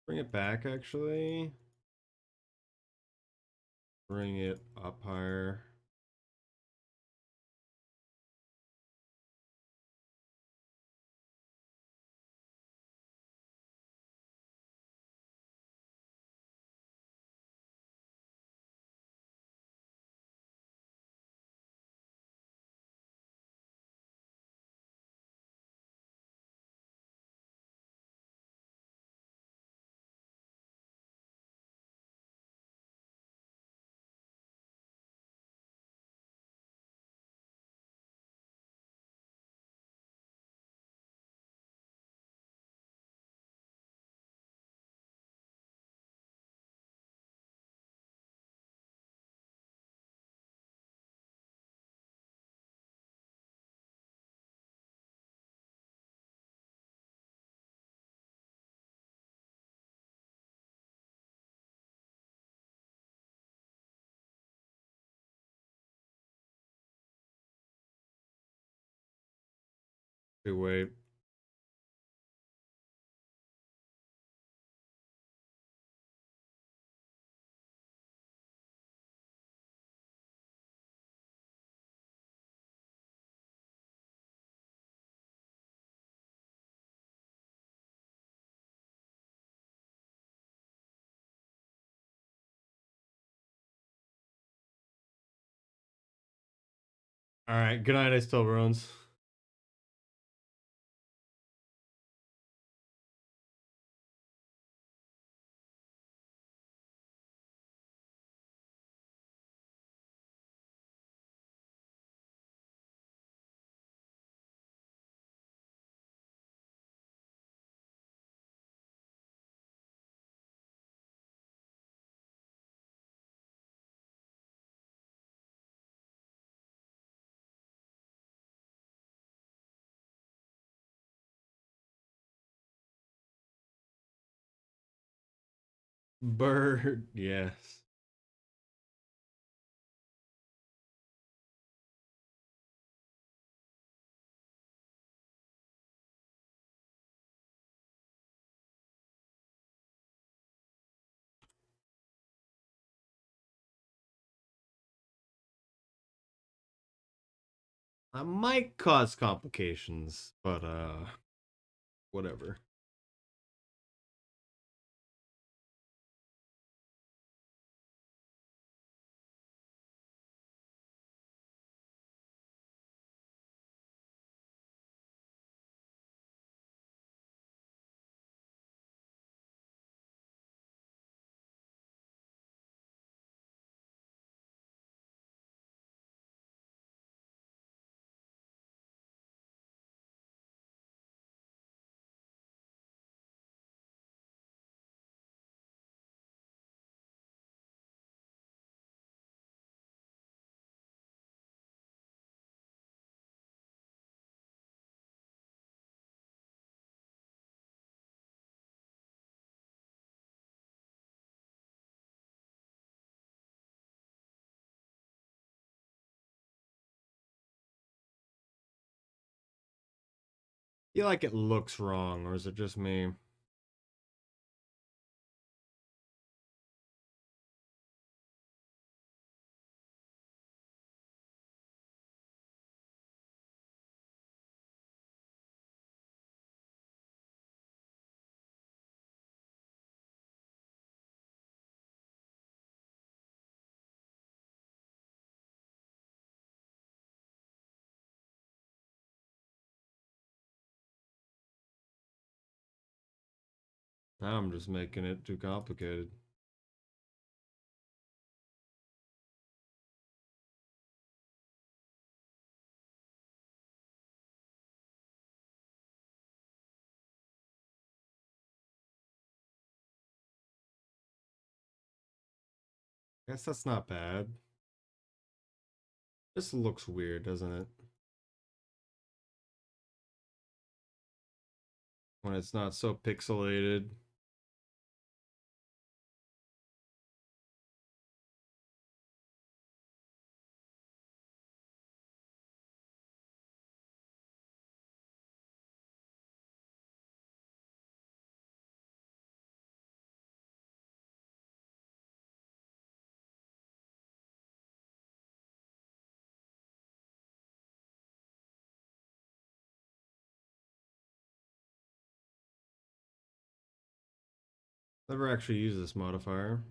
Bring it back, actually. Bring it up higher. Okay, wait. All right, good night, Ice Toblerones. Bird, yes. That might cause complications, but whatever. Feel like it looks wrong, or is it just me? Now I'm just making it too complicated. Guess that's not bad. This looks weird, doesn't it? When it's not so pixelated. Never actually used this modifier.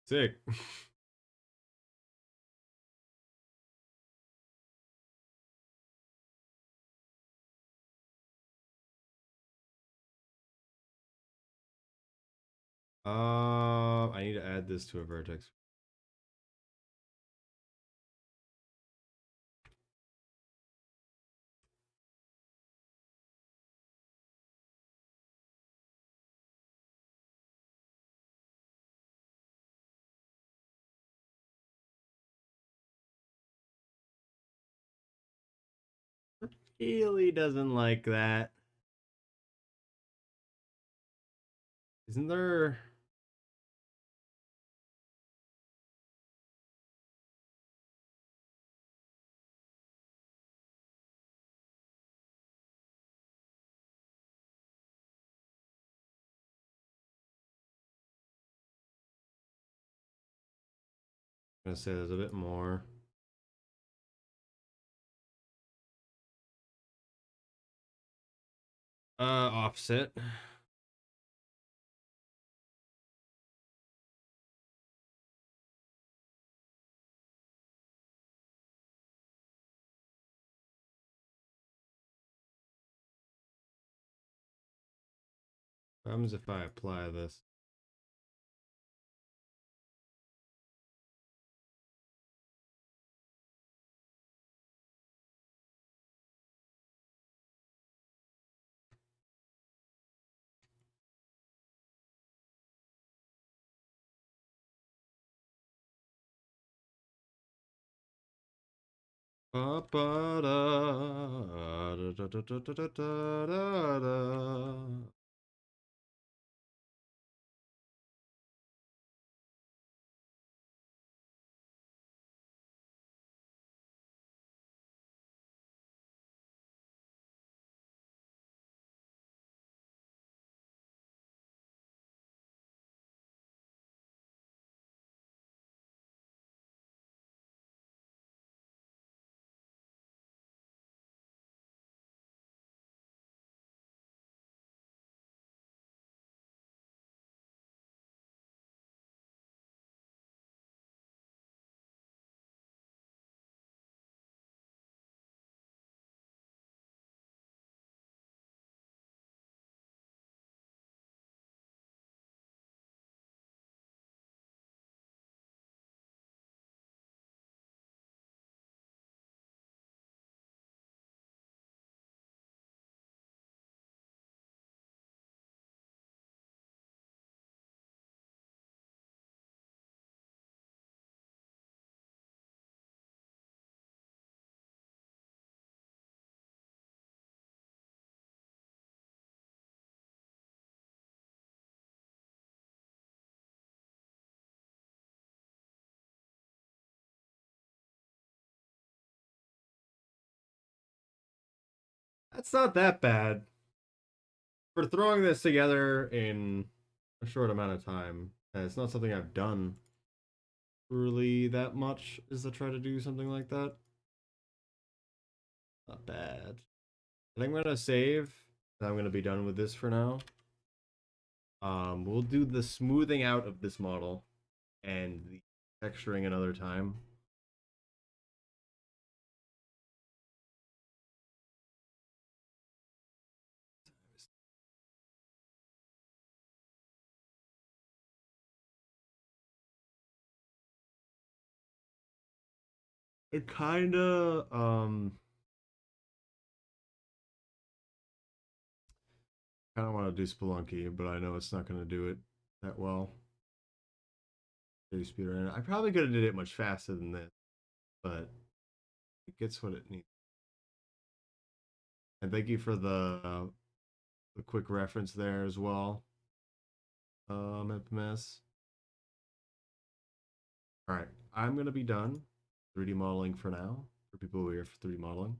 Sick. I need to add this to a vertex. Healy doesn't like that. Isn't there? I'm gonna say there's a bit more. Offset. What happens if I apply this? Ba ba da da da da da da da da da. That's not that bad for throwing this together in a short amount of time. It's not something I've done really that much. Is to try to do something like that. Not bad. I think I'm gonna save. I'm gonna be done with this for now. We'll do the smoothing out of this model and the texturing another time. It kinda kind of want to do Spelunky, but I know it's not going to do it that well. Do speedrun. I probably could have did it much faster than this, but it gets what it needs. And thank you for the quick reference there as well. FMS. All right, I'm gonna be done 3D modeling for now. For people who are here for 3D modeling,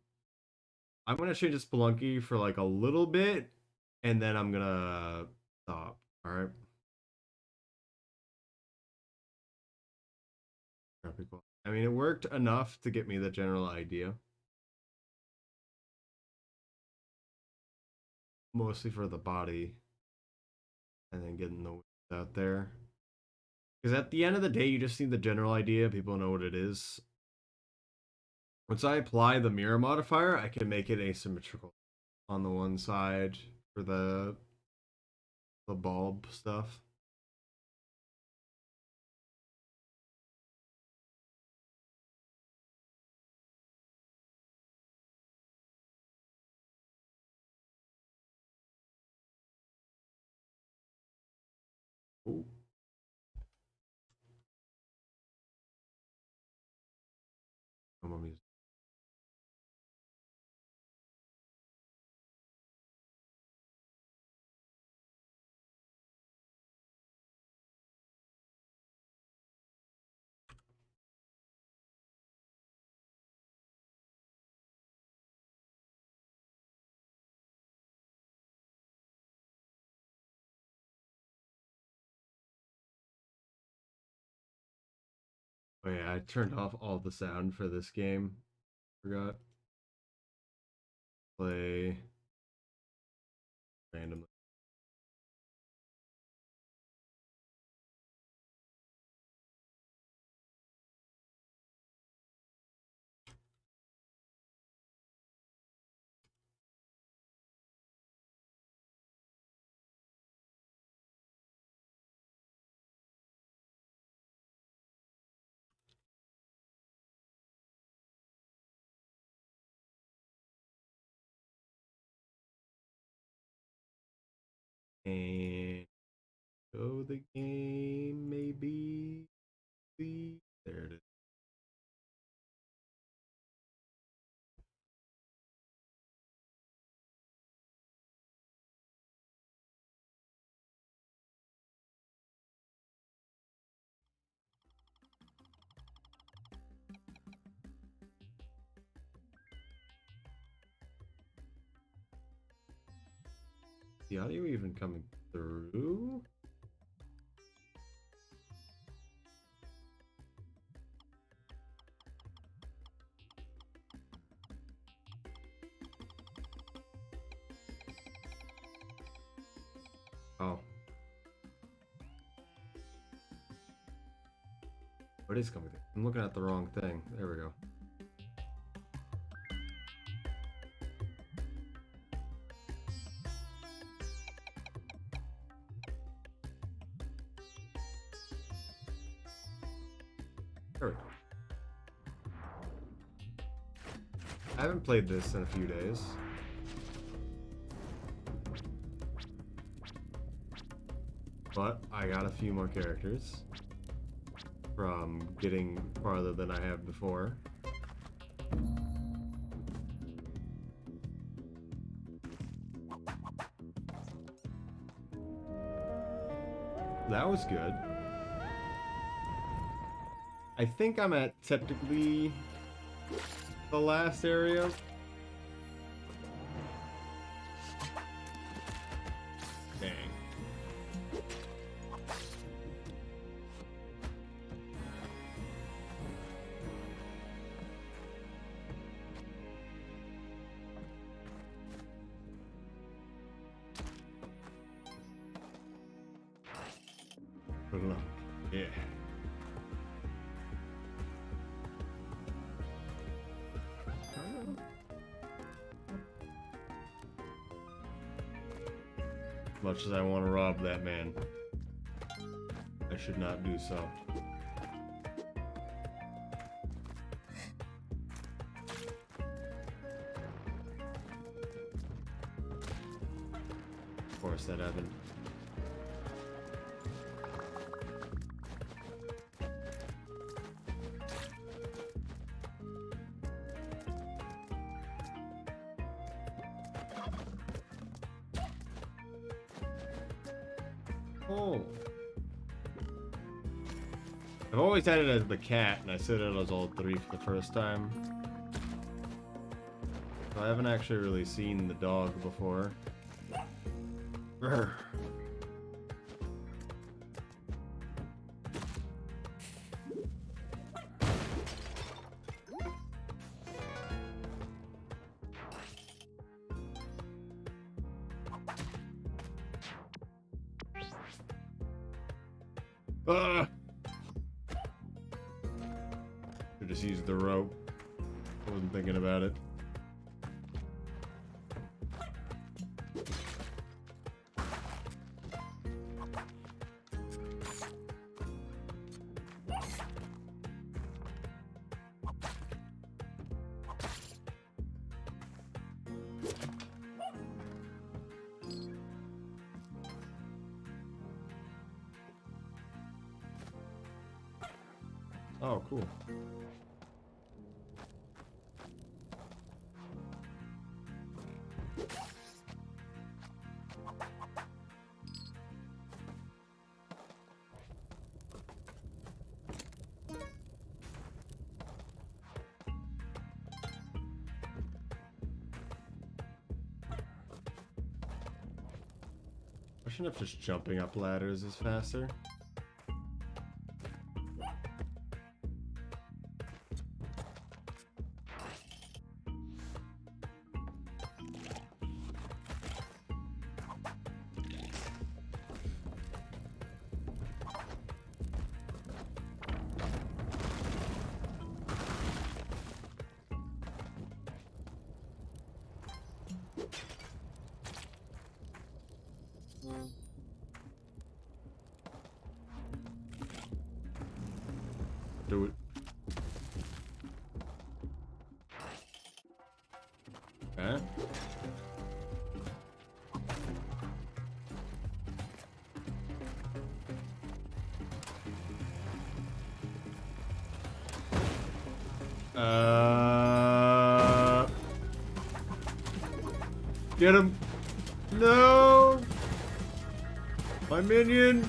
I'm gonna change to Spelunky for like a little bit, and then I'm gonna stop. All right. I mean, it worked enough to get me the general idea. Mostly for the body, and then getting the wings out there. Because at the end of the day, you just need the general idea. People know what it is. Once I apply the mirror modifier, I can make it asymmetrical on the one side for the bulb stuff. Ooh. Music. Oh yeah, I turned off all the sound for this game. Forgot. Play randomly. And go the game, maybe. There it is. The audio even coming through? Oh. What is coming through? I'm looking at the wrong thing. There we go. There we go. I haven't played this in a few days. But I got a few more characters from getting farther than I have before. That was good. I think I'm at technically the last area. Dang. Yeah. Much as I want to rob that man, I should not do so. course that happened. Oh. I've always had it as the cat, and I said it as all three for the first time. So I haven't actually really seen the dog before. Brr. Ah! Should just use the rope. I wasn't thinking about it. Oh, cool. I shouldn't have just jumping up ladders is faster. Do it. Okay. Get him! No! My minion!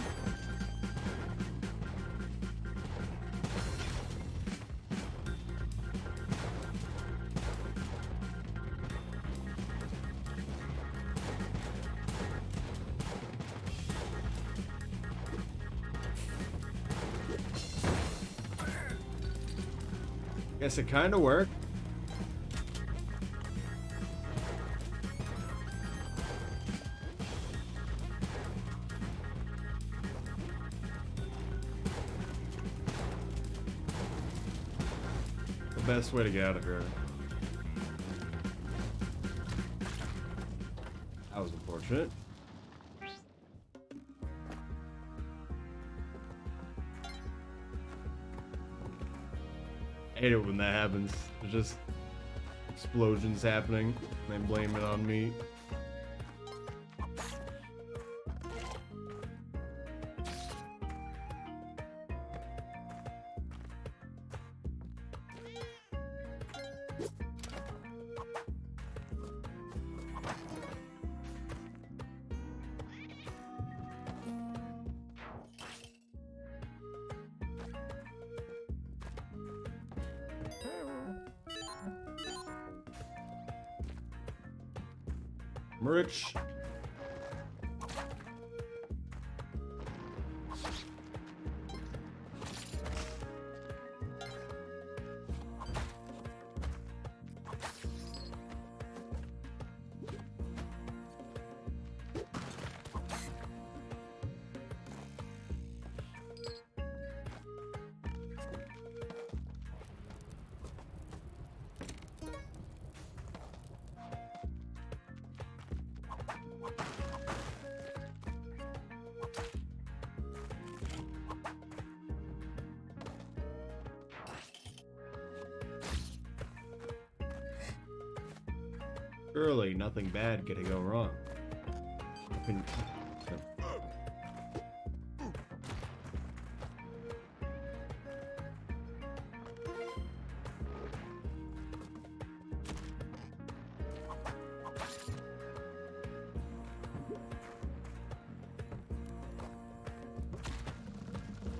Guess it kind of worked. The best way to get out of here. That was unfortunate. I hate it when that happens. There's just explosions happening, and they blame it on me. Rich. Surely nothing bad could go wrong. When-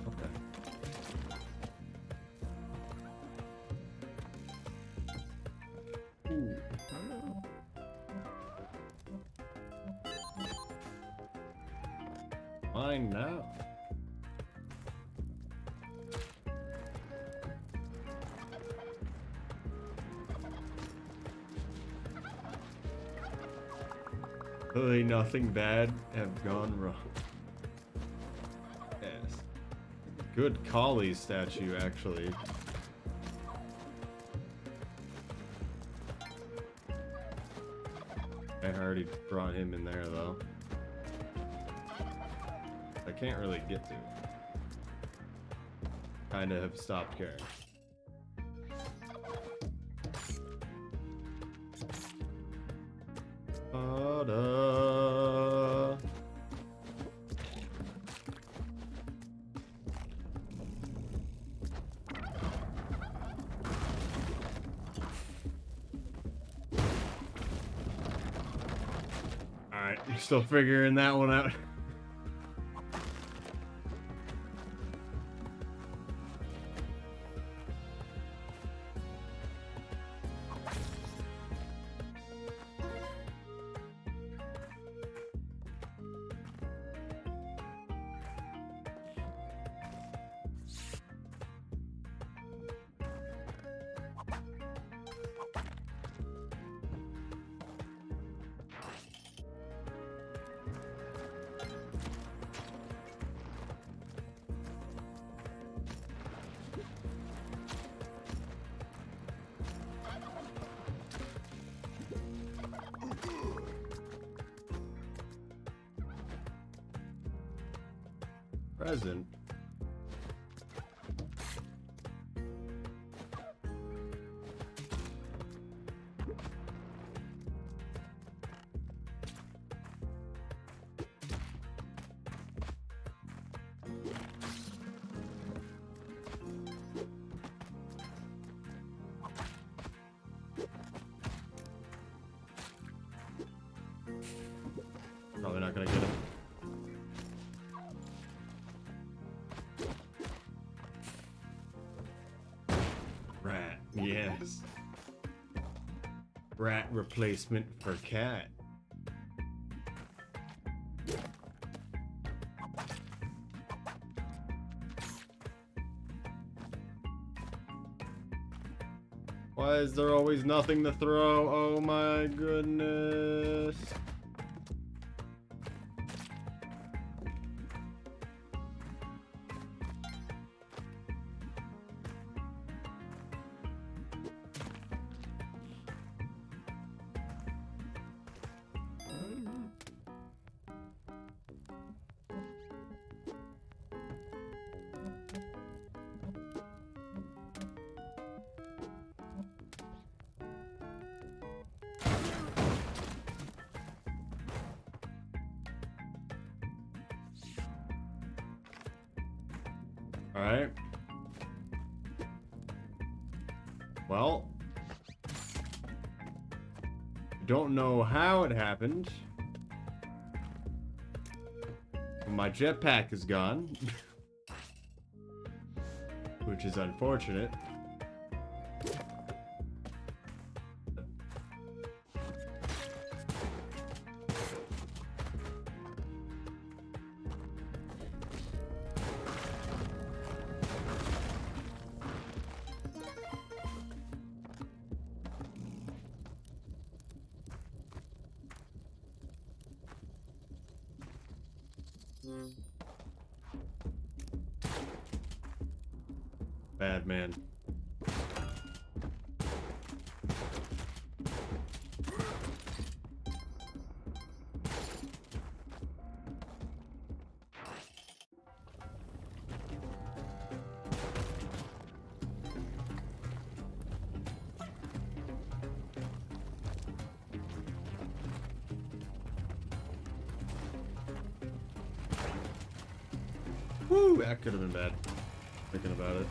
Okay. Ooh. Mine now. Really nothing bad have gone wrong. Yes. Good collie statue, actually. I already brought him in there, though. I can't really get to it. Kinda have stopped caring. Ta-da. Alright, you're still figuring that one out. Present. Probably not gonna get him. Rat, yes. Rat replacement for cat. Why is there always nothing to throw? Oh my goodness. Alright. Well, don't know how it happened. My jetpack is gone. Which is unfortunate. Bad man. Woo! That could have been bad. Thinking about it.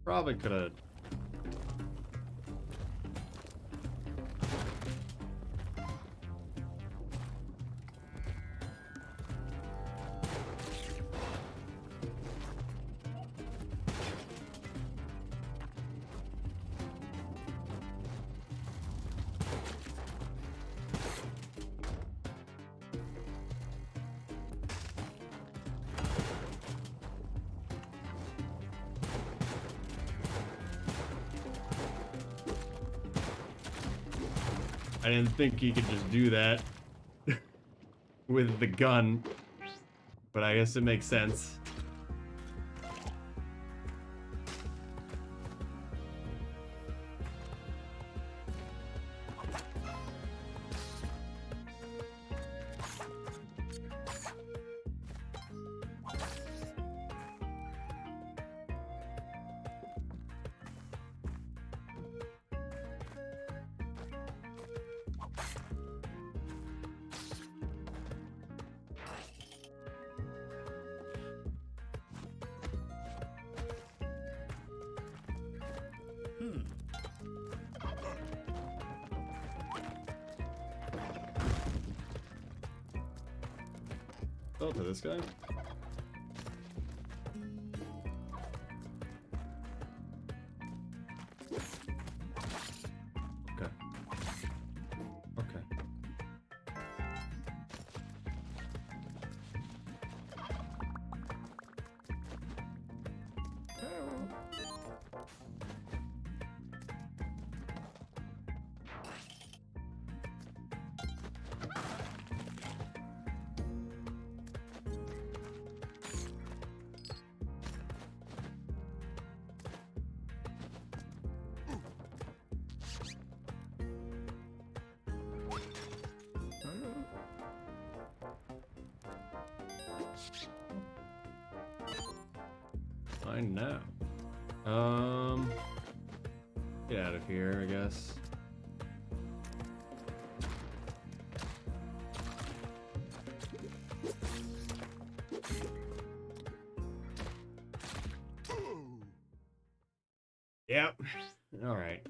Probably could have. I didn't think he could just do that with the gun, but I guess it makes sense. Oh, to this guy? Okay. Okay. Fine now. Get out of here, I guess. Yep. All right.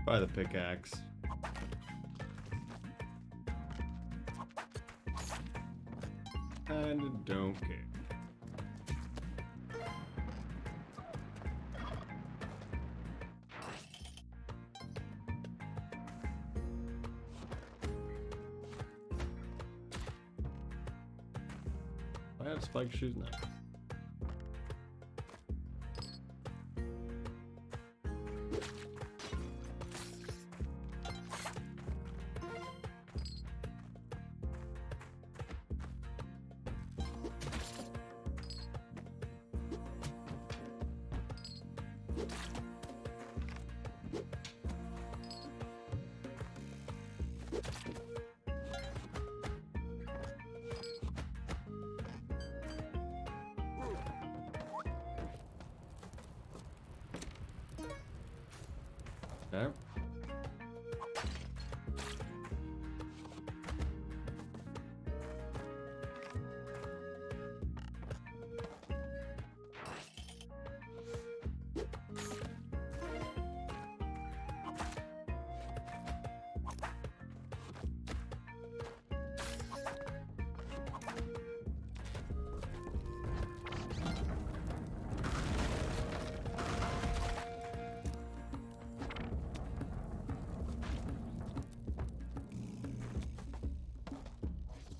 By the pickaxe. And don't care. I have spiked shoes now. Okay.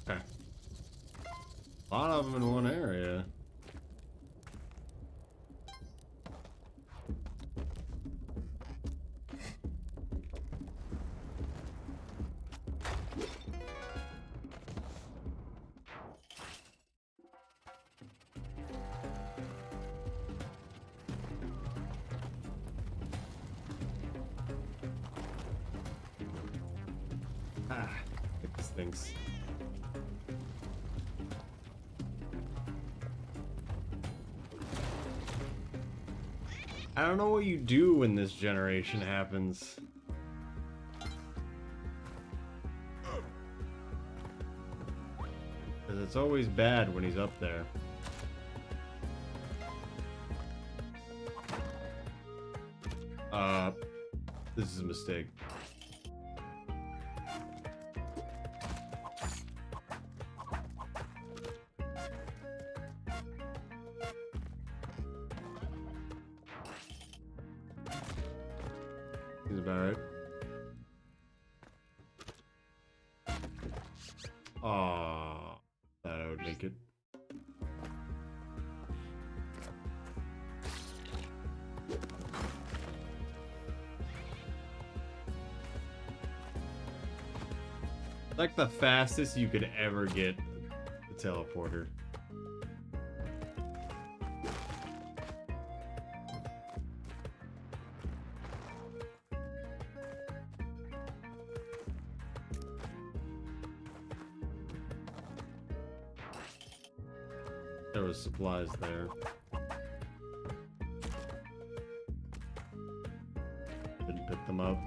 Okay. A lot of them in one area. Ah, it stinks. I don't know what you do when this generation happens. Because it's always bad when he's up there. This is a mistake. Seems about right. Aww, thought I would make it. Like the fastest you could ever get the teleporter. There was supplies there. Didn't pick them up.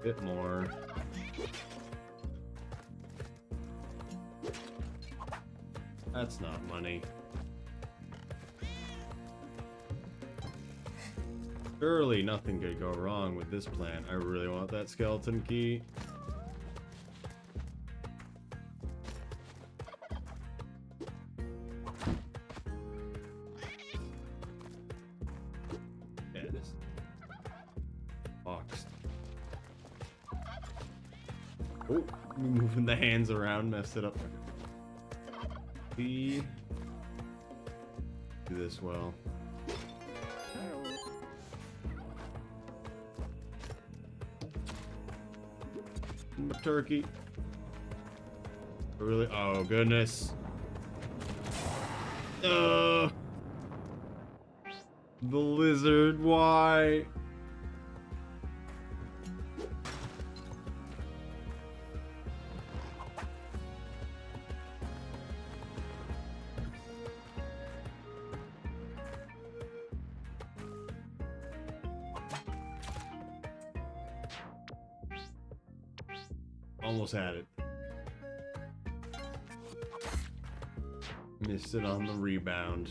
Bit more. That's not money. Surely nothing could go wrong with this plan. I really want that skeleton key. Yeah, this boxed. Oh, moving the hands around messed it up. Do this well. Turkey. Really? Oh goodness. The lizard. Why? Almost had it. Missed it on the rebound.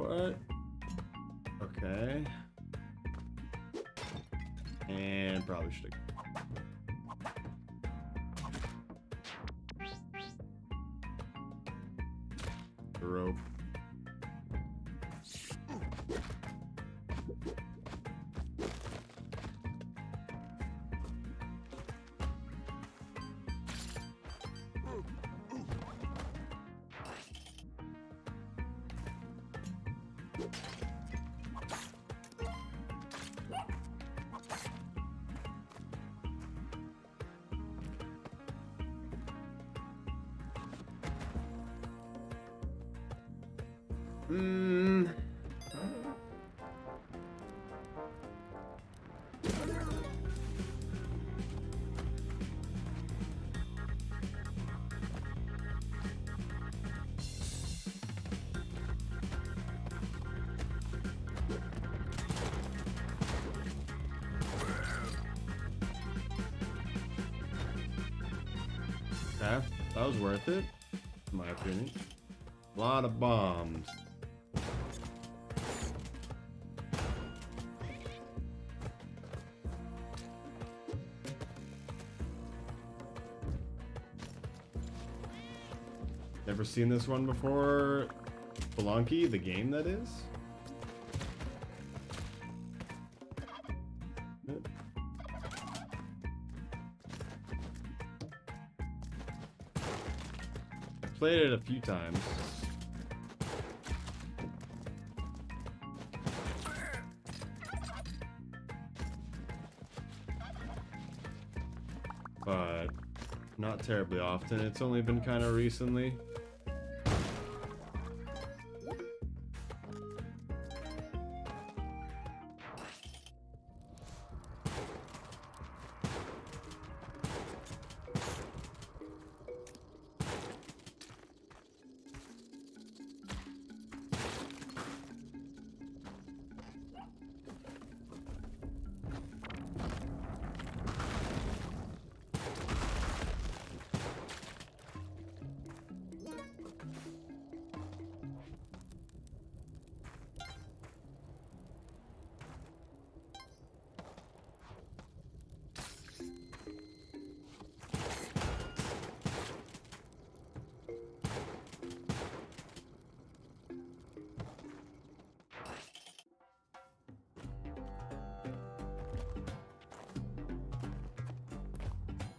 What? Okay. And probably should have. The rope. Okay, that was worth it, in my opinion. A lot of bombs. Never seen this one before. Spelunky, the game that is. Played it a few times. But not terribly often. It's only been kind of recently.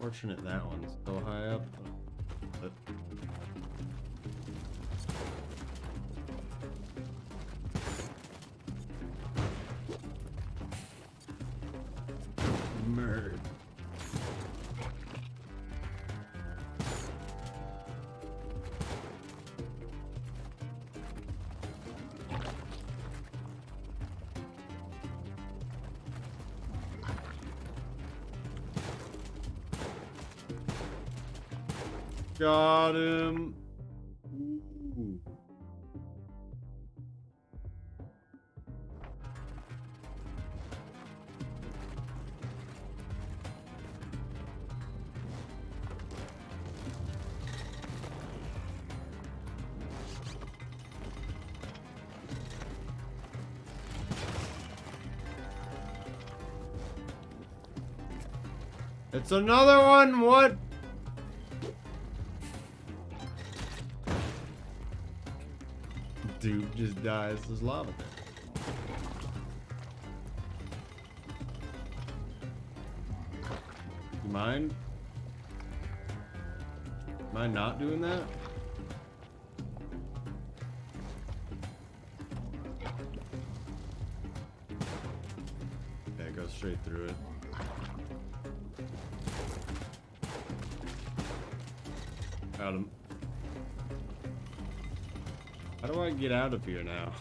Fortunate that one's so high up. But murdered. Got him. Ooh. It's another one. What? Dude just dies. There's lava there. You mind? Mind not doing that? Okay, go straight through it. Got him. How do I get out of here now?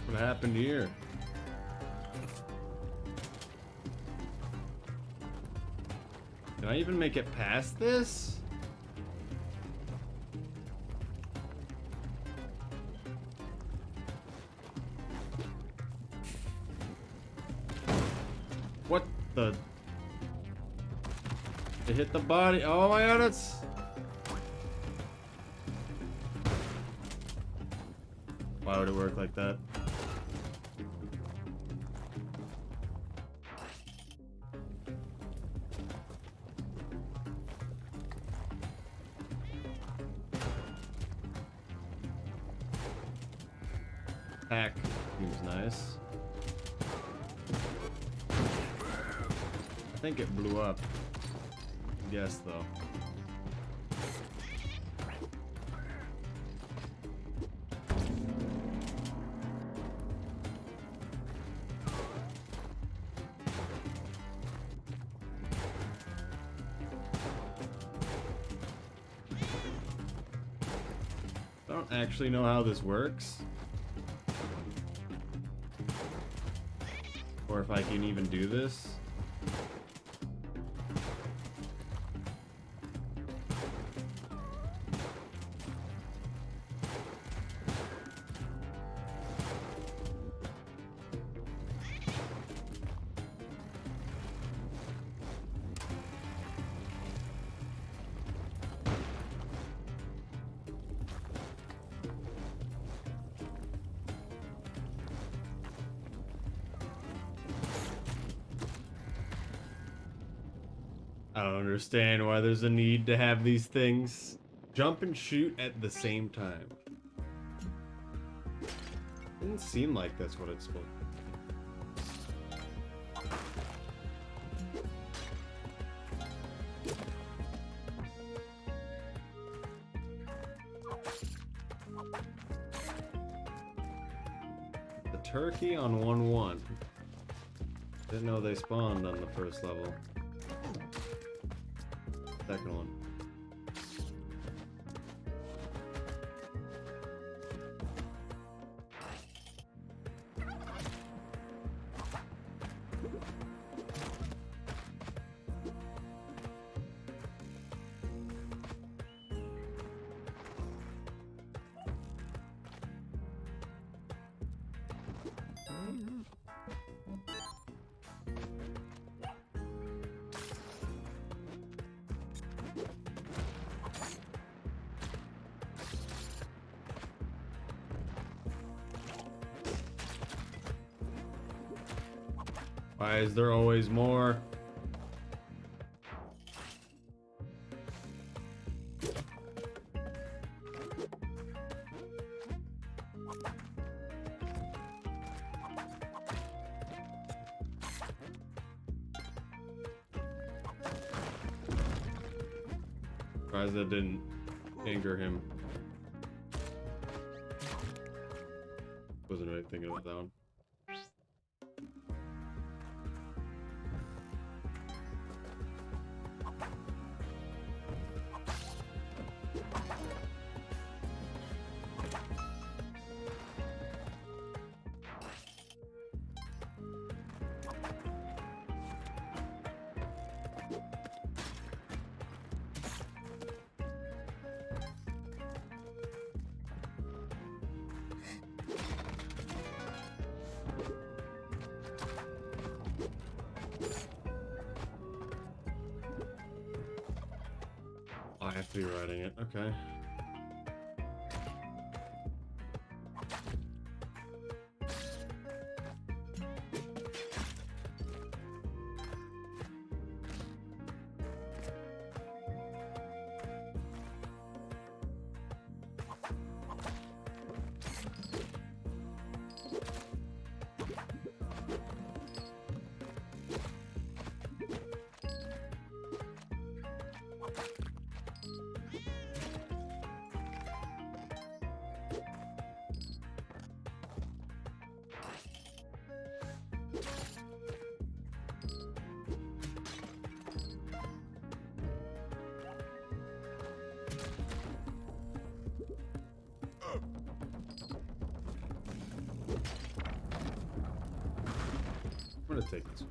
What happened here? Can I even make it past this? What the? It hit the body. Oh my god, it's... Why would it work like that? Hack seems nice. I think it blew up. Yes, though. I don't actually know how this works. Or if I can even do this. I don't understand why there's a need to have these things jump and shoot at the same time. Didn't seem like that's what it's supposed to. The turkey on 1-1. Didn't know they spawned on the first level. Second one. Why is there always more? Surprised that didn't anger him. Wasn't really thinking about that one. I have to be writing it, okay. gonna take this.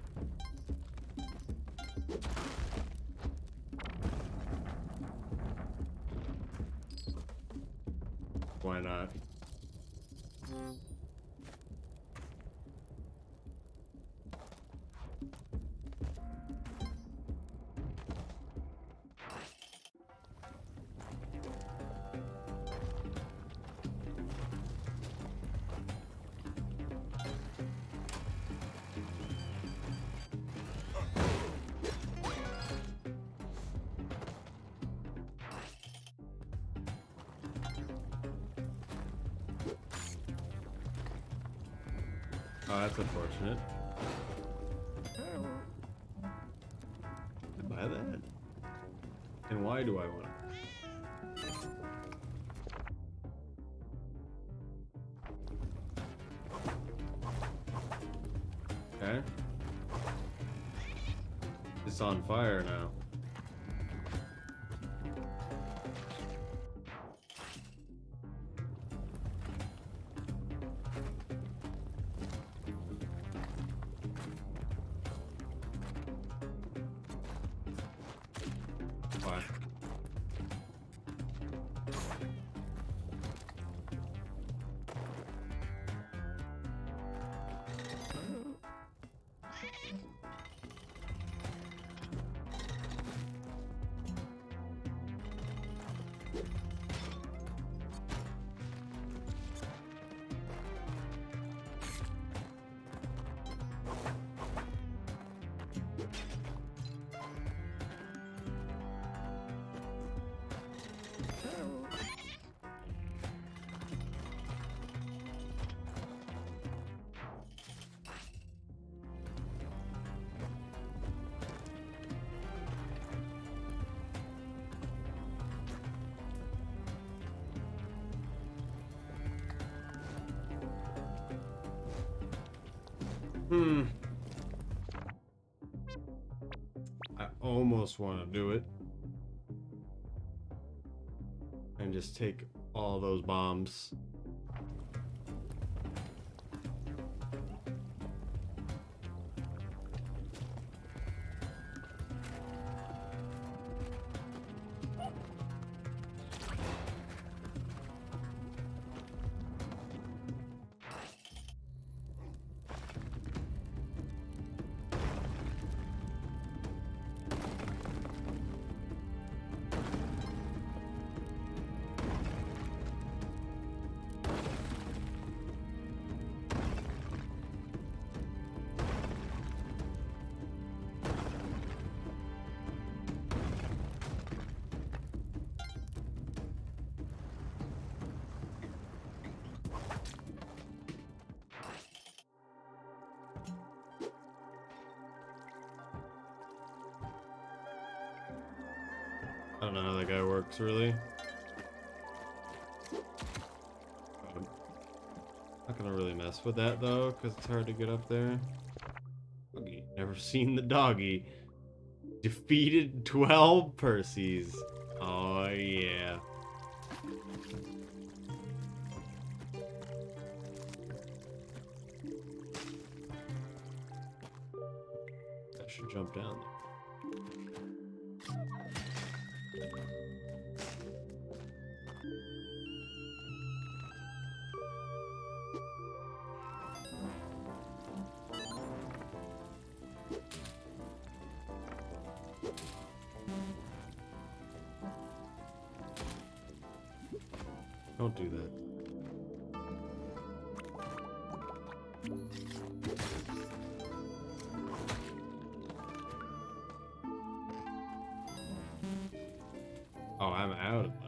Why not? Oh, that's unfortunate. Buy that. And why do I want it? Okay. It's on fire now. Why? I almost want to do it. And just take all those bombs. I don't know how that guy works, really. I'm not gonna really mess with that, though, because it's hard to get up there. Doggy. Never seen the doggy. Defeated 12 Perseus. Oh, yeah. I should jump down. Don't do that. Oh, I'm out of money.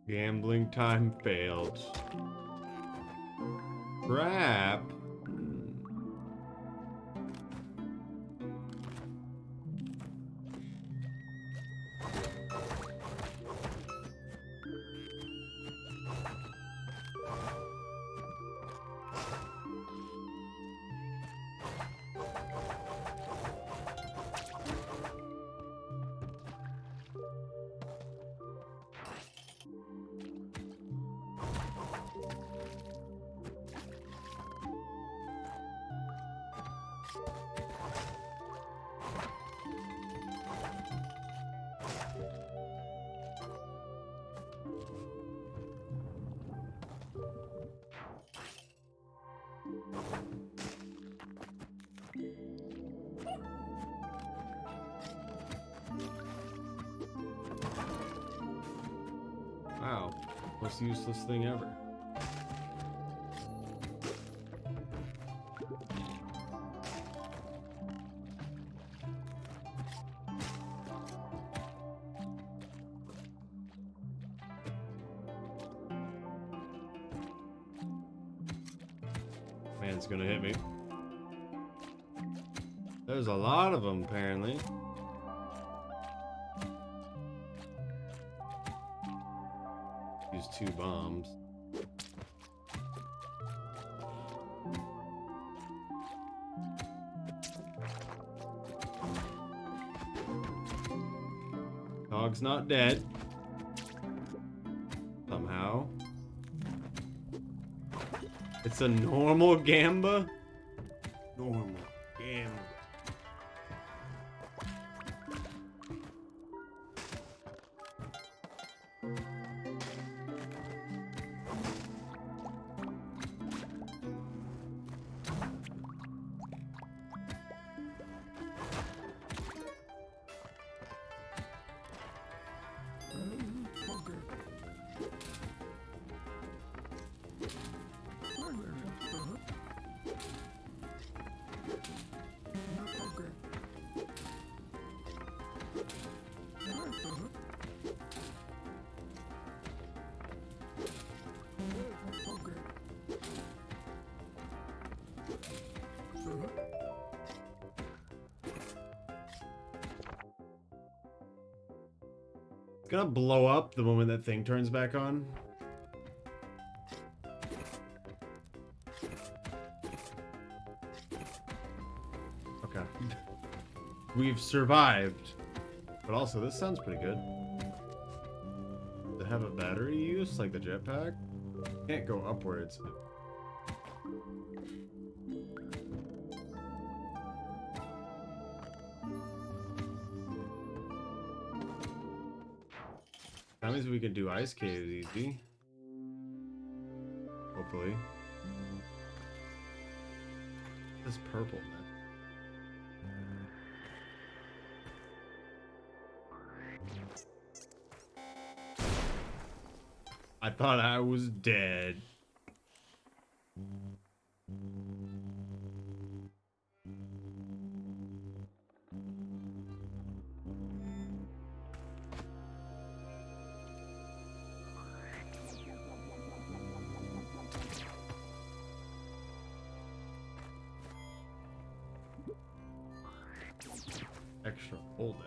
Gambling time failed. Crap. Wow. Most useless thing ever. Man, it's gonna hit me. There's a lot of them, apparently. Use 2 bombs. Dog's not dead. Somehow. It's a normal Gamba? Normal Gamba. It's gonna blow up the moment that thing turns back on. Okay. We've survived. But also, this sounds pretty good. To have a battery use, like the jetpack? Can't go upwards. That means we can do ice caves easy. Hopefully. This is purple, man. I thought I was dead. Extra, hold that.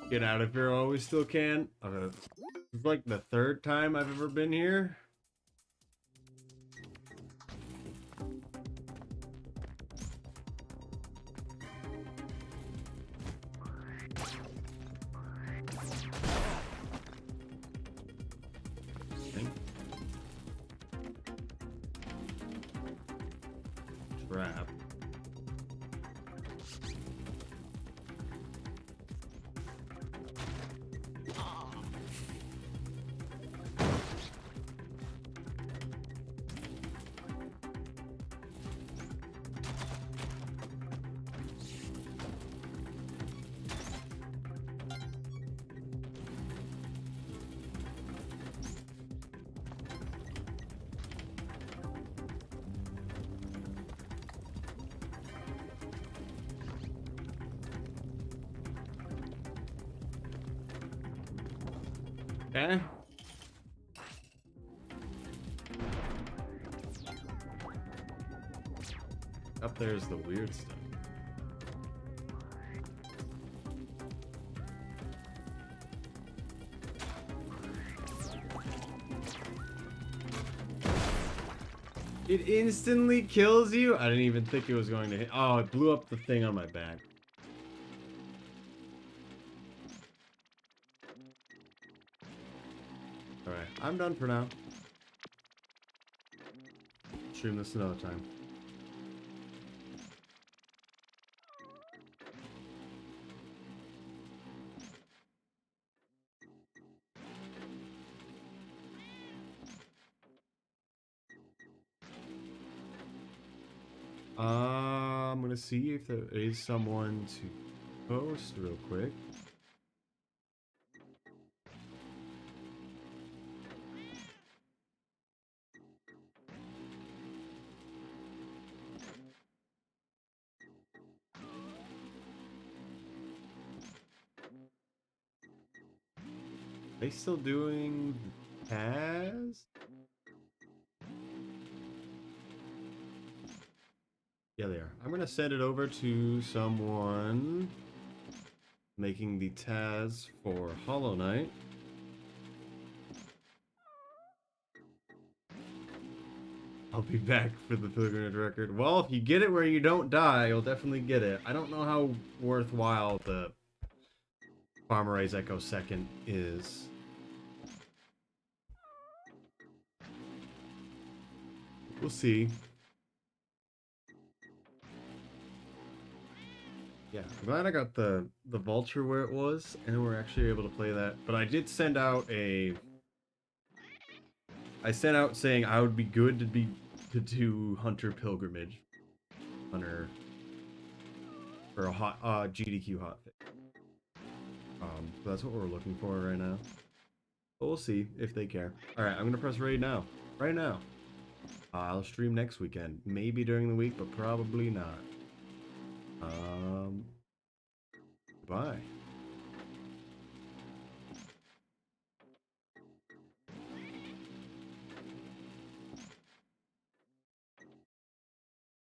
Get out of here while we still can. It's like the 3rd time I've ever been here. Trap. Okay. Up there's the weird stuff. It instantly kills you? I didn't even think it was going to hit. Oh, it blew up the thing on my back. Alright, I'm done for now. Stream this another time. I'm gonna see if there is someone to post real quick. They still doing Taz? Yeah, they are. I'm gonna send it over to someone making the Taz for Hollow Knight. I'll be back for the Pilgrimage record. Well, if you get it where you don't die, you'll definitely get it. I don't know how worthwhile the Farmer's Echo second is. We'll see. Yeah, I'm glad I got the vulture where it was, and we're actually able to play that. But I did send out I sent out saying I would be good to do Hunter Pilgrimage, Hunter for a hot GDQ hotfix. So that's what we're looking for right now. But we'll see if they care. All right, I'm gonna press raid now. Right now. I'll stream next weekend, maybe during the week, but probably not. Bye.